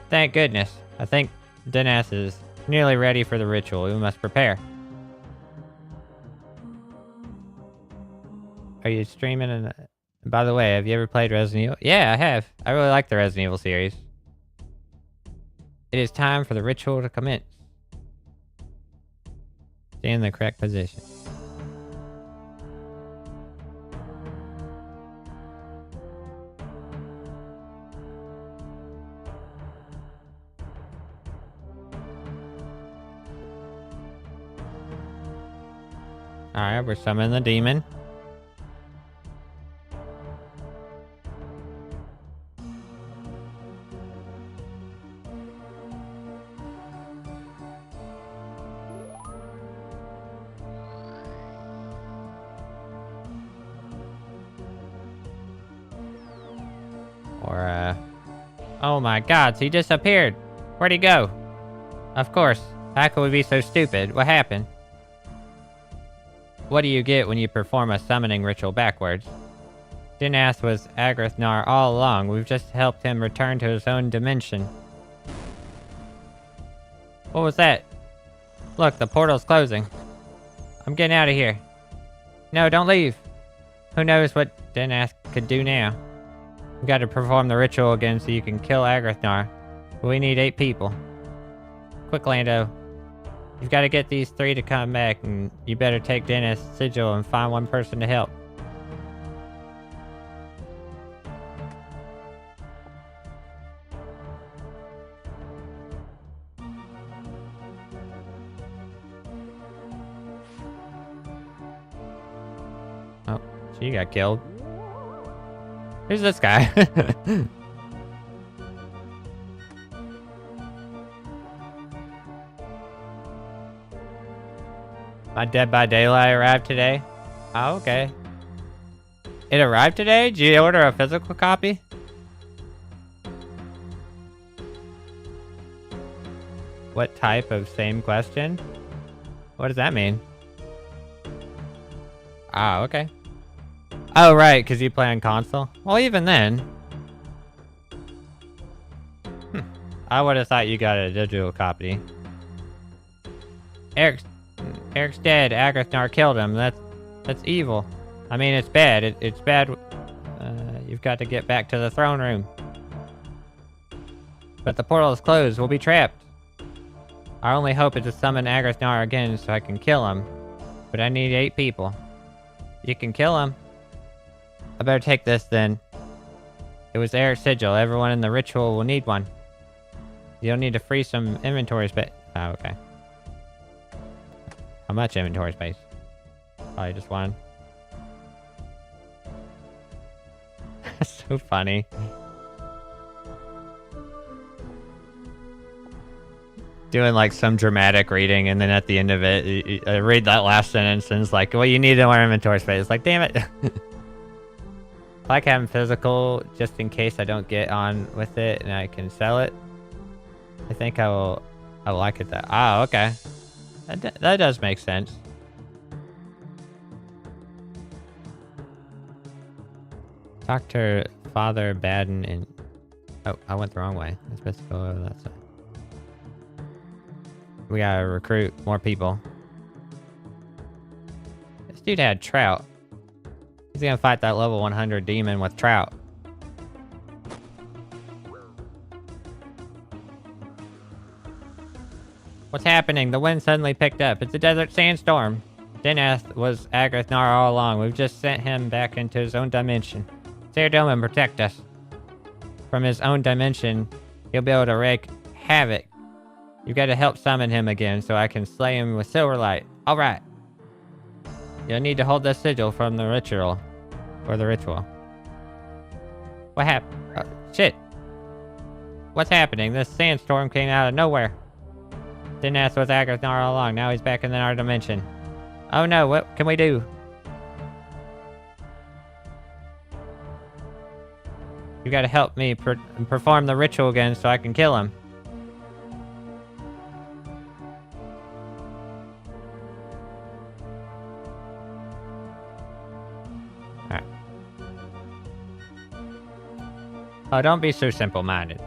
[SPEAKER 1] Thank goodness. I think Dennis is nearly ready for the ritual. We must prepare. Are you streaming? And by the way, have you ever played Resident Evil? Yeah, I have. I really like the Resident Evil series. It is time for the ritual to commence. Stay in the correct position. Alright, we're summoning the demon. Oh my god, he disappeared! Where'd he go? Of course. How could we be so stupid? What happened? What do you get when you perform a summoning ritual backwards? Dennis was Agrathnar all along. We've just helped him return to his own dimension. What was that? Look, the portal's closing. I'm getting out of here. No, don't leave. Who knows what Dennis could do now? We gotta perform the ritual again so you can kill Agrathnar. But we need 8 people. Quick, Lando. You've got to get these 3 to come back, and you better take Dennis' sigil and find one person to help. Oh, she got killed. Who's this guy? My Dead by Daylight arrived today. Oh, okay. It arrived today? Did you order a physical copy? What type of same question? What does that mean? Ah, okay. Oh, right, because you play on console? Well, even then. I would have thought you got a digital copy. Eric's dead. Agrathnar killed him. That's evil. I mean, it's bad. It's bad. You've got to get back to the throne room. But the portal is closed. We'll be trapped. Our only hope is to summon Agrithnar again so I can kill him. But I need 8 people. You can kill him. I better take this then. It was Eric's sigil. Everyone in the ritual will need one. You'll need to free some inventory space. Oh, okay. How much inventory space? Probably just one. That's so funny. Doing like some dramatic reading, and then at the end of it, I read that last sentence and it's like, well, you need more inventory space. It's like, damn it. I like having physical just in case I don't get on with it and I can sell it. I think I like it that. Oh, okay. That does make sense. Dr. Father Baden and... Oh, I went the wrong way. I'm supposed to go over that side. We gotta recruit more people. This dude had Trout. He's gonna fight that level 100 demon with Trout. What's happening? The wind suddenly picked up. It's a desert sandstorm. Denath was Agrithnar all along. We've just sent him back into his own dimension. Saradomin, protect us. From his own dimension, he'll be able to wreak havoc. You've got to help summon him again so I can slay him with Silverlight. Alright. You'll need to hold the sigil from the ritual. For the ritual. What happened? Shit. What's happening? This sandstorm came out of nowhere. Denath was Agrithnar all along. Now he's back in our dimension. Oh no, what can we do? You gotta help me perform the ritual again so I can kill him. Alright. Oh, don't be so simple-minded.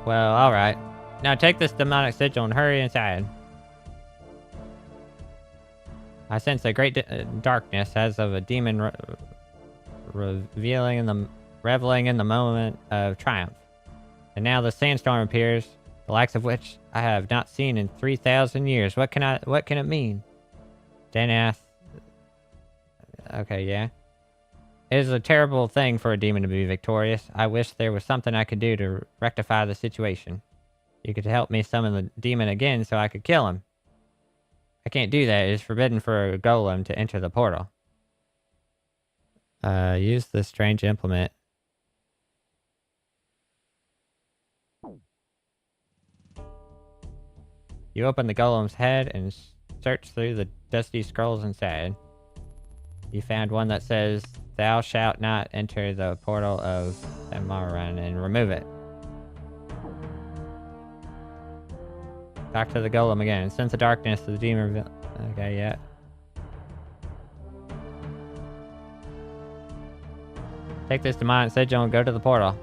[SPEAKER 1] Well, alright. Now take this demonic sigil and hurry inside. I sense a great darkness as of a demon reveling in the moment of triumph. And now the sandstorm appears, the likes of which I have not seen in 3,000 years. What can it mean? Denath. Okay, yeah. It is a terrible thing for a demon to be victorious. I wish there was something I could do to rectify the situation. You could help me summon the demon again so I could kill him. I can't do that. It is forbidden for a golem to enter the portal. Use the strange implement. You open the golem's head and search through the dusty scrolls inside. You found one that says, "Thou shalt not enter the portal of Amaran," and remove it. Talk to the golem again. Sense the darkness of the demon. Okay, yeah. Take this demonic sigil and go to the portal.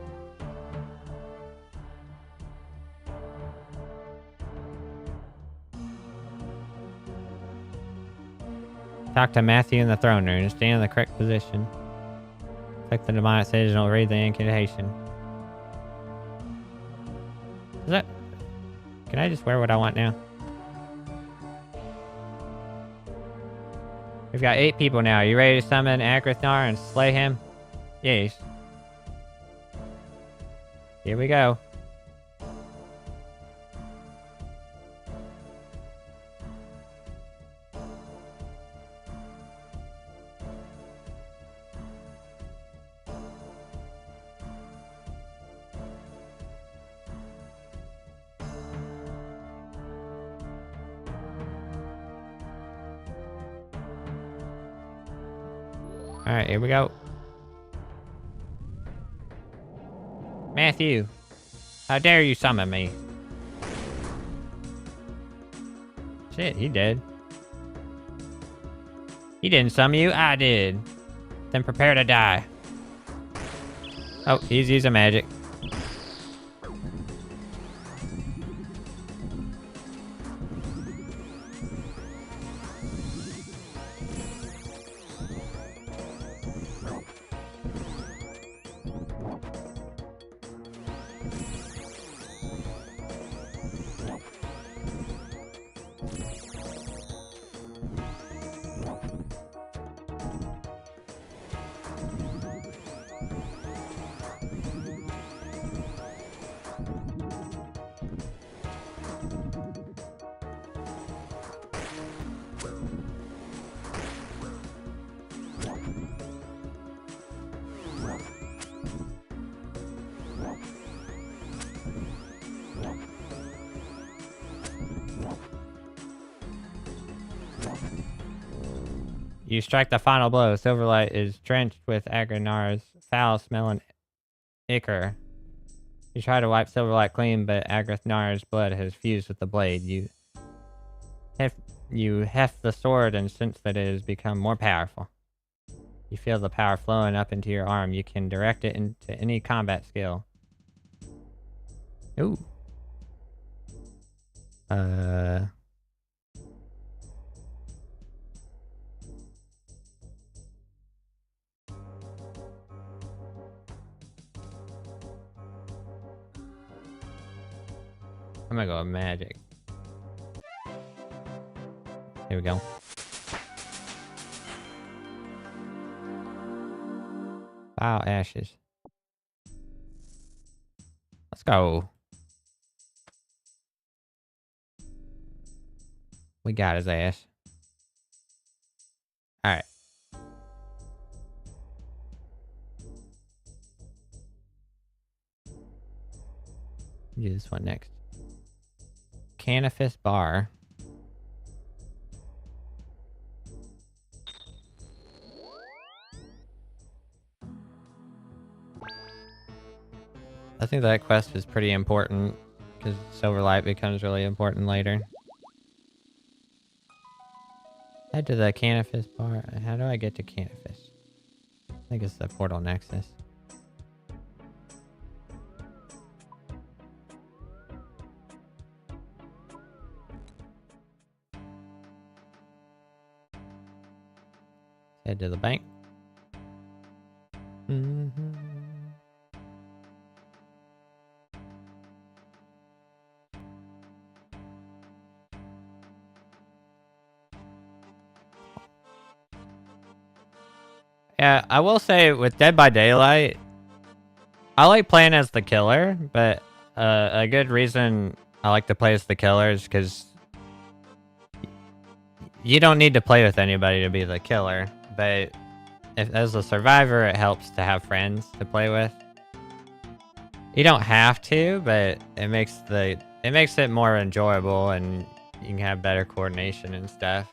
[SPEAKER 1] Talk to Matthew in the throne room. Stand in the correct position. Click the demonic sigil and read the incantation. Is that... Can I just wear what I want now? We've got 8 people now. Are you ready to summon Agrithnar and slay him? Yes. Here we go. Alright, here we go. Matthew, how dare you summon me? Shit, he did. He didn't summon you, I did. Then prepare to die. Oh, he's using magic. You strike the final blow. Silverlight is drenched with Agranar's foul-smelling ichor. You try to wipe Silverlight clean, but Agranar's blood has fused with the blade. You heft the sword and sense that it has become more powerful. You feel the power flowing up into your arm. You can direct it into any combat skill. Ooh. I'm gonna go with magic. Here we go. Wow, ashes. Let's go. We got his ass. Alright. Do this one next. Canifis bar. I think that quest is pretty important because Silverlight becomes really important later. Head to the Canifis bar. How do I get to Canifis? I think it's the Portal Nexus. Head to the bank. Yeah, I will say with Dead by Daylight, I like playing as the killer, but a good reason I like to play as the killer is because you don't need to play with anybody to be the killer, but as a survivor, it helps to have friends to play with. You don't have to, but it makes it more enjoyable, and you can have better coordination and stuff.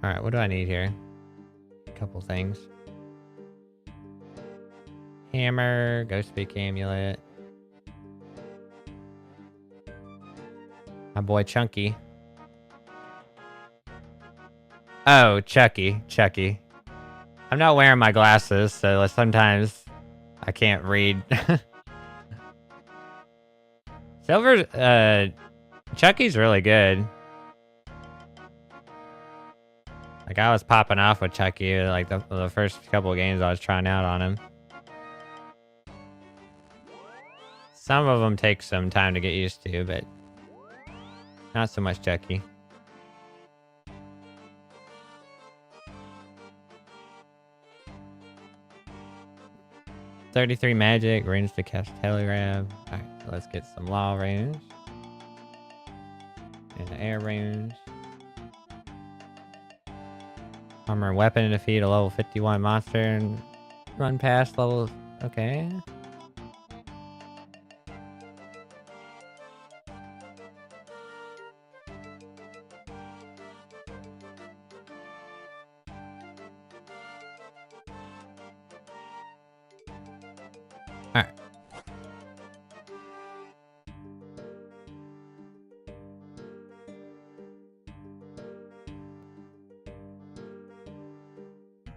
[SPEAKER 1] Alright, what do I need here? A couple things. Hammer, Ghostbeak Amulet. My boy Chunky. Oh, Chucky. I'm not wearing my glasses, so sometimes I can't read. Chucky's really good. Like, I was popping off with Chucky, like, the first couple of games I was trying out on him. Some of them take some time to get used to, but not so much Chucky. $33 magic, runes to cast Telegraph. Alright, so let's get some law runes. And air runes. Armor weapon to defeat a level 51 monster and run past level... Okay. Alright.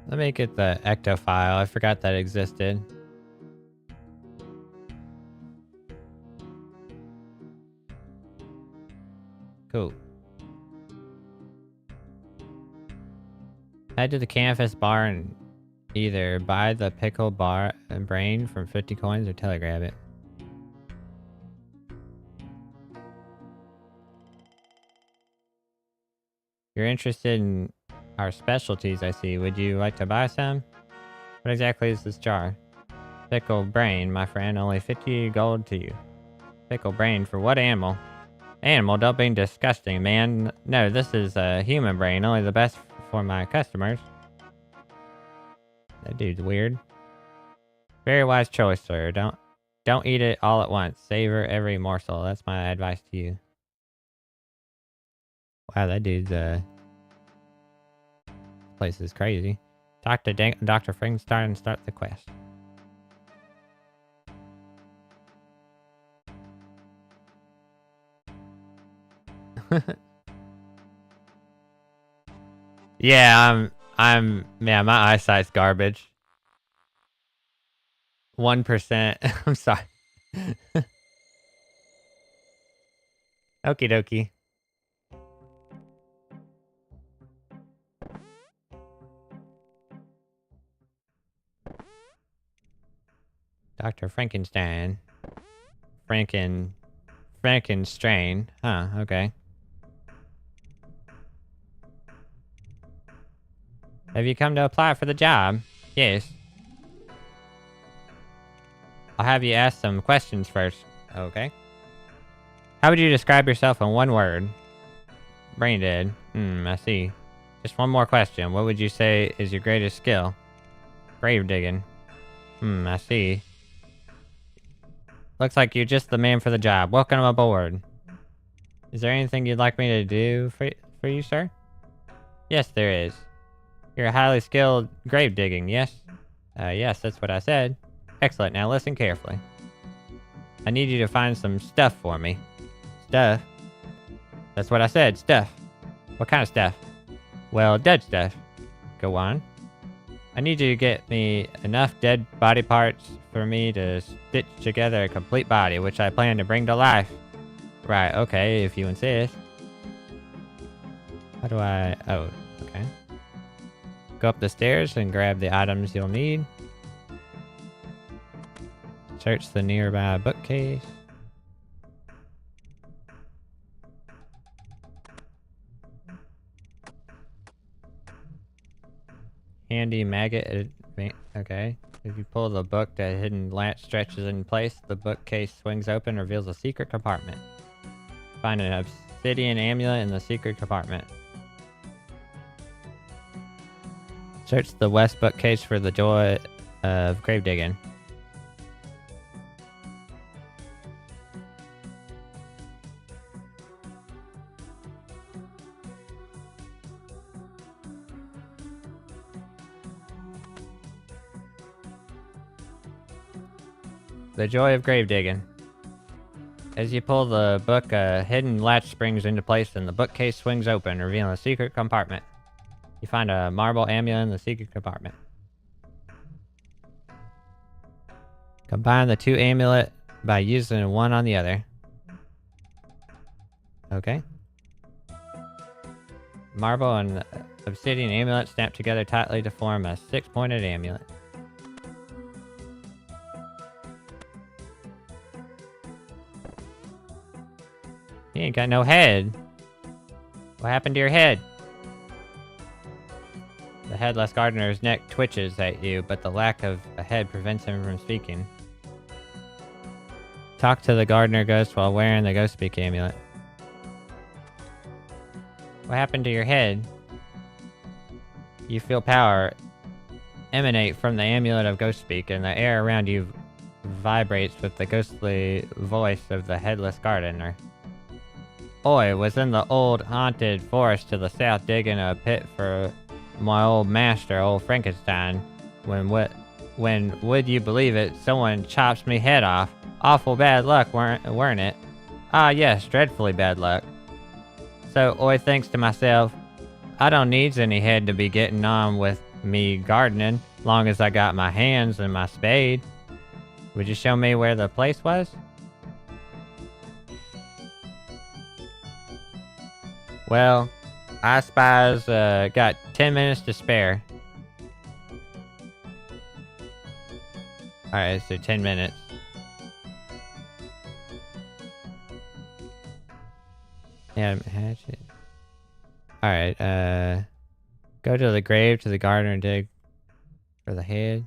[SPEAKER 1] Let me get the Ecto file. I forgot that existed. Cool. Head to the Canifis bar and either buy the pickle bar and brain from 50 coins or telegrab it. You're interested in our specialties, I see. Would you like to buy some? What exactly is this jar? Pickle brain, my friend. Only 50 gold to you. Pickle brain for what animal? Animal, don't be disgusting, man. No, this is a human brain. Only the best for my customers. That dude's weird. Very wise choice, sir. Don't eat it all at once. Savor every morsel. That's my advice to you. Wow, that dude's place is crazy. Talk to Dr. Frankenstein and start the quest. Yeah, yeah, my eyesight's garbage. 1%. I'm sorry. Okie dokie. Dr. Frankenstein. Frankenstrain. Huh, okay. Have you come to apply for the job? Yes. I'll have you ask some questions first. Okay. How would you describe yourself in one word? Brain dead. I see. Just one more question. What would you say is your greatest skill? Grave digging. I see. Looks like you're just the man for the job. Welcome aboard. Is there anything you'd like me to do for you, sir? Yes, there is. You're a highly skilled grave digging, yes? Yes, that's what I said. Excellent. Now listen carefully. I need you to find some stuff for me. Stuff? That's what I said, stuff. What kind of stuff? Well, dead stuff. Go on. I need you to get me enough dead body parts for me to stitch together a complete body, which I plan to bring to life. Right, okay, if you insist. How do I... Oh, okay. Go up the stairs and grab the items you'll need. Search the nearby bookcase. Handy maggot. Okay. If you pull the book, the hidden latch stretches in place. The bookcase swings open, reveals a secret compartment. Find an obsidian amulet in the secret compartment. Search the west bookcase for the joy of grave digging. The joy of grave digging. As you pull the book, a hidden latch springs into place and the bookcase swings open, revealing a secret compartment. You find a marble amulet in the secret compartment. Combine the two amulet by using one on the other. Okay. Marble and obsidian amulet snap together tightly to form a 6-pointed amulet. You ain't got no head. What happened to your head? The headless gardener's neck twitches at you, but the lack of a head prevents him from speaking. Talk to the gardener ghost while wearing the ghost speak amulet. What happened to your head? You feel power emanate from the amulet of ghost speak, and the air around you vibrates with the ghostly voice of the headless gardener. Oi was in the old haunted forest to the south digging a pit for my old master, old Frankenstein, when would you believe it, someone chops me head off. Awful bad luck, weren't it? Ah yes, dreadfully bad luck. So oi thinks to myself, I don't needs any head to be getting on with me gardening, long as I got my hands and my spade. Would you show me where the place was? Well, I spies got 10 minutes to spare. Alright, so 10 minutes. Yeah, hatchet. Alright, go to the grave to the gardener and dig for the head.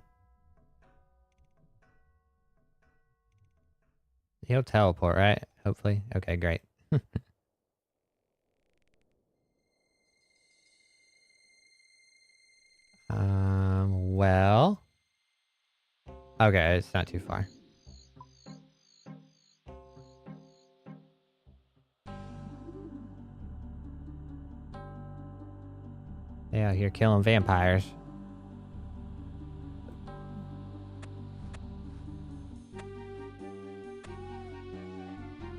[SPEAKER 1] He'll teleport, right? Hopefully. Okay, great. Well. Okay, it's not too far. Yeah, you're killing vampires.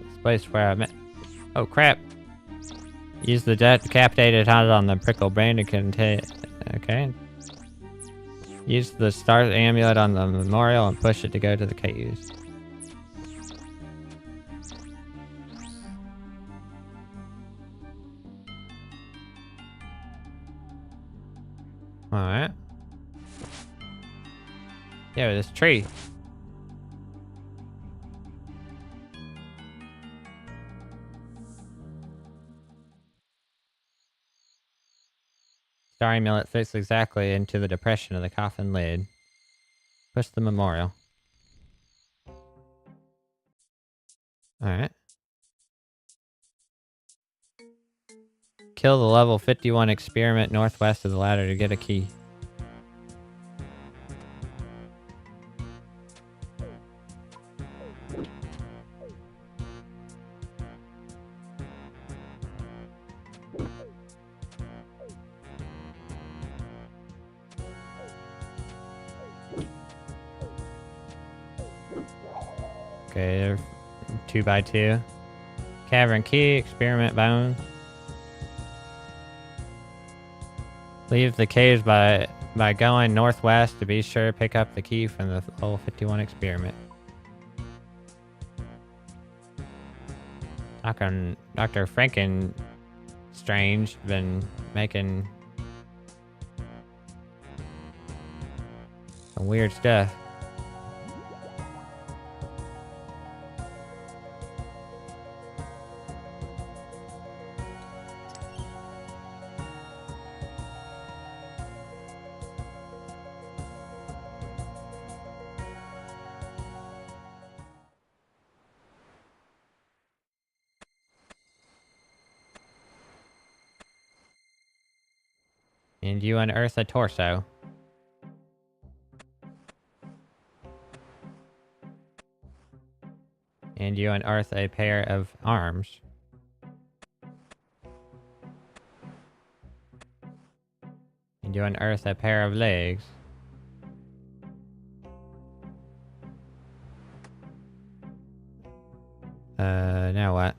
[SPEAKER 1] This place where I met. Oh crap! Use the decapitated heart on the prickle brain to contain. Okay. Use the star amulet on the memorial and push it to go to the caves. Alright. Yeah, this tree. Star amulet fits exactly into the depression of the coffin lid. Push the memorial. Alright. Kill the level 51 experiment northwest of the ladder to get a key. Okay, 2x2. Cavern key, experiment bone. Leave the caves by going northwest to be sure to pick up the key from the level 51 experiment. Dr. Frankenstrange been making some weird stuff. And you unearth a torso. And you unearth a pair of arms. And you unearth a pair of legs. Now what?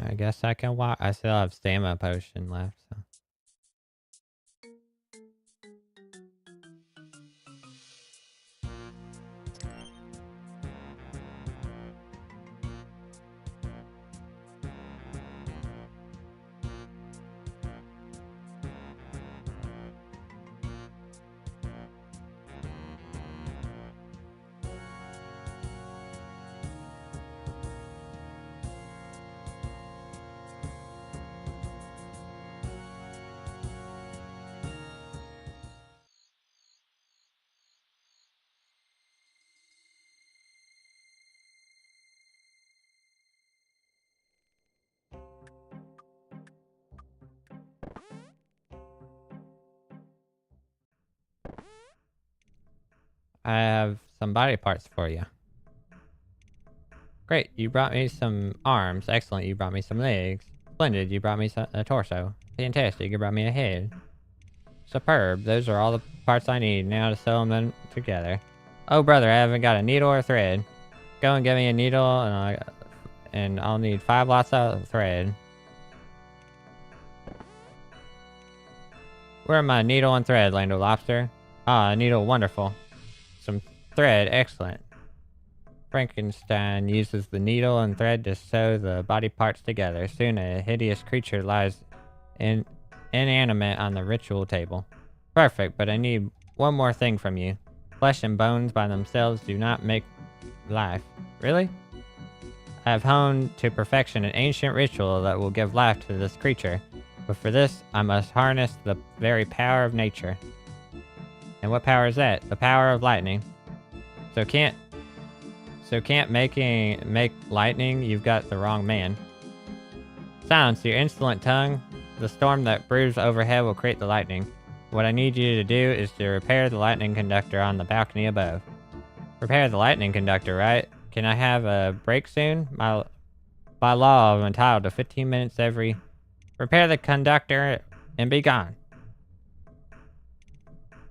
[SPEAKER 1] I guess I can walk. I still have stamina potion left, so. I have some body parts for you. Great, you brought me some arms. Excellent, you brought me some legs. Splendid, you brought me a torso. Fantastic, you brought me a head. Superb, those are all the parts I need now to sew them together. Oh brother, I haven't got a needle or thread. Go and get me a needle and I'll need 5 lots of thread. Where are my needle and thread, Lando Lobster? Ah, needle, wonderful. Some thread, excellent. Frankenstein uses the needle and thread to sew the body parts together. Soon a hideous creature lies inanimate on the ritual table. Perfect, but I need one more thing from you. Flesh and bones by themselves do not make life. Really? I have honed to perfection an ancient ritual that will give life to this creature. But for this, I must harness the very power of nature. And what power is that? The power of lightning. So can't make lightning, you've got the wrong man. Silence your insolent tongue. The storm that brews overhead will create the lightning. What I need you to do is to repair the lightning conductor on the balcony above. Repair the lightning conductor, right? Can I have a break soon? By law, I'm entitled to 15 minutes every... Repair the conductor and be gone.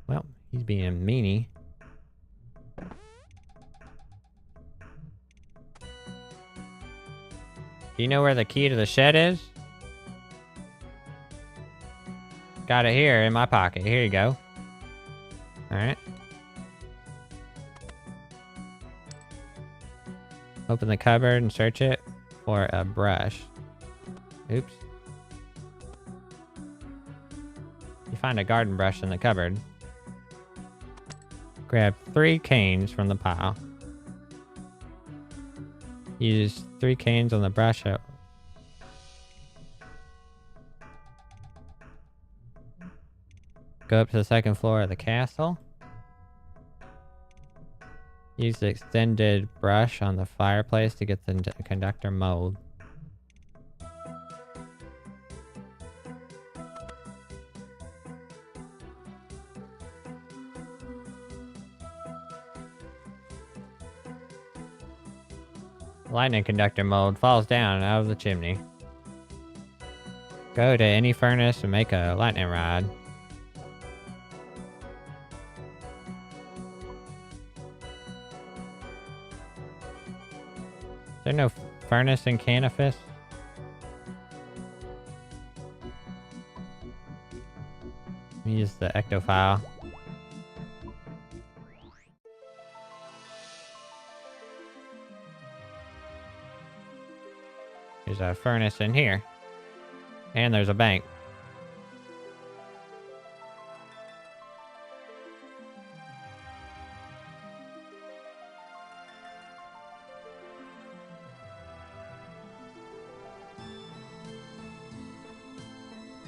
[SPEAKER 1] Well, he's being meanie. Do you know where the key to the shed is? Got it here in my pocket. Here you go. Alright. Open the cupboard and search it for a brush. Oops. You find a garden brush in the cupboard. Grab 3 canes from the pile. Use 3 canes on the brush. Go up to the 2nd floor of the castle. Use the extended brush on the fireplace to get the conductor mold. Lightning conductor mold falls down out of the chimney. Go to any furnace and make a lightning rod. Is there no furnace in Canifis? Use the ectofile. There's a furnace in here. And there's a bank.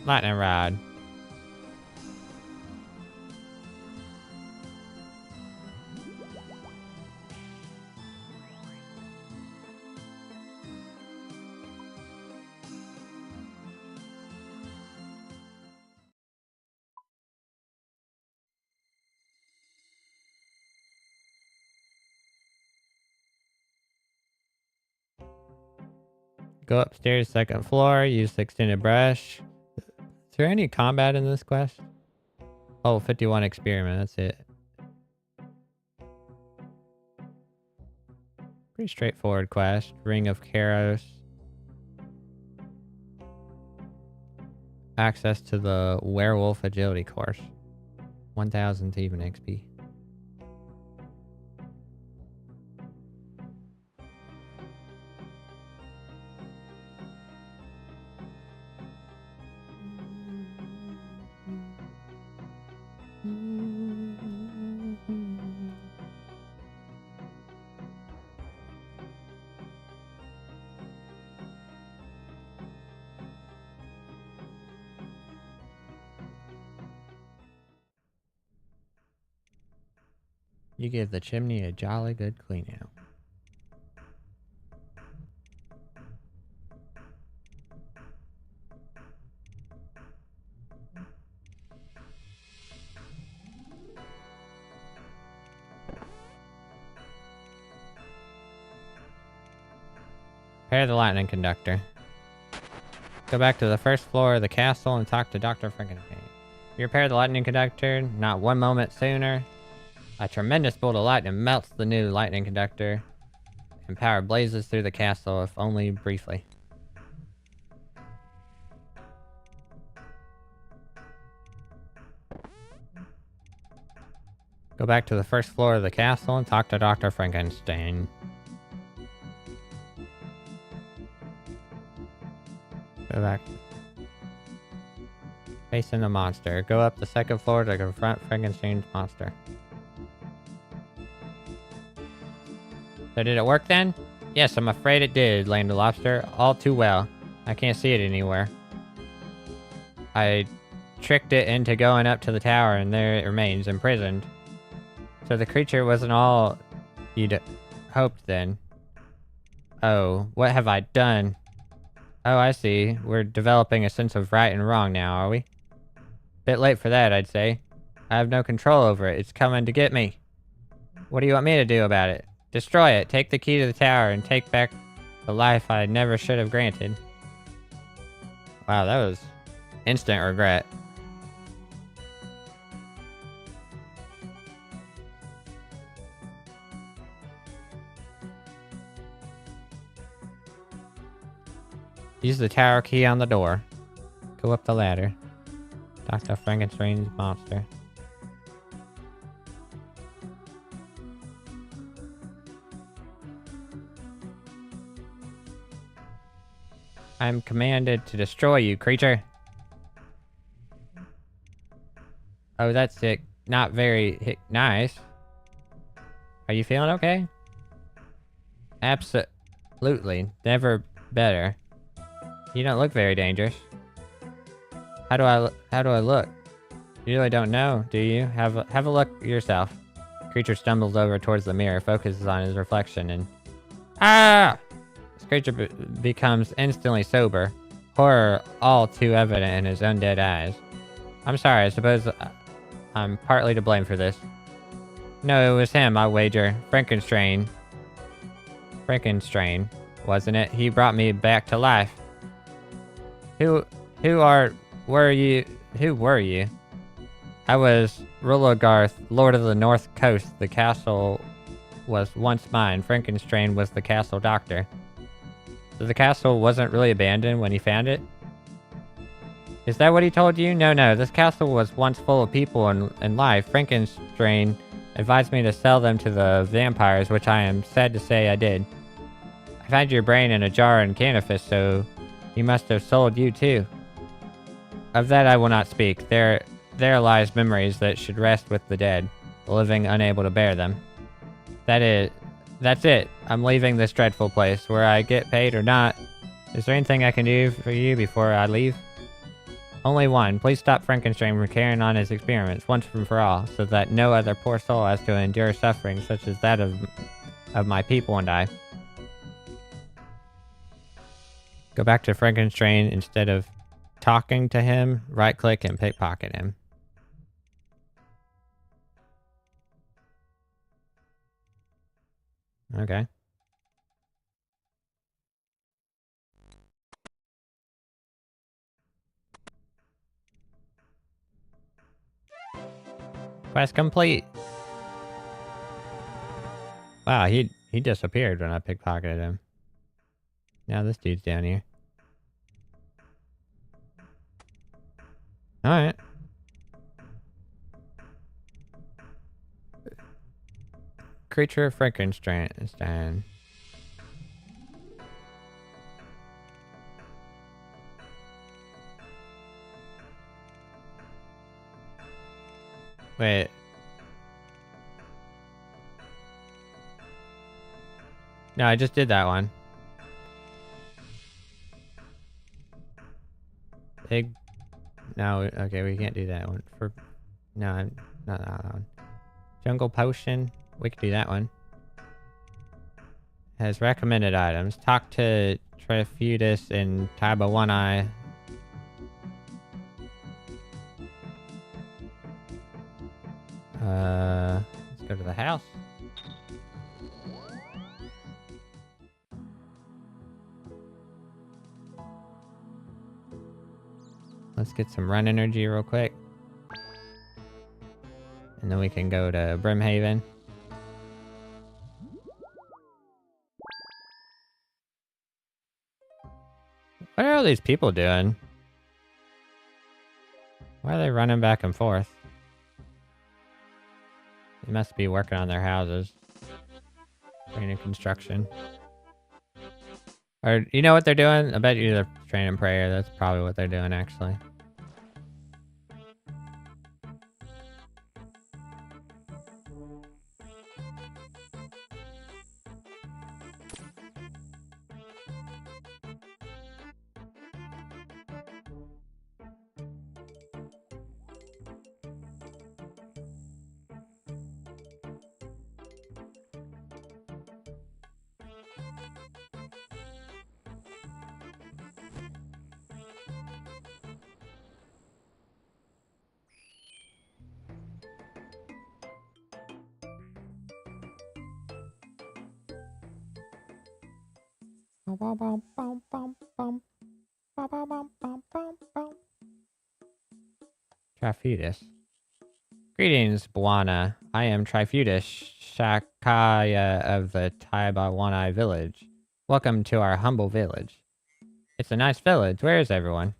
[SPEAKER 1] Lightning rod. Go upstairs, 2nd floor, use the extended brush. Is there any combat in this quest? Oh, 51 experiment, that's it. Pretty straightforward quest. Ring of Kairos. Access to the werewolf agility course. 1000 even XP. You give the chimney a jolly good clean out. Repair the lightning conductor. Go back to the 1st floor of the castle and talk to Dr. Frankenstein. You repair the lightning conductor, not 1 moment sooner. A tremendous bolt of lightning melts the new lightning conductor, and power blazes through the castle, if only briefly. Go back to the 1st floor of the castle and talk to Dr. Frankenstein. Go back. Facing the monster. Go up the 2nd floor to confront Frankenstein's monster. So did it work then? Yes, I'm afraid it did, Land Lobster. All too well. I can't see it anywhere. I tricked it into going up to the tower, and there it remains, imprisoned. So the creature wasn't all you'd hoped then. Oh, what have I done? Oh, I see. We're developing a sense of right and wrong now, are we? Bit late for that, I'd say. I have no control over it. It's coming to get me. What do you want me to do about it? Destroy it. Take the key to the tower and take back the life I never should have granted. Wow, that was instant regret. Use the tower key on the door. Go up the ladder. Dr. Frankenstein's monster. I'm commanded to destroy you, creature. Oh, that's sick. Not very nice. Are you feeling okay? Absolutely. Never better. You don't look very dangerous. How do I look? You really don't know, do you? Have a look yourself. Creature stumbles over towards the mirror, focuses on his reflection, and ah! This creature becomes instantly sober, horror all too evident in his undead eyes. I'm sorry. I suppose I'm partly to blame for this. No, it was him. I wager. Frankenstein, wasn't it? He brought me back to life. Who were you? I was Rulagarth, Lord of the North Coast. The castle was once mine. Frankenstein was the castle doctor. So the castle wasn't really abandoned when he found it? Is that what he told you? No. This castle was once full of people and life. Frankenstein advised me to sell them to the vampires, which I am sad to say I did. I found your brain in a jar in Canifis, so he must have sold you too. Of that I will not speak. There lies memories that should rest with the dead, the living unable to bear them. That's it. I'm leaving this dreadful place, where I get paid or not. Is there anything I can do for you before I leave? Only one. Please stop Frankenstein from carrying on his experiments once and for all, so that no other poor soul has to endure suffering such as that of my people and I. Go back to Frankenstein. Instead of talking to him, right-click and pickpocket him. Okay. Quest complete. Wow, he disappeared when I pickpocketed him. Now this dude's down here. Alright. Creature of Frankenstein. Wait. No, I just did that one. Big. No, okay, we can't do that one. No, not that one. Jungle Potion. We could do that one. Has recommended items. Talk to Trefudis and Taiba One Eye. Let's go to the house. Let's get some run energy real quick. And then we can go to Brimhaven. What are all these people doing? Why are they running back and forth? They must be working on their houses. Training construction. Or, you know what they're doing? I bet you they're training prayer. That's probably what they're doing, actually. Trifudis. Greetings, Buana. I am Trifudis Shakaya of the Taibawanai village. Welcome to our humble village. It's a nice village. Where is everyone?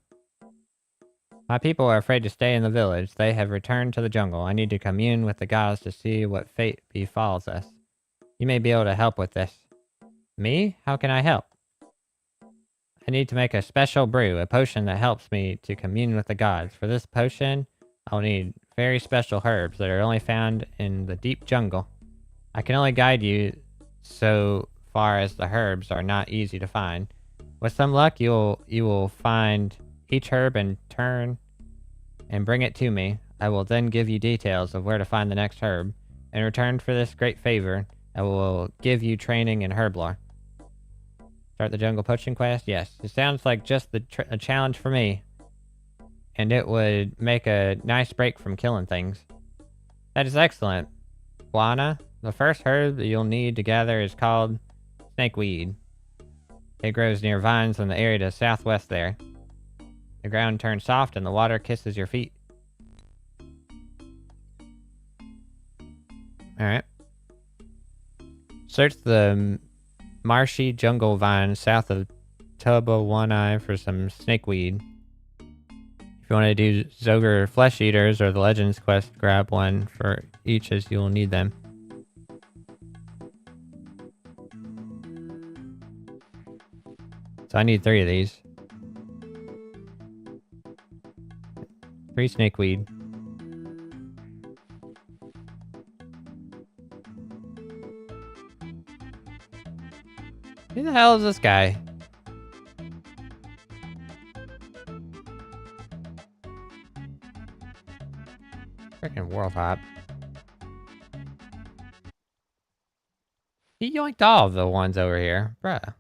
[SPEAKER 1] My people are afraid to stay in the village. They have returned to the jungle. I need to commune with the gods to see what fate befalls us. You may be able to help with this. Me? How can I help? I need to make a special brew, a potion that helps me to commune with the gods. For this potion, I'll need very special herbs that are only found in the deep jungle. I can only guide you so far as the herbs are not easy to find. With some luck, you will find each herb in turn and bring it to me. I will then give you details of where to find the next herb. In return for this great favor, I will give you training in herb lore. Start the jungle poaching quest? Yes. It sounds like just a challenge for me. And it would make a nice break from killing things. That is excellent. Buana, the first herb that you'll need to gather is called snakeweed. It grows near vines in the area to the southwest there. The ground turns soft and the water kisses your feet. Alright. Search the marshy jungle vines south of Taibawanai for some snakeweed. If you want to do Zoger Flesh Eaters or the Legends quest, grab one for each as you'll need them. So I need 3 of these. 3 snakeweed. Who the hell is this guy? Freaking World Hop. He yoinked all of the ones over here. Bruh.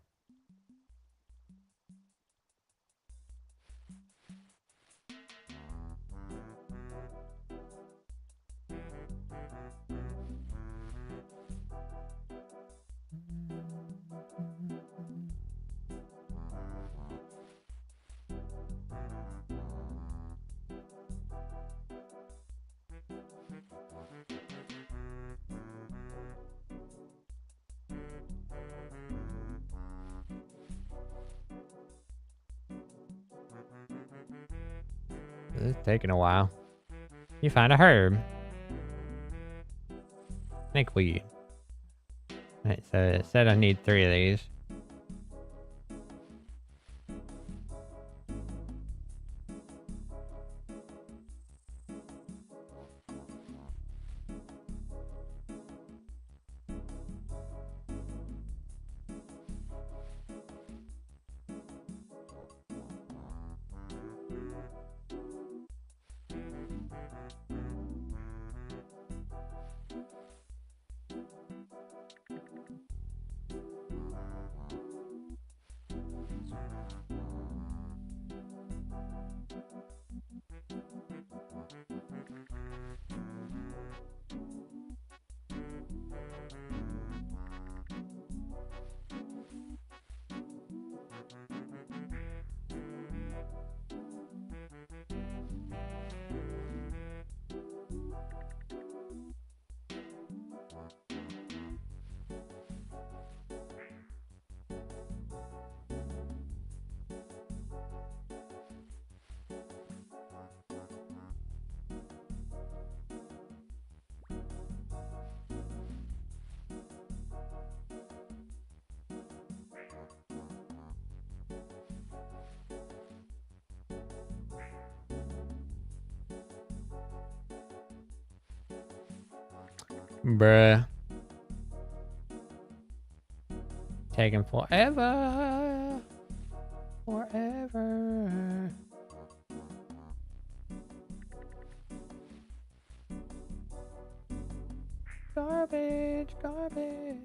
[SPEAKER 1] This is taking a while. You find a herb. Snakeweed. Alright, so it said I need 3 of these. Bruh. Taking forever. Forever. Garbage, garbage.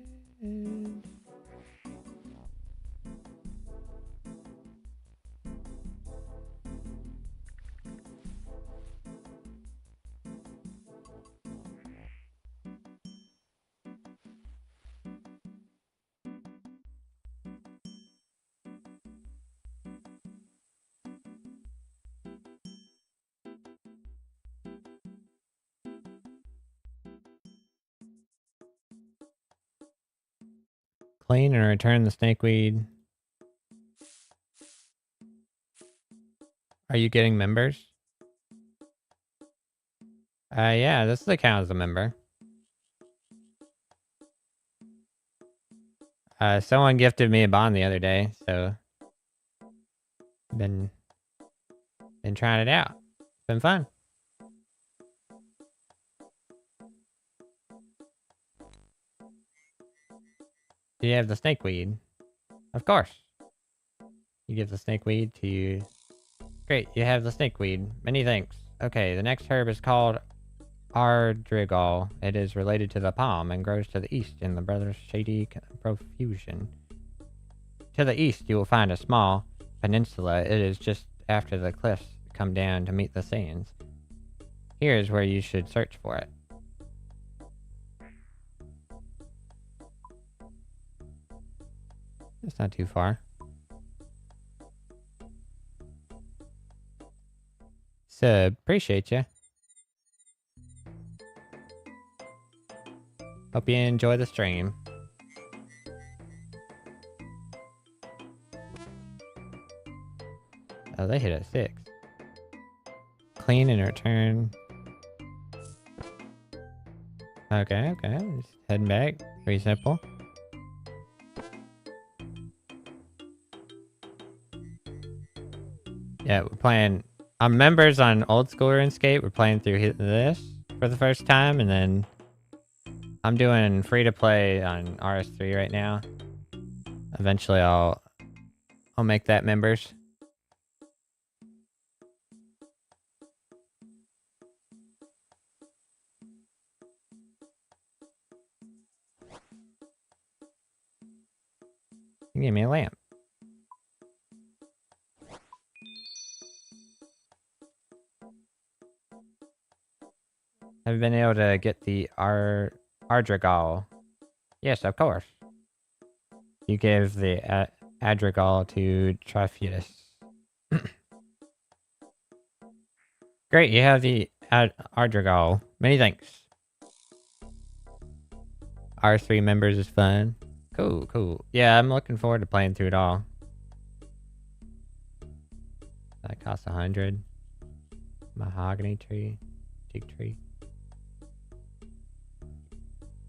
[SPEAKER 1] Clean and return the snakeweed. Are you getting members? Yeah, this is account as a member. Someone gifted me a bond the other day, so been trying it out. It's been fun. Do you have the snakeweed? Of course. You give the snakeweed to... Great, you have the snakeweed. Many thanks. Okay, the next herb is called Ardrigal. It is related to the palm and grows to the east in the Brothers Shady Profusion. To the east, you will find a small peninsula. It is just after the cliffs come down to meet the sands. Here is where you should search for it. It's not too far. So, appreciate you. Hope you enjoy the stream. Oh, they hit at 6. Clean and return. Okay, okay. Just heading back. Pretty simple. Yeah, we're playing... I'm members on Old School RuneScape. We're playing through this for the first time, and then I'm doing free-to-play on RS3 right now. Eventually, I'll make that members. Give me a lamp. Have you been able to get the Ardrigal? Yes, of course. You gave the Adrigal to Trifutus. Great, you have the Ardrigal. Many thanks. R3 members is fun. Cool, cool. Yeah, I'm looking forward to playing through it all. That costs 100. Mahogany tree. Teak tree.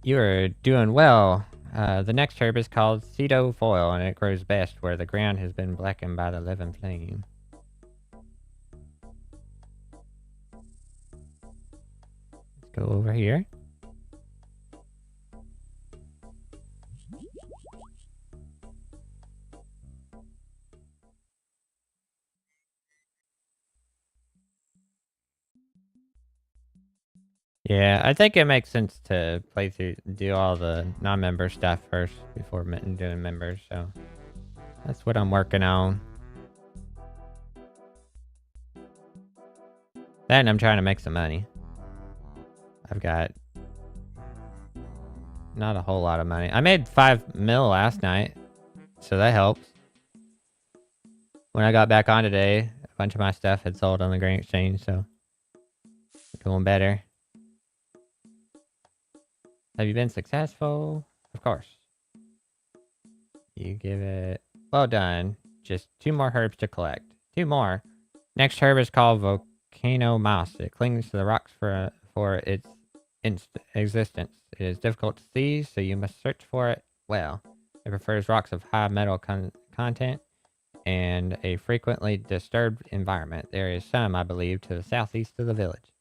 [SPEAKER 1] You are doing well. The next herb is called Cedo Foil, and it grows best where the ground has been blackened by the living flame. Let's go over here. Yeah, I think it makes sense to play through, do all the non-member stuff first before doing members, so that's what I'm working on. Then I'm trying to make some money. I've got not a whole lot of money. I made 5 mil last night, so that helps. When I got back on today, a bunch of my stuff had sold on the Grain Exchange, so doing better. Have you been successful? Of course. You give it... Well done. Just 2 more herbs to collect. 2 more. Next herb is called Volcano Moss. It clings to the rocks for its existence. It is difficult to see, so you must search for it well. It prefers rocks of high metal content and a frequently disturbed environment. There is some, I believe, to the southeast of the village.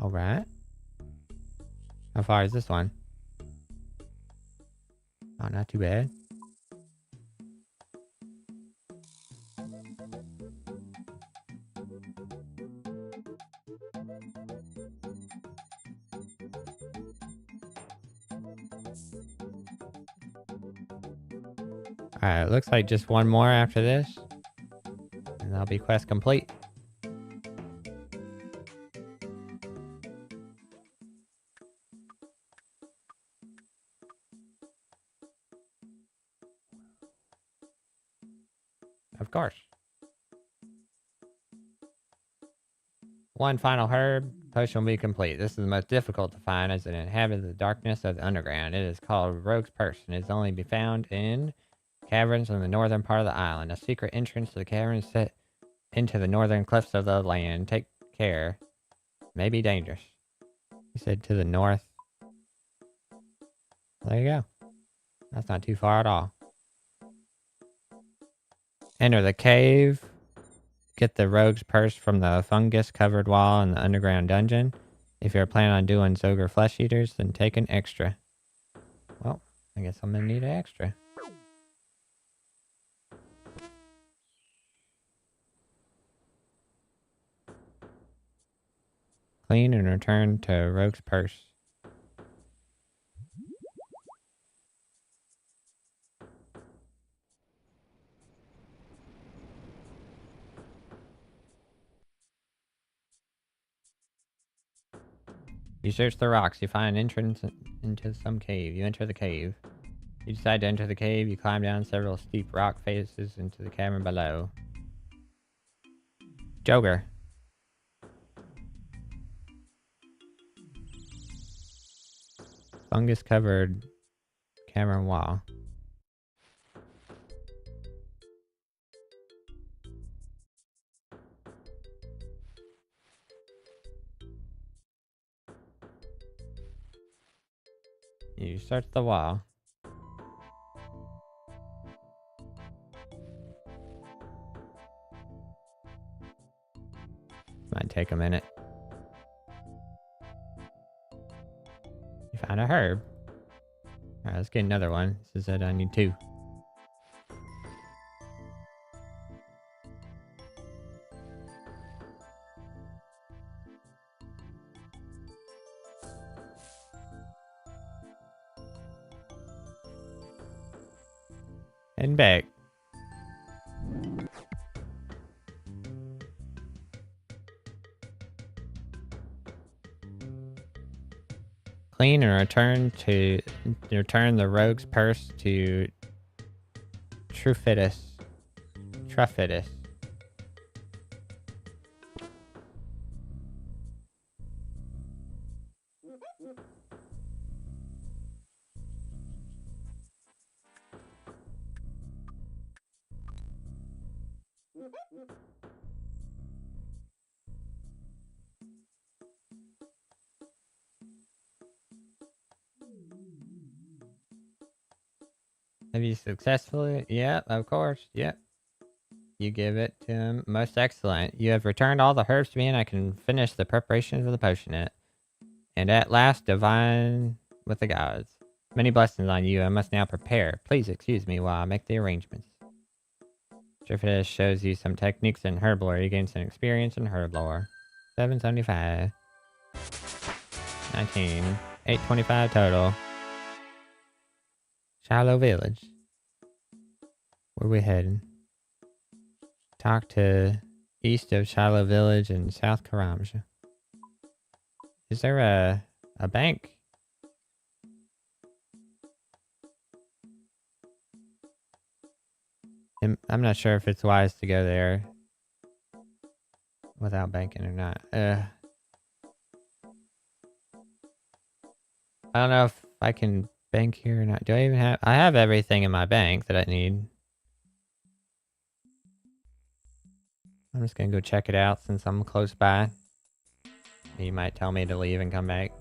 [SPEAKER 1] Alright. How far is this one? Oh, not too bad. Alright, looks like just one more after this. And that'll be quest complete. Of course. One final herb. Potion will be complete. This is the most difficult to find as it inhabits the darkness of the underground. It is called Rogue's Purse and is only be found in caverns in the northern part of the island. A secret entrance to the cavern is set into the northern cliffs of the land. Take care. May be dangerous. He said to the north. There you go. That's not too far at all. Enter the cave. Get the rogue's purse from the fungus-covered wall in the underground dungeon. If you're planning on doing Zogre flesh eaters, then take an extra. Well, I guess I'm gonna need an extra. Clean and return to rogue's purse. You search the rocks, you find an entrance into some cave. You enter the cave. You decide to enter the cave, you climb down several steep rock faces into the cavern below. Joker. Fungus-covered cavern wall. You search the wall. Might take a minute. You found a herb. Alright, let's get another one. This said I need 2. And back. Clean and return the rogue's purse to Trufitus. Have you successfully? Yep, of course. Yep. You give it to him. Most excellent. You have returned all the herbs to me and I can finish the preparations of the potionette. And at last, divine with the gods. Many blessings on you. I must now prepare. Please excuse me while I make the arrangements. Trifitus shows you some techniques in herb lore. You gain some experience in herb lore. 775. 19. 825 total. Shiloh Village. Where we heading? Talk to east of Shiloh Village and South Karamja. Is there a bank? I'm not sure if it's wise to go there without banking or not. I don't know if I can bank here or not. Do I even have... I have everything in my bank that I need. I'm just gonna go check it out since I'm close by. He might tell me to leave and come back.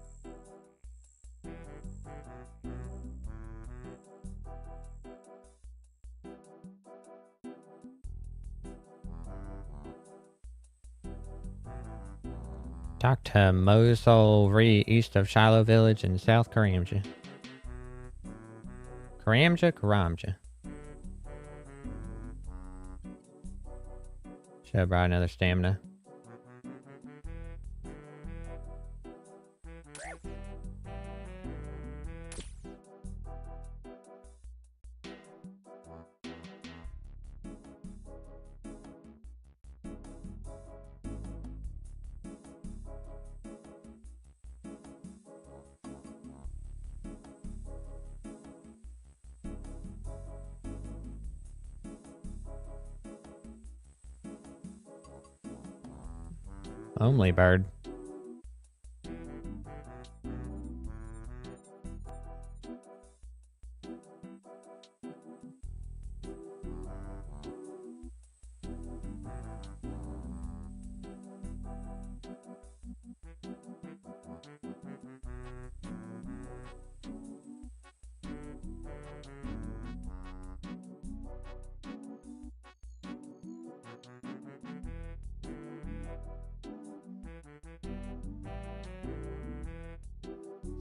[SPEAKER 1] Talk to Mosul Ree east of Shiloh Village in South Karamja. Karamja. Should have brought another stamina. Only bird.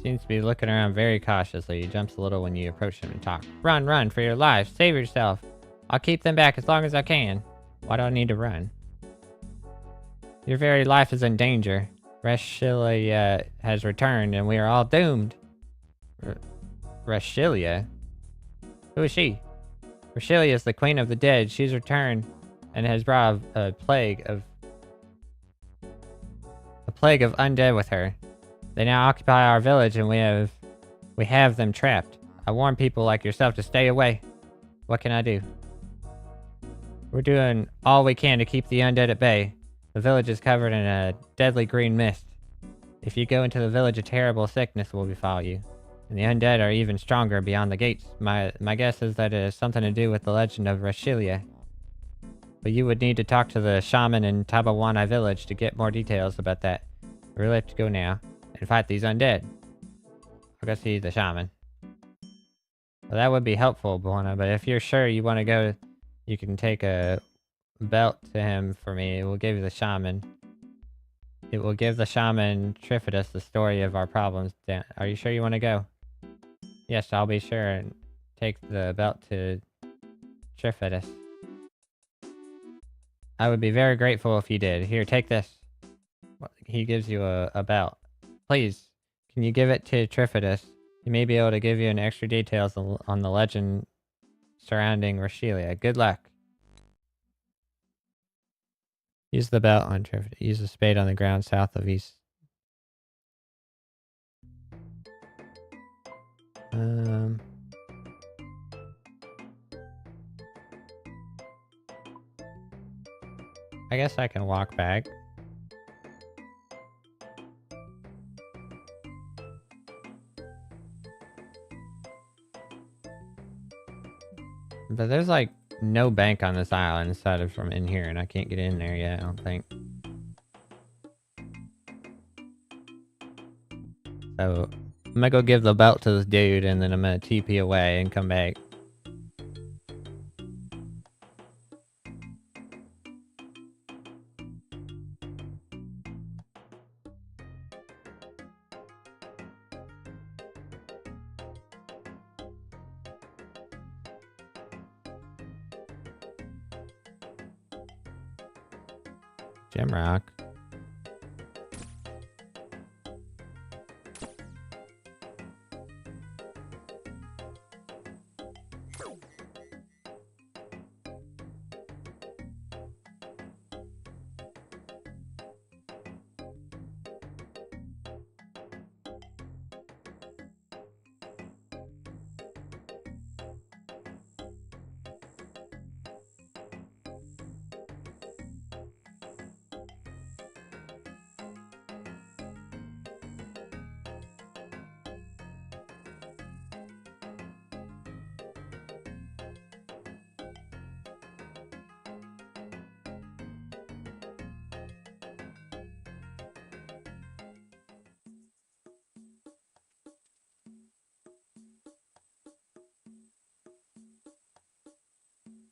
[SPEAKER 1] Seems to be looking around very cautiously. He jumps a little when you approach him and talk. Run, run for your life. Save yourself. I'll keep them back as long as I can. Why do I need to run? Your very life is in danger. Rashilia has returned and we are all doomed. Rashilia? Who is she? Rashilia is the queen of the dead. She's returned and has brought a plague of undead with her. They now occupy our village and we have them trapped. I warn people like yourself to stay away. What can I do? We're doing all we can to keep the undead at bay. The village is covered in a deadly green mist. If you go into the village, a terrible sickness will befall you. And the undead are even stronger beyond the gates. My guess is that it has something to do with the legend of Rashilia. But you would need to talk to the shaman in Tabawanai village to get more details about that. We really have to go now and fight these undead. I'll go see the shaman. Well, that would be helpful, Buona, but if you're sure you want to go, you can take a belt to him for me. It will give the shaman Trifidus the story of our problems. Are you sure you want to go? Yes, I'll be sure and take the belt to Trifidus. I would be very grateful if you did. Here, take this. He gives you a belt. Please, can you give it to Trifidus? He may be able to give you an extra details on the legend surrounding Rashilia. Good luck. Use the belt on Trifidus. Use the spade on the ground south of east. I guess I can walk back. But there's like no bank on this island aside of from in here, and I can't get in there yet, I don't think. So I'm gonna go give the belt to this dude, and then I'm gonna TP away and come back. Gemrock.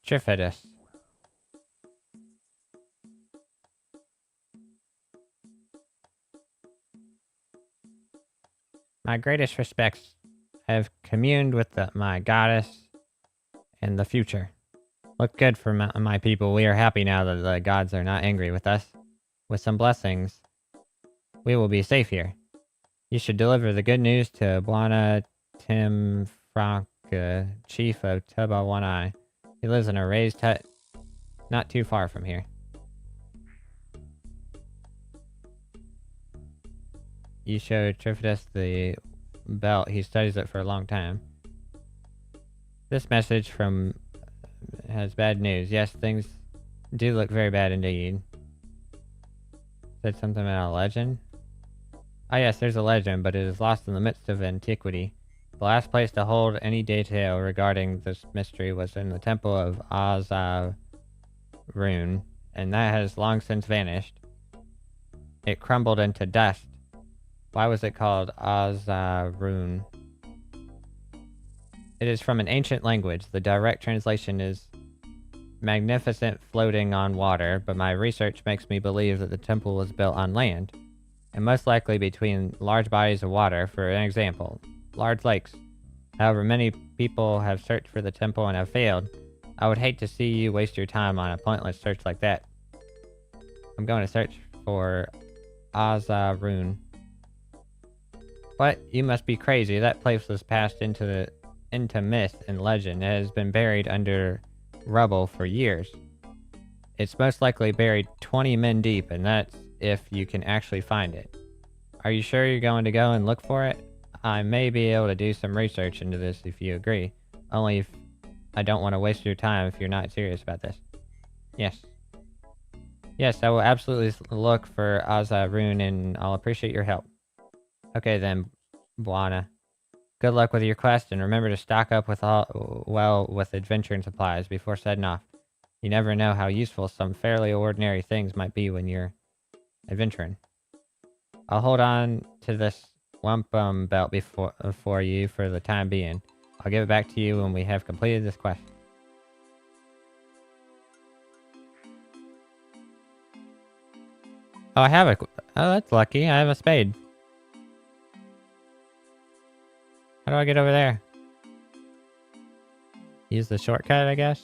[SPEAKER 1] Trifidus. My greatest respects. I have communed with my goddess and the future. Look good for my people. We are happy now that the gods are not angry with us. With some blessings, we will be safe here. You should deliver the good news to Buona Timfranca, chief of Tabawanai. He lives in a raised hut not too far from here. You show Trifidus the belt. He studies it for a long time. This message from has bad news. Yes, things do look very bad indeed. Said something about a legend? Ah yes, there's a legend, but it is lost in the midst of antiquity. The last place to hold any detail regarding this mystery was in the temple of Azarun, and that has long since vanished. It crumbled into dust. Why was it called Azarun? It is from an ancient language. The direct translation is magnificent floating on water, but my research makes me believe that the temple was built on land. and most likely between large bodies of water, for an example, large lakes. However, many people have searched for the temple and have failed. I would hate to see you waste your time on a pointless search like that. I'm going to search for Azarun. What? You must be crazy. That place was passed into myth and legend. It has been buried under rubble for years. It's most likely buried 20 men deep, and that's if you can actually find it. Are you sure you're going to go and look for it? I may be able to do some research into this if you agree. Only if I don't want to waste your time if you're not serious about this. Yes. Yes, I will absolutely look for Azarun, and I'll appreciate your help. Okay then, Buana. Good luck with your quest, and remember to stock up with adventure and supplies before setting off. You never know how useful some fairly ordinary things might be when you're adventuring. I'll hold on to this wampum belt for you for the time being. I'll give it back to you when we have completed this quest. Oh, oh, that's lucky. I have a spade. How do I get over there? Use the shortcut, I guess?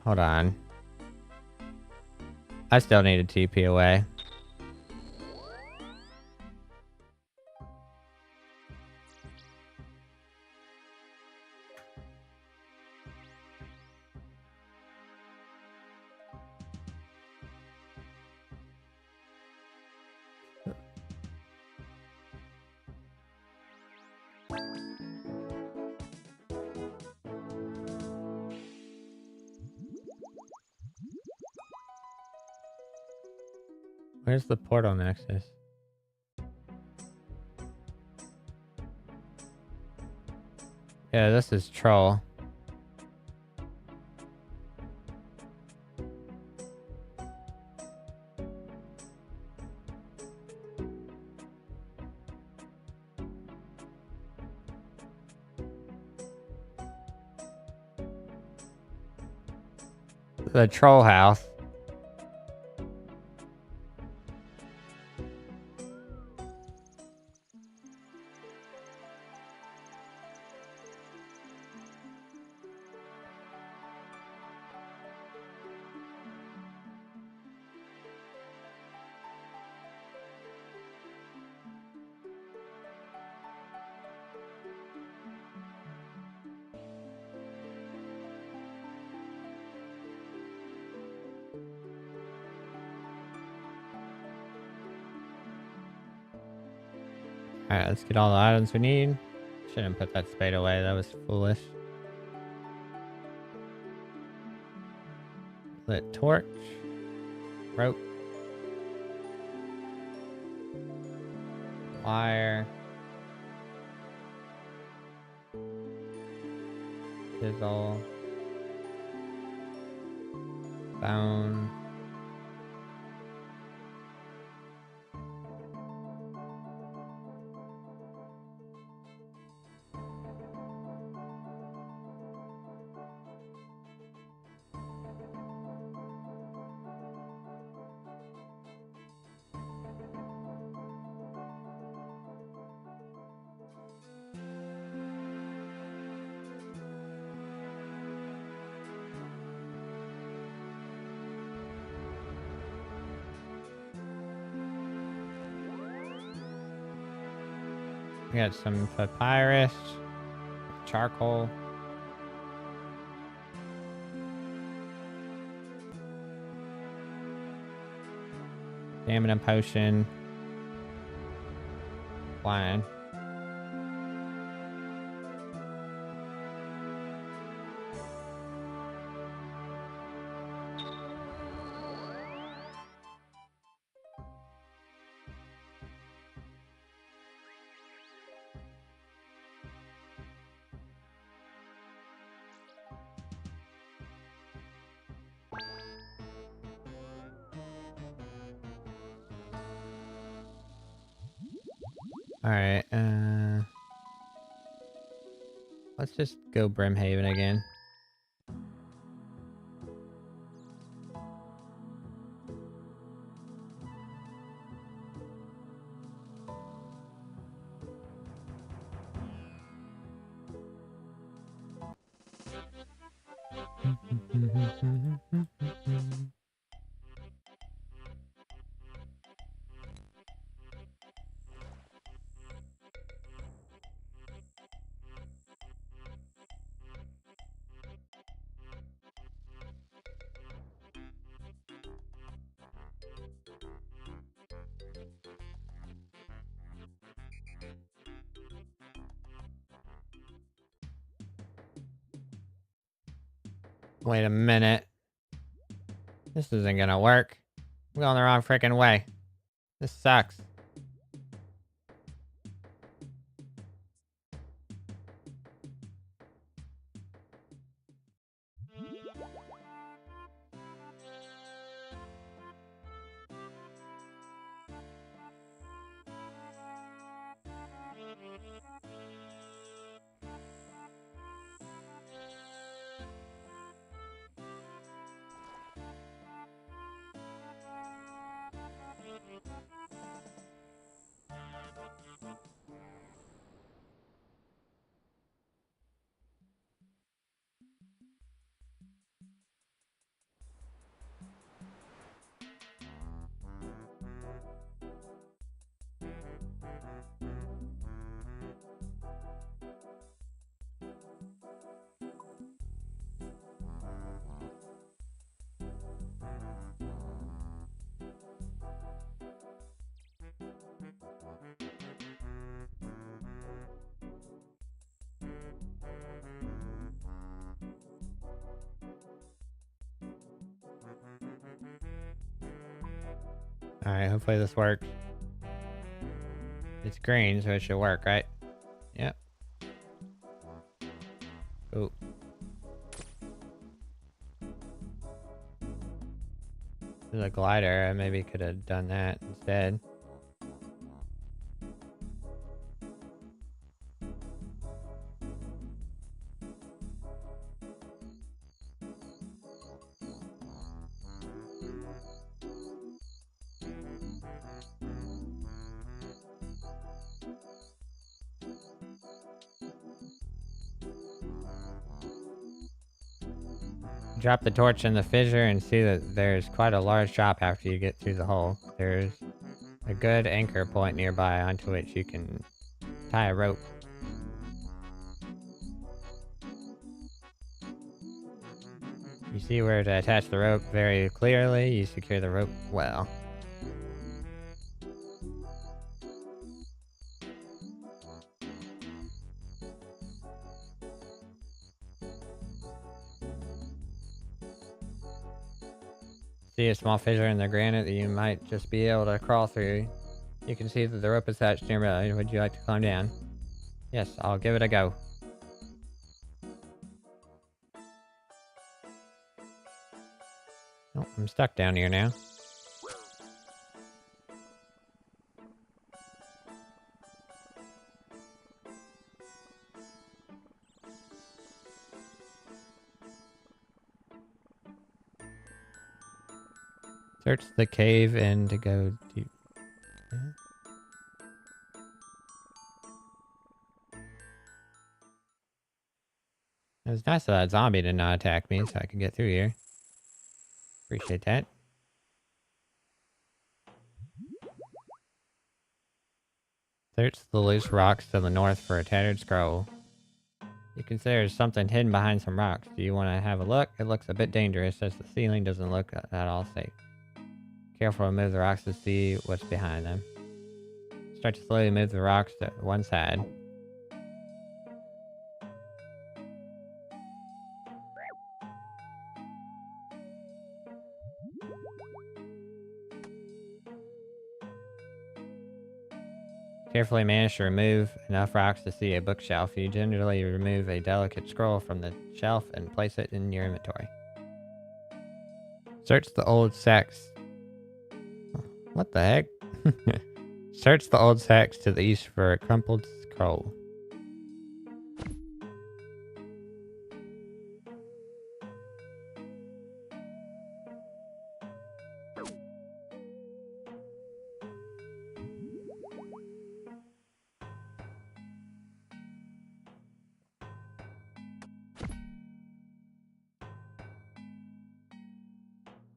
[SPEAKER 1] Hold on. I still need a TP away. Where's the portal nexus? Yeah, this is Troll. The Troll House. Alright, let's get all the items we need. Shouldn't put that spade away, that was foolish. Lit torch. Rope. Wire. Chisel. Bone. We got some papyrus, charcoal. Stamina potion. Wine. Alright, let's just go Brimhaven again. Wait a minute. This isn't gonna work. I'm going the wrong freaking way. This sucks. Alright, hopefully this works. It's green, so it should work, right? Yep. Ooh. There's a glider. I maybe could have done that instead. Drop the torch in the fissure and see that there's quite a large drop after you get through the hole. There's a good anchor point nearby onto which you can tie a rope. You see where to attach the rope very clearly. You secure the rope well. See a small fissure in the granite that you might just be able to crawl through. You can see that the rope is attached nearby. Would you like to climb down? Yes, I'll give it a go. Oh, I'm stuck down here now. Search the cave and to go deep. Yeah. It was nice that that zombie did not attack me so I could get through here. Appreciate that. Search the loose rocks to the north for a tattered scroll. You can see there's something hidden behind some rocks. Do you want to have a look? It looks a bit dangerous as the ceiling doesn't look at all safe. Careful to move the rocks to see what's behind them. Start to slowly move the rocks to one side. Carefully manage to remove enough rocks to see a bookshelf. You generally remove a delicate scroll from the shelf and place it in your inventory. Search the old sacks. What the heck? Search the old sacks to the east for a crumpled scroll.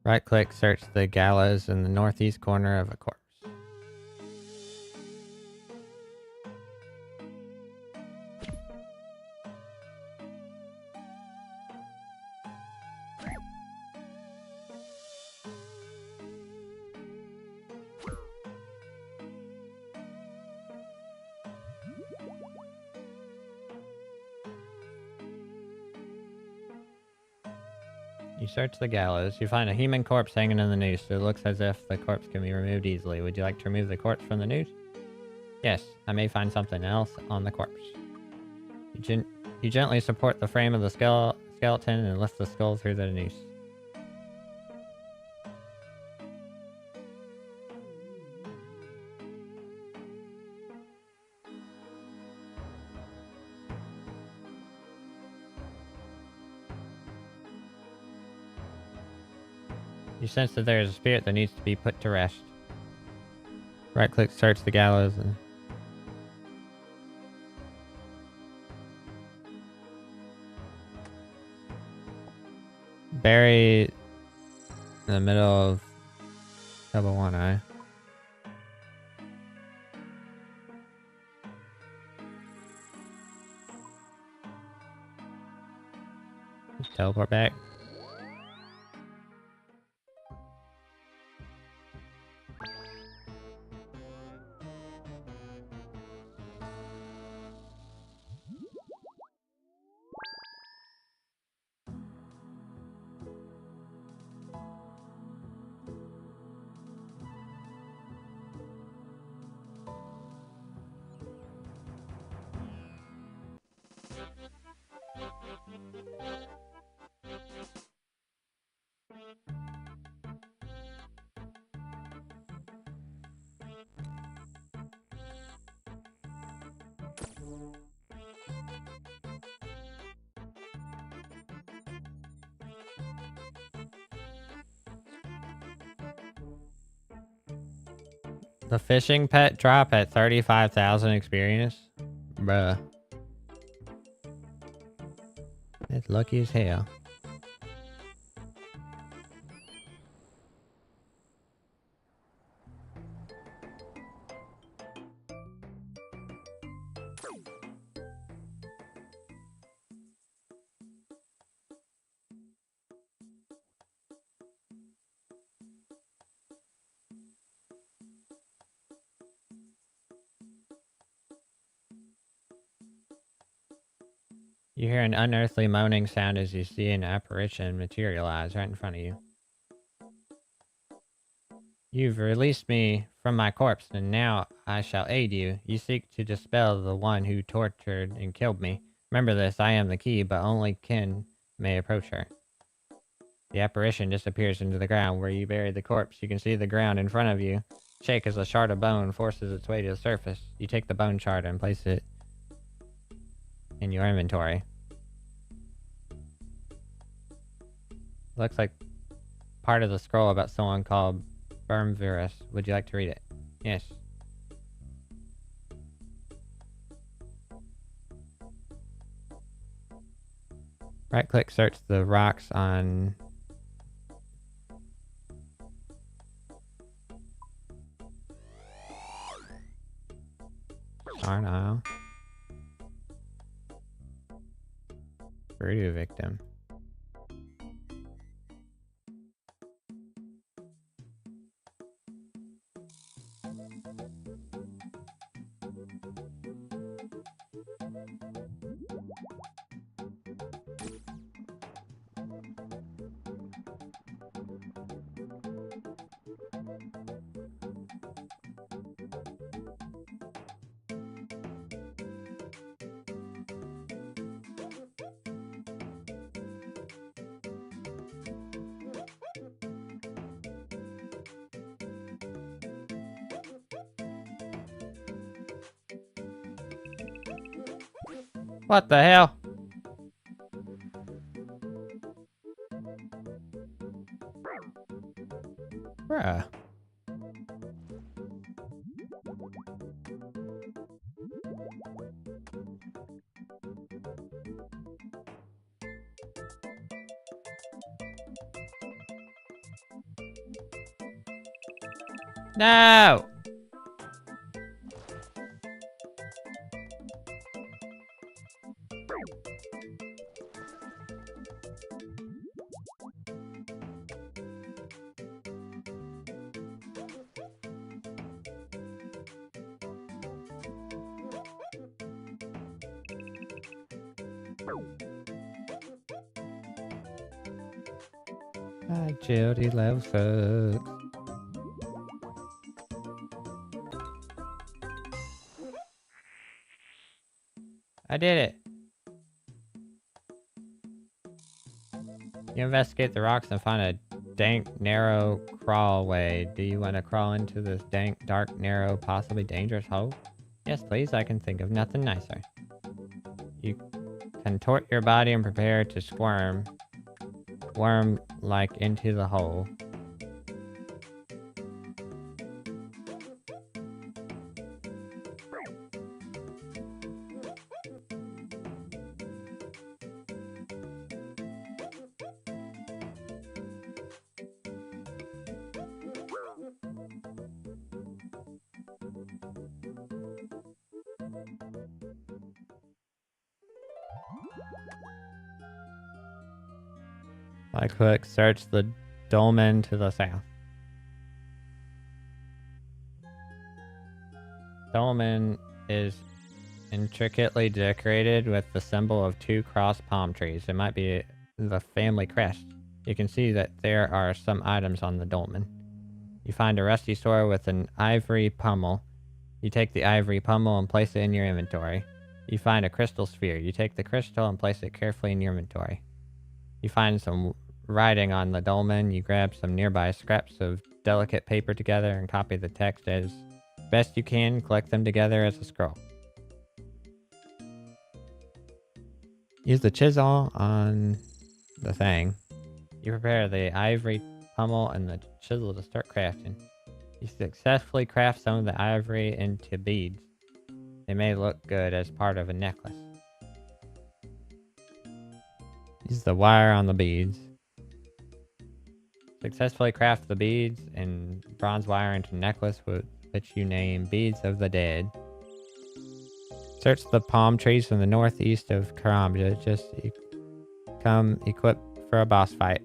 [SPEAKER 1] Right-click, search the gallows in the northeast corner of a corpse. You search the gallows. You find a human corpse hanging in the noose. It looks as if the corpse can be removed easily. Would you like to remove the corpse from the noose? Yes, I may find something else on the corpse. You gently support the frame of the skeleton and lift the skull through the noose. You sense that there is a spirit that needs to be put to rest. Right-click, search the gallows, and bury in the middle of double one eye. Just teleport back. The fishing pet drop at 35,000 experience? Bruh. It's lucky as hell. You hear an unearthly moaning sound as you see an apparition materialize right in front of you. You've released me from my corpse, and now I shall aid you. You seek to dispel the one who tortured and killed me. Remember this, I am the key, but only kin may approach her. The apparition disappears into the ground where you buried the corpse. You can see the ground in front of you shake as a shard of bone forces its way to the surface. You take the bone shard and place it in your inventory. Looks like part of the scroll about someone called Bermvirus. Would you like to read it? Yes. Right-click, search the rocks on Sarnile. Voodoo victim. What the hell? Bruh. No! Agility level sucks. I did it. You investigate the rocks and find a dank, narrow crawlway. Do you want to crawl into this dank, dark, narrow, possibly dangerous hole? Yes, please. I can think of nothing nicer. You contort your body and prepare to squirm, worm-like into the hole. Right-click, search the dolmen to the south. Dolmen is intricately decorated with the symbol of two crossed palm trees. It might be the family crest. You can see that there are some items on the dolmen. You find a rusty sword with an ivory pommel. You take the ivory pommel and place it in your inventory. You find a crystal sphere. You take the crystal and place it carefully in your inventory. You find some writing on the dolmen. You grab some nearby scraps of delicate paper together and copy the text as best you can. Collect them together as a scroll. Use the chisel on the thing. You prepare the ivory pommel and the chisel to start crafting. You successfully craft some of the ivory into beads. They may look good as part of a necklace. Use the wire on the beads. Successfully craft the beads and bronze wire into a necklace which you name Beads of the Dead. Search the palm trees from the northeast of Karamja. Just come equipped for a boss fight.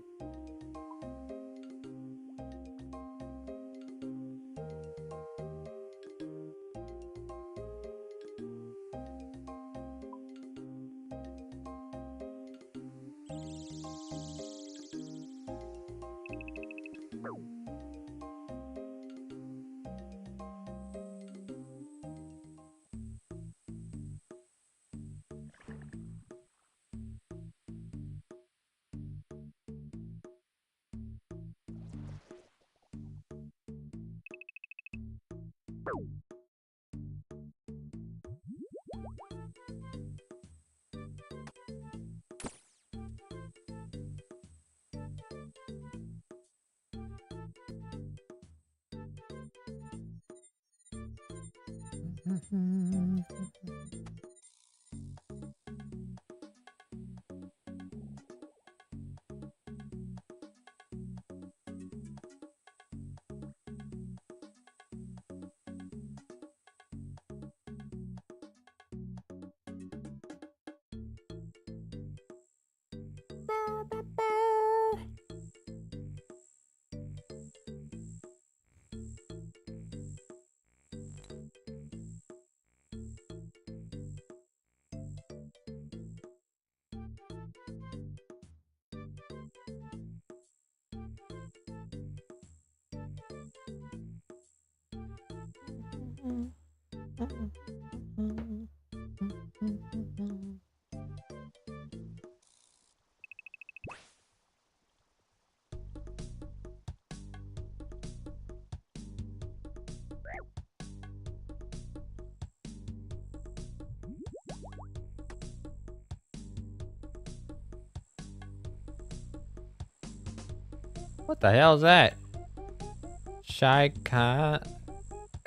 [SPEAKER 1] What the hell is that?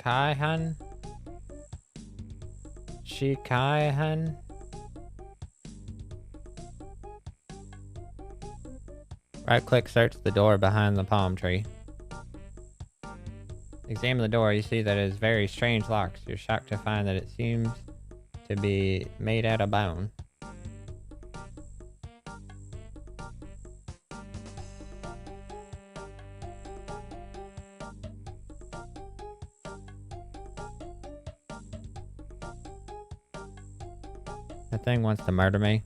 [SPEAKER 1] Kaihan? Shikaihan? Right click, search the door behind the palm tree. Examine the door. You see that it is very strange locks. You're shocked to find that it seems to be made out of bone. That thing wants to murder me.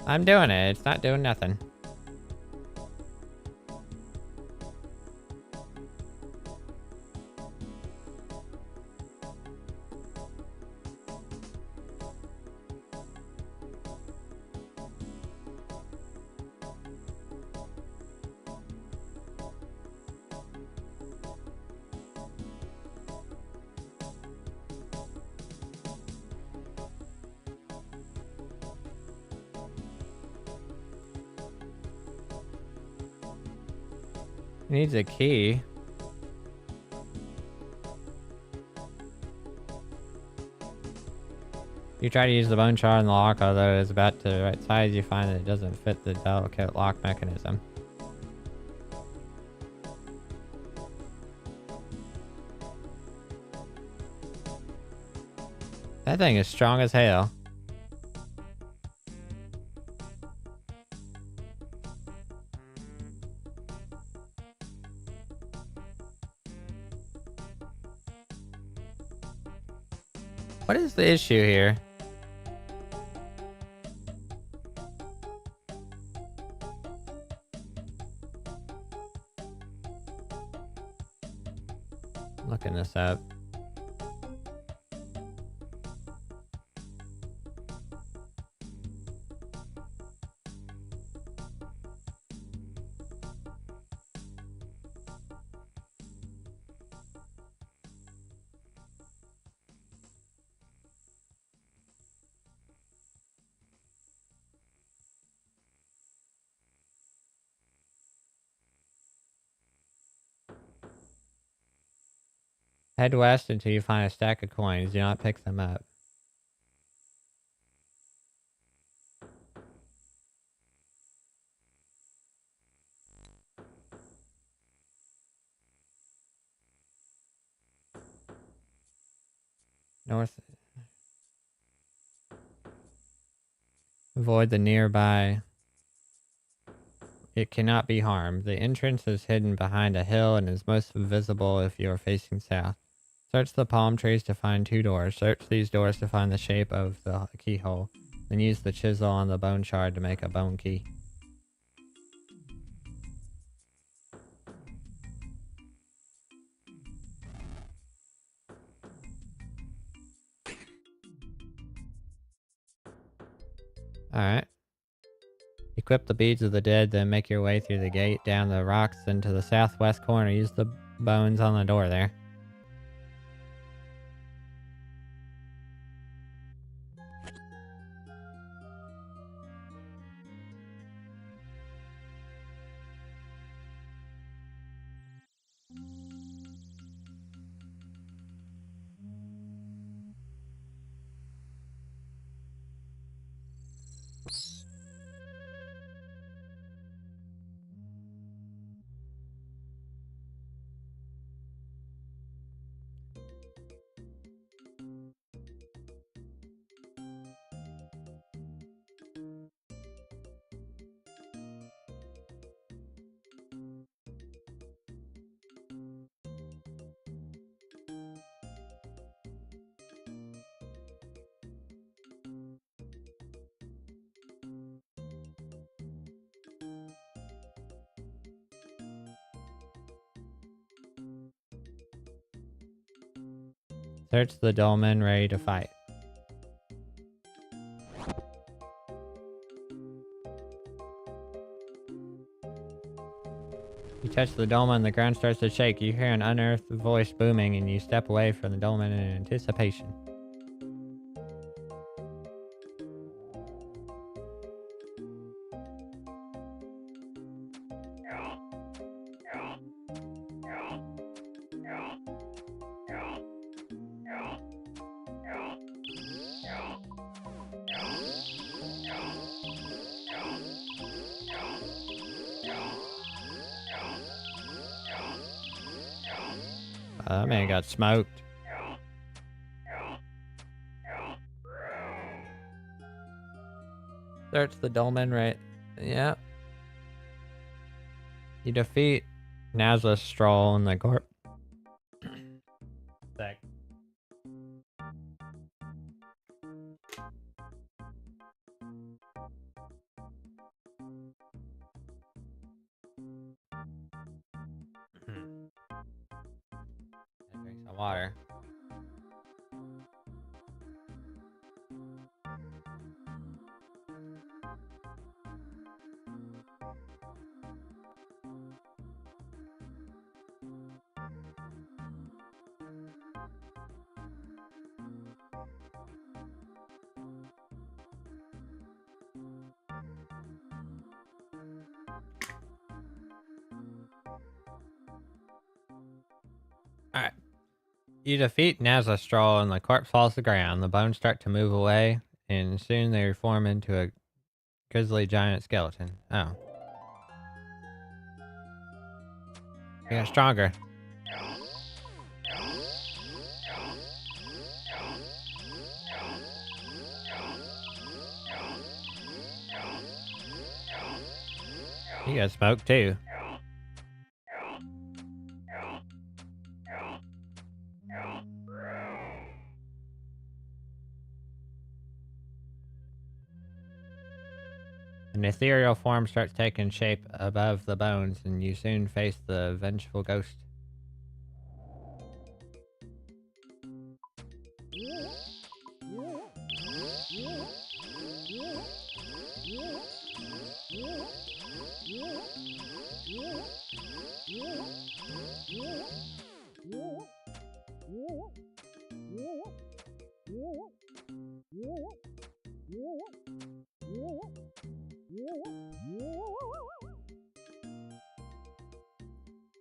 [SPEAKER 1] I'm doing it. It's not doing nothing. It needs a key. You try to use the bone shard in the lock, although it is about to the right size, you find that it doesn't fit the delicate lock mechanism. That thing is strong as hell. What is the issue here? Looking this up. Head west until you find a stack of coins. Do not pick them up. North. Avoid the nearby. It cannot be harmed. The entrance is hidden behind a hill and is most visible if you are facing south. Search the palm trees to find 2 doors. Search these doors to find the shape of the keyhole. Then use the chisel on the bone shard to make a bone key. Alright. Equip the beads of the dead, then make your way through the gate, down the rocks, into the southwest corner. Use the bones on the door there. Search the dolmen, ready to fight. You touch the dolmen, the ground starts to shake. You hear an unearthed voice booming, and you step away from the dolmen in anticipation. That man got smoked. Search the dolmen, right? Yeah. You defeat Nazla Stroll in the corp. Sec. Drink some water. Alright. You defeat Nazla Stroll and the corpse falls to the ground. The bones start to move away, and soon they reform into a grizzly giant skeleton. Oh. They got stronger. You got smoked too. An ethereal form starts taking shape above the bones, and you soon face the vengeful ghost.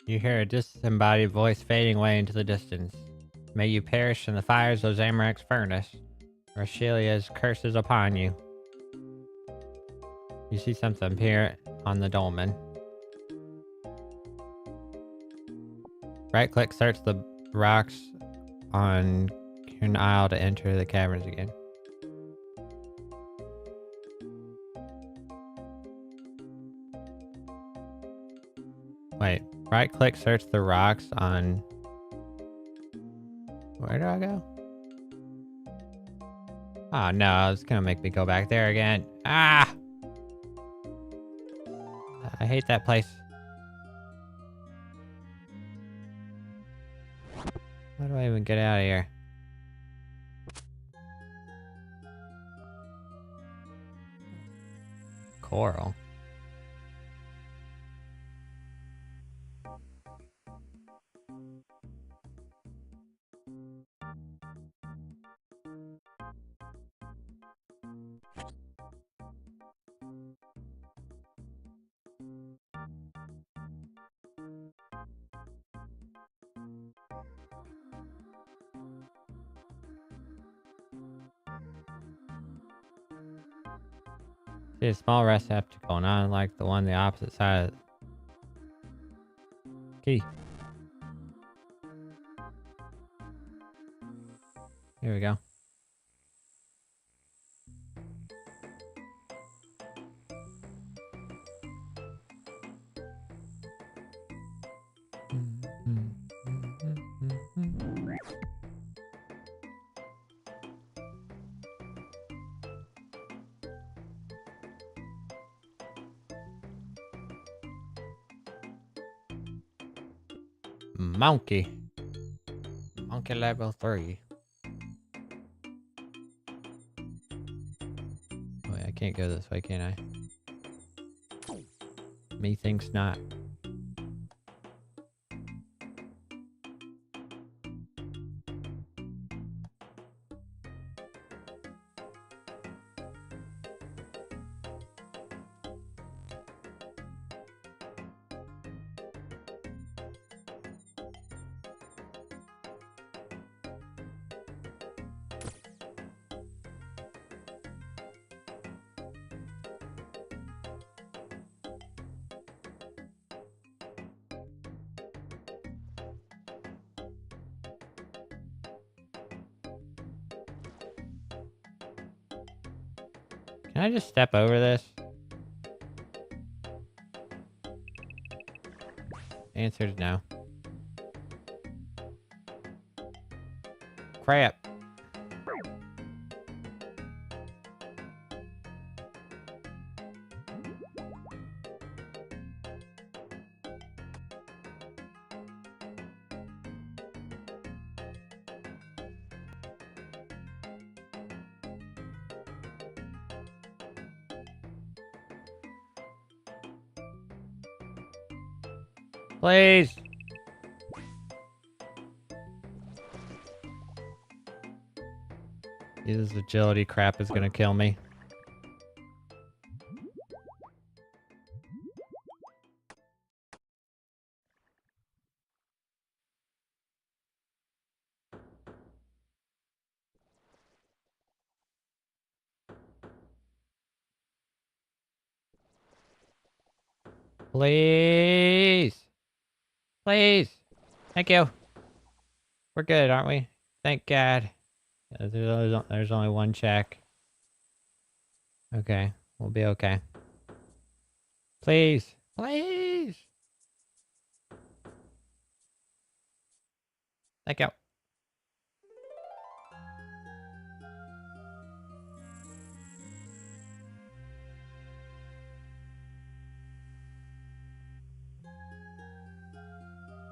[SPEAKER 1] You hear a disembodied voice fading away into the distance. May you perish in the fires of Zamorak's furnace. Roshelia's curse is upon you. You see something appear on the dolmen. Right-click, search the rocks on an aisle to enter the caverns again. Wait, right-click, search the rocks on... Where do I go? Oh no, it's gonna make me go back there again. Ah! I hate that place. How do I even get out of here? Coral. See a small receptacle, not unlike the one the opposite side of the key. Here we go. Monkey. Monkey level 3. Wait, I can't go this way, can I? Methinks not. Can I just step over this? Answer is no. Crap. Please. This agility crap is gonna kill me. Please. Please. Thank you. We're good, aren't we? Thank God. There's only one check. Okay. We'll be okay. Please. Please. Thank you.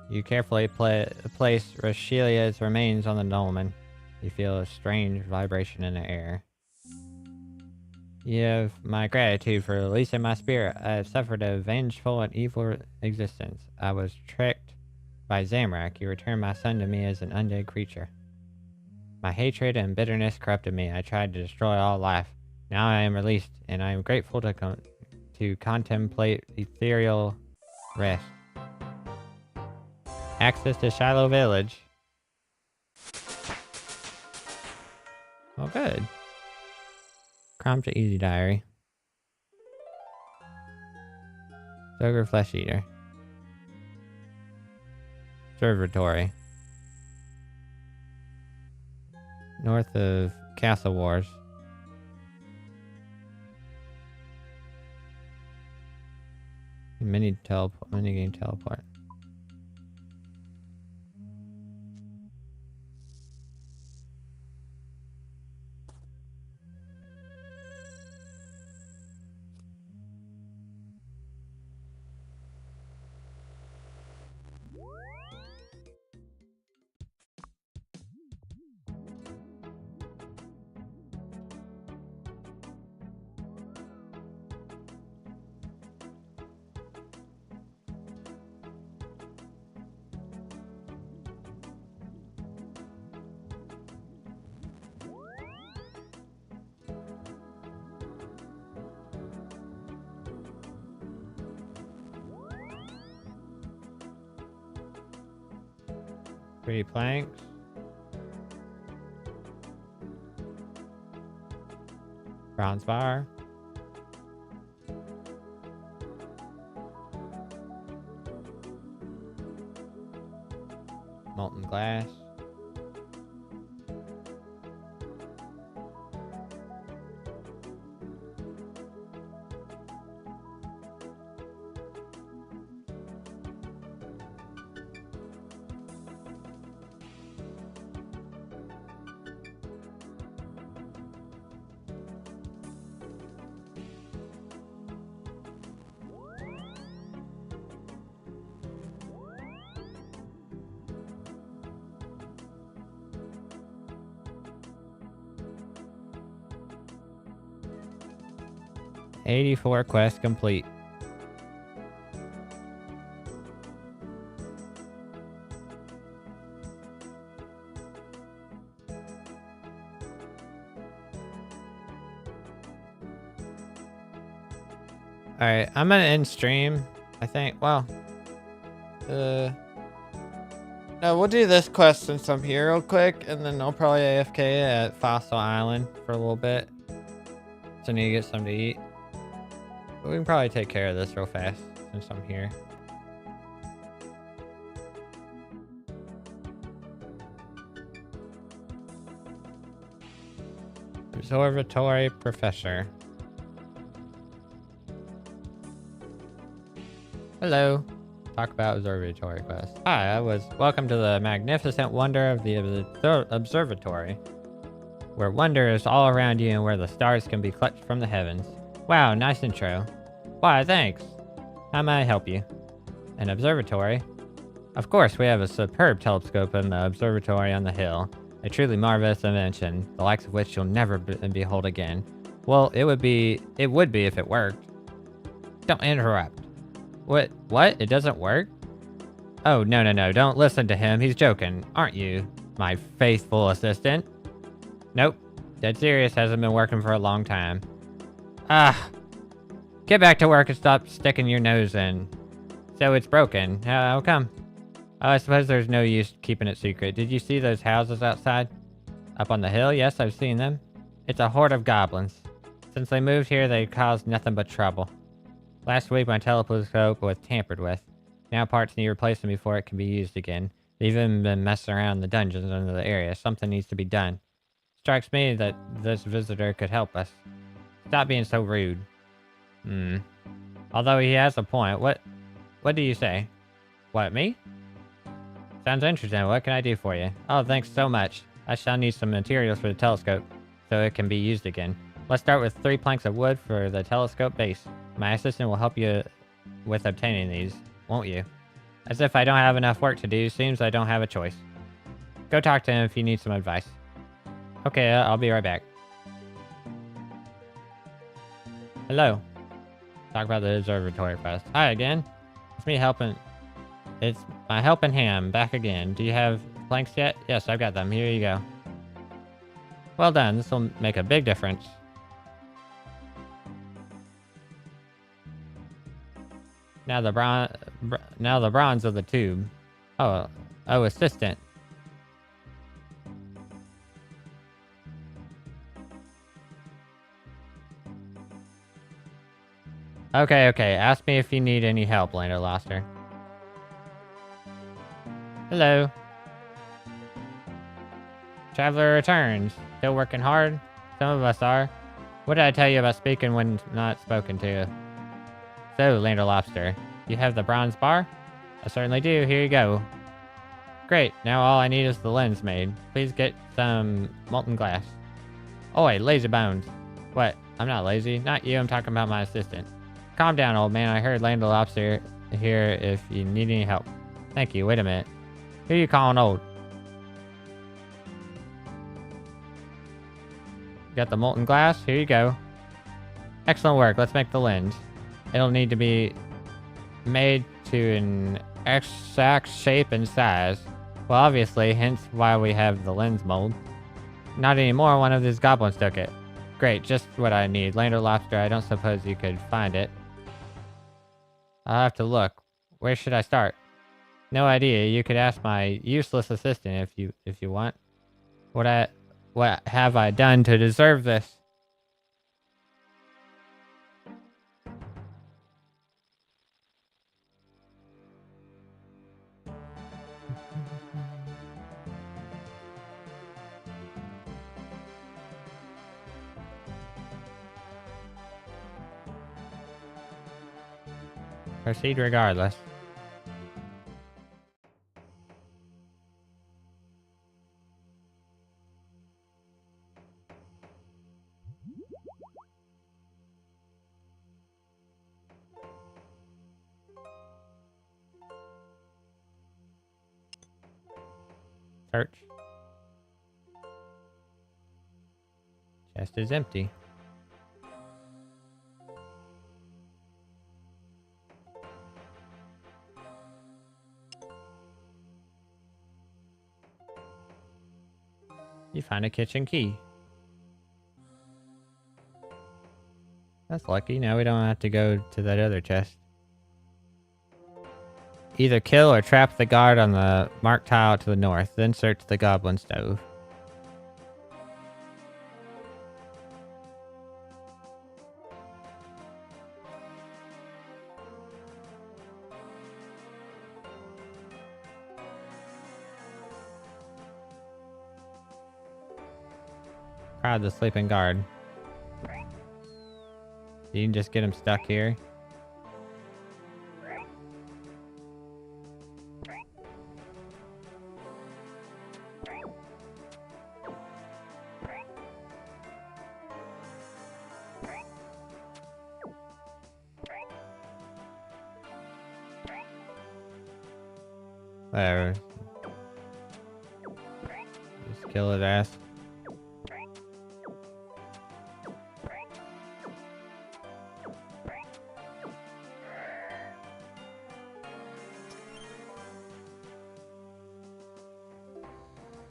[SPEAKER 1] You carefully place Rashelia's remains on the dolmen. You feel a strange vibration in the air. You have my gratitude for releasing my spirit. I have suffered a vengeful and evil existence. I was tricked by Zamorak. You returned my son to me as an undead creature. My hatred and bitterness corrupted me. I tried to destroy all life. Now I am released, and I am grateful to contemplate ethereal rest. Access to Shiloh Village. Oh, good. Crime to Easy Diary. Ogre Flesh Eater. Observatory. North of Castle Wars. Mini game teleport. Pretty planks. Bronze bar. Molten glass. "84 quests complete." Alright, I'm gonna end stream, I think. Well, no, we'll do this quest since I'm here real quick, and then I'll probably AFK at Fossil Island for a little bit. So I need to get something to eat. But we can probably take care of this real fast since I'm here. Observatory Professor. Hello. Talk about observatory quest. Hi, welcome to the magnificent wonder of the observatory, where wonder is all around you and where the stars can be clutched from the heavens. Wow, nice intro. Why, thanks. How may I help you? An observatory? Of course, we have a superb telescope in the observatory on the hill. A truly marvelous invention, the likes of which you'll never behold again. Well, it would be if it worked. Don't interrupt. What? It doesn't work? Oh, no, don't listen to him. He's joking, aren't you, my faithful assistant? Nope. Dead serious, hasn't been working for a long time. Ah. Get back to work and stop sticking your nose in. So it's broken. How come? Oh, I suppose there's no use keeping it secret. Did you see those houses outside? Up on the hill? Yes, I've seen them. It's a horde of goblins. Since they moved here, they caused nothing but trouble. Last week, my telescope was tampered with. Now parts need replacing before it can be used again. They've even been messing around in the dungeons under the area. Something needs to be done. Strikes me that this visitor could help us. Stop being so rude. Although he has a point. What do you say? What, me? Sounds interesting. What can I do for you? Oh, thanks so much. I shall need some materials for the telescope, so it can be used again. Let's start with 3 planks of wood for the telescope base. My assistant will help you with obtaining these, won't you? As if I don't have enough work to do, seems I don't have a choice. Go talk to him if you need some advice. Okay, I'll be right back. Hello. Talk about the observatory quest. Hi again. It's me helping. It's my helping hand, back again. Do you have planks yet? Yes, I've got them. Here you go. Well done. This will make a big difference. Now the bronze of the tube. Oh, assistant. Okay. Ask me if you need any help, Lander Loster. Hello. Traveler returns. Still working hard? Some of us are. What did I tell you about speaking when not spoken to? So, Lander Lobster, you have the bronze bar? I certainly do. Here you go. Great. Now all I need is the lens made. Please get some molten glass. Oi, lazy bones. What? I'm not lazy. Not you. I'm talking about my assistant. Calm down, old man. I heard Lander Lobster here if you need any help. Thank you. Wait a minute. Who are you calling old? Got the molten glass? Here you go. Excellent work. Let's make the lens. It'll need to be made to an exact shape and size. Well, obviously, hence why we have the lens mold. Not anymore. One of these goblins took it. Great. Just what I need. Lander Lobster, I don't suppose you could find it. I'll have to look. Where should I start? No idea. You could ask my useless assistant if you want. What have I done to deserve this? Proceed regardless. Search. Chest is empty. You find a kitchen key. That's lucky. Now we don't have to go to that other chest. Either kill or trap the guard on the marked tile to the north, then search the goblin stove. Crowd the sleeping guard. You can just get him stuck here. Whatever. Just kill his ass.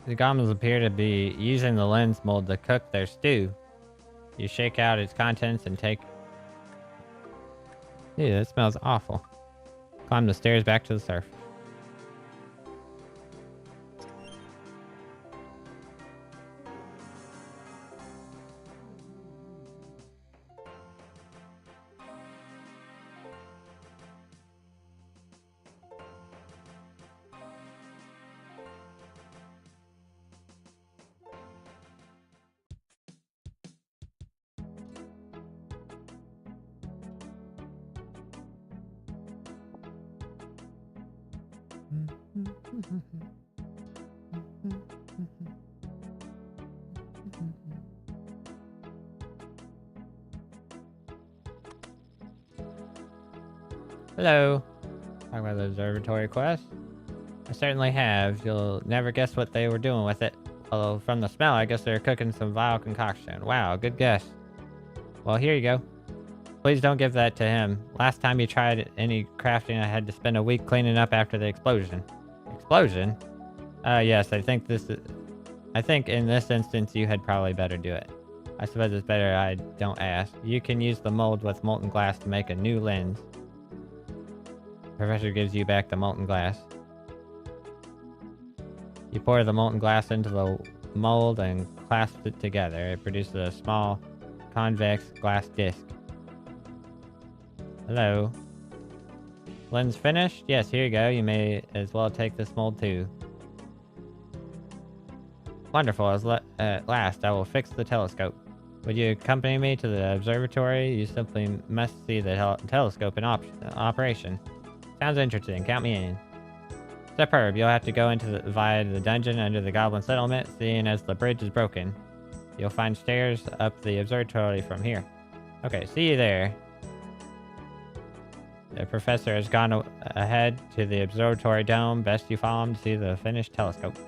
[SPEAKER 1] The goblins appear to be using the lens mold to cook their stew. You shake out its contents and take... Ew, that smells awful. Climb the stairs back to the surface. Hello. Talk about the observatory quest. I certainly have. You'll never guess what they were doing with it. Although from the smell, I guess they're cooking some vile concoction. Wow, good guess. Well, here you go. Please don't give that to him. Last time you tried any crafting, I had to spend a week cleaning up after the explosion. Explosion? Yes, I think in this instance you had probably better do it. I suppose it's better I don't ask. You can use the mold with molten glass to make a new lens. The professor gives you back the molten glass. You pour the molten glass into the mold and clasp it together. It produces a small, convex glass disc. Hello. Lens finished? Yes, here you go. You may as well take this mold too. Wonderful. At last, I will fix the telescope. Would you accompany me to the observatory? You simply must see the telescope in operation. Sounds interesting. Count me in. Superb. You'll have to go via the dungeon under the goblin settlement, seeing as the bridge is broken. You'll find stairs up the observatory from here. Okay, see you there. The professor has gone ahead to the observatory dome. Best you follow him to see the finished telescope.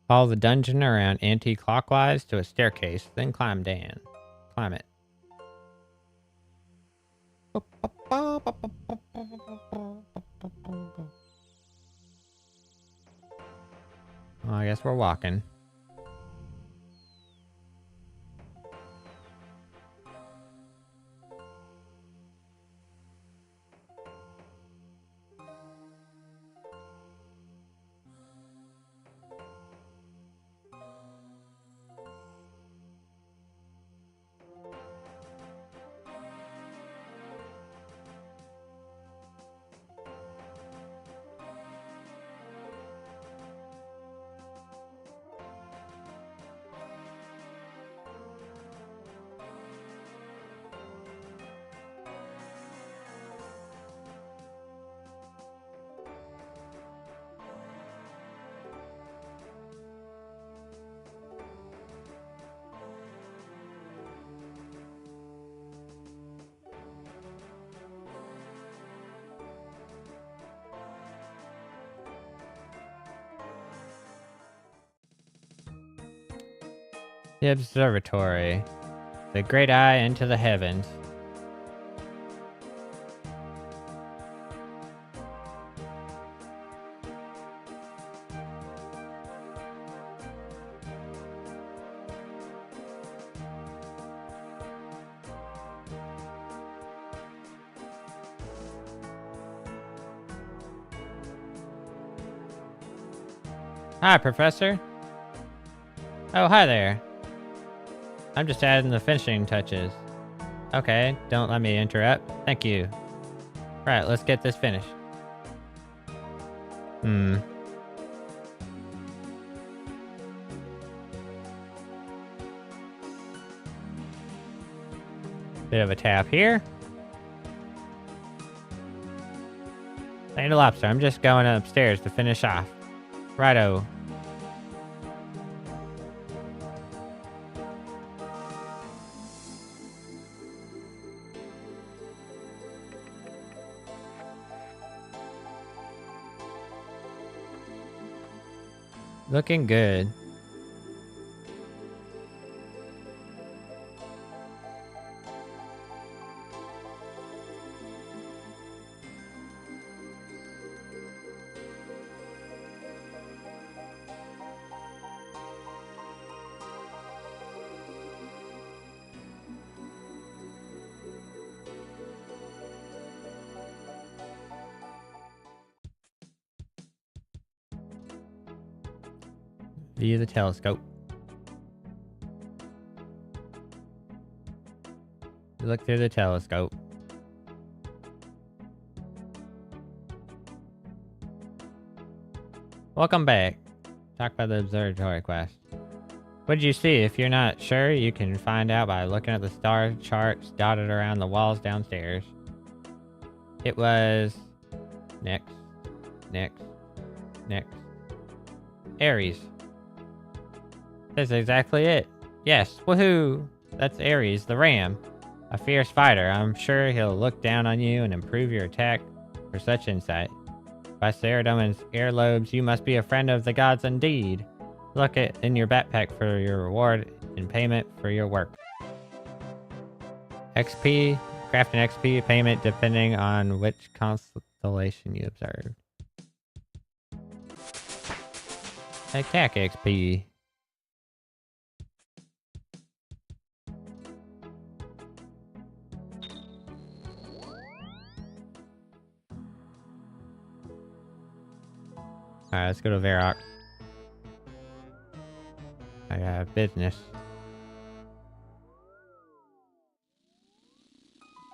[SPEAKER 1] Follow the dungeon around anti-clockwise to a staircase, then climb down. Climb it. Well, I guess we're walking. The observatory. The great eye into the heavens. Hi, Professor. Oh, hi there. I'm just adding the finishing touches. Okay, don't let me interrupt. Thank you. Right, let's get this finished. Hmm. Bit of a tap here. Lady Lobster, I'm just going upstairs to finish off. Righto. Looking good. View the telescope. Look through the telescope. Welcome back. Talk about the observatory quest. What did you see? If you're not sure, you can find out by looking at the star charts dotted around the walls downstairs. It was... Next. Aries. That's exactly it. Yes, woohoo! That's Aries, the ram. A fierce fighter. I'm sure he'll look down on you and improve your attack for such insight. By Saradomin's earlobes, you must be a friend of the gods indeed. Look in your backpack for your reward in payment for your work. XP. Craft an XP payment depending on which constellation you observed. Attack XP. Alright, let's go to Varrock. I got business.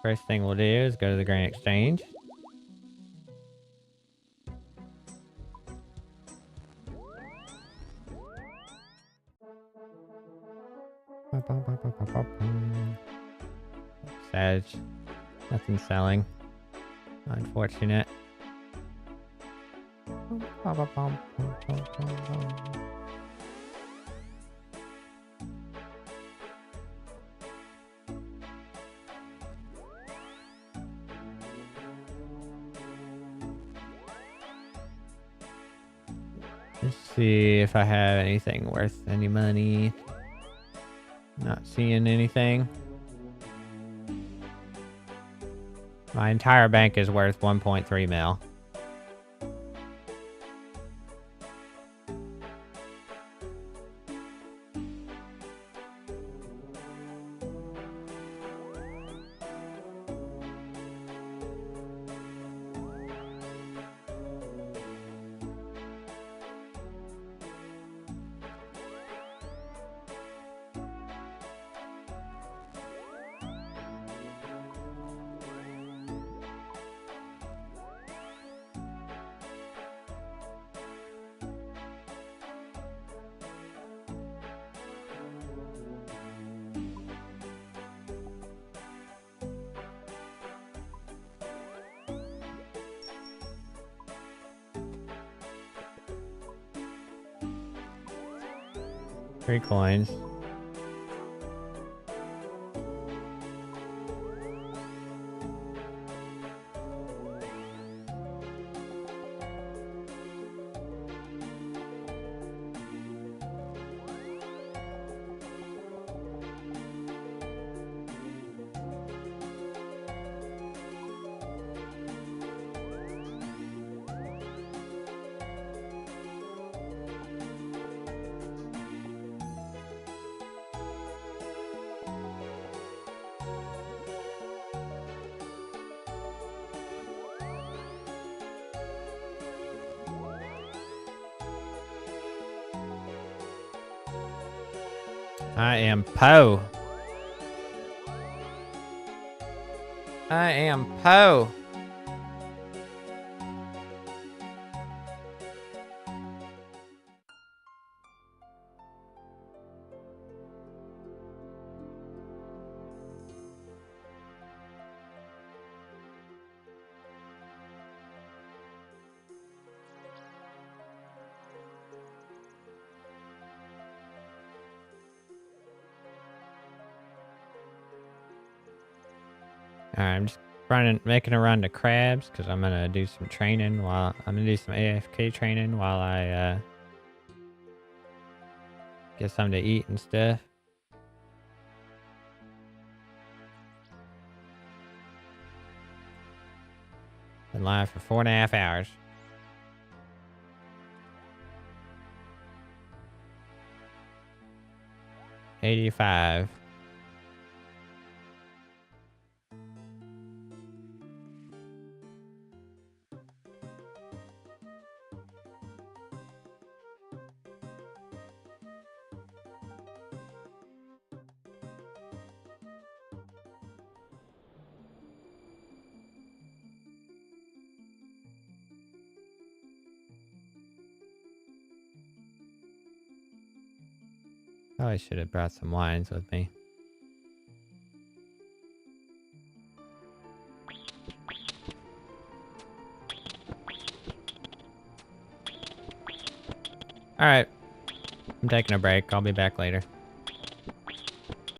[SPEAKER 1] First thing we'll do is go to the Grand Exchange. Sag. Nothing selling. Unfortunate. Let's see if I have anything worth any money. Not seeing anything. My entire bank is worth 1.3 mil. Three coins. I am Poe. I am Poe. Alright, I'm just making a run to crabs because I'm gonna do some training while I'm gonna do some AFK training while I get something to eat and stuff. Been live for 4.5 hours. $85. Probably should have brought some wines with me. Alright. I'm taking a break. I'll be back later.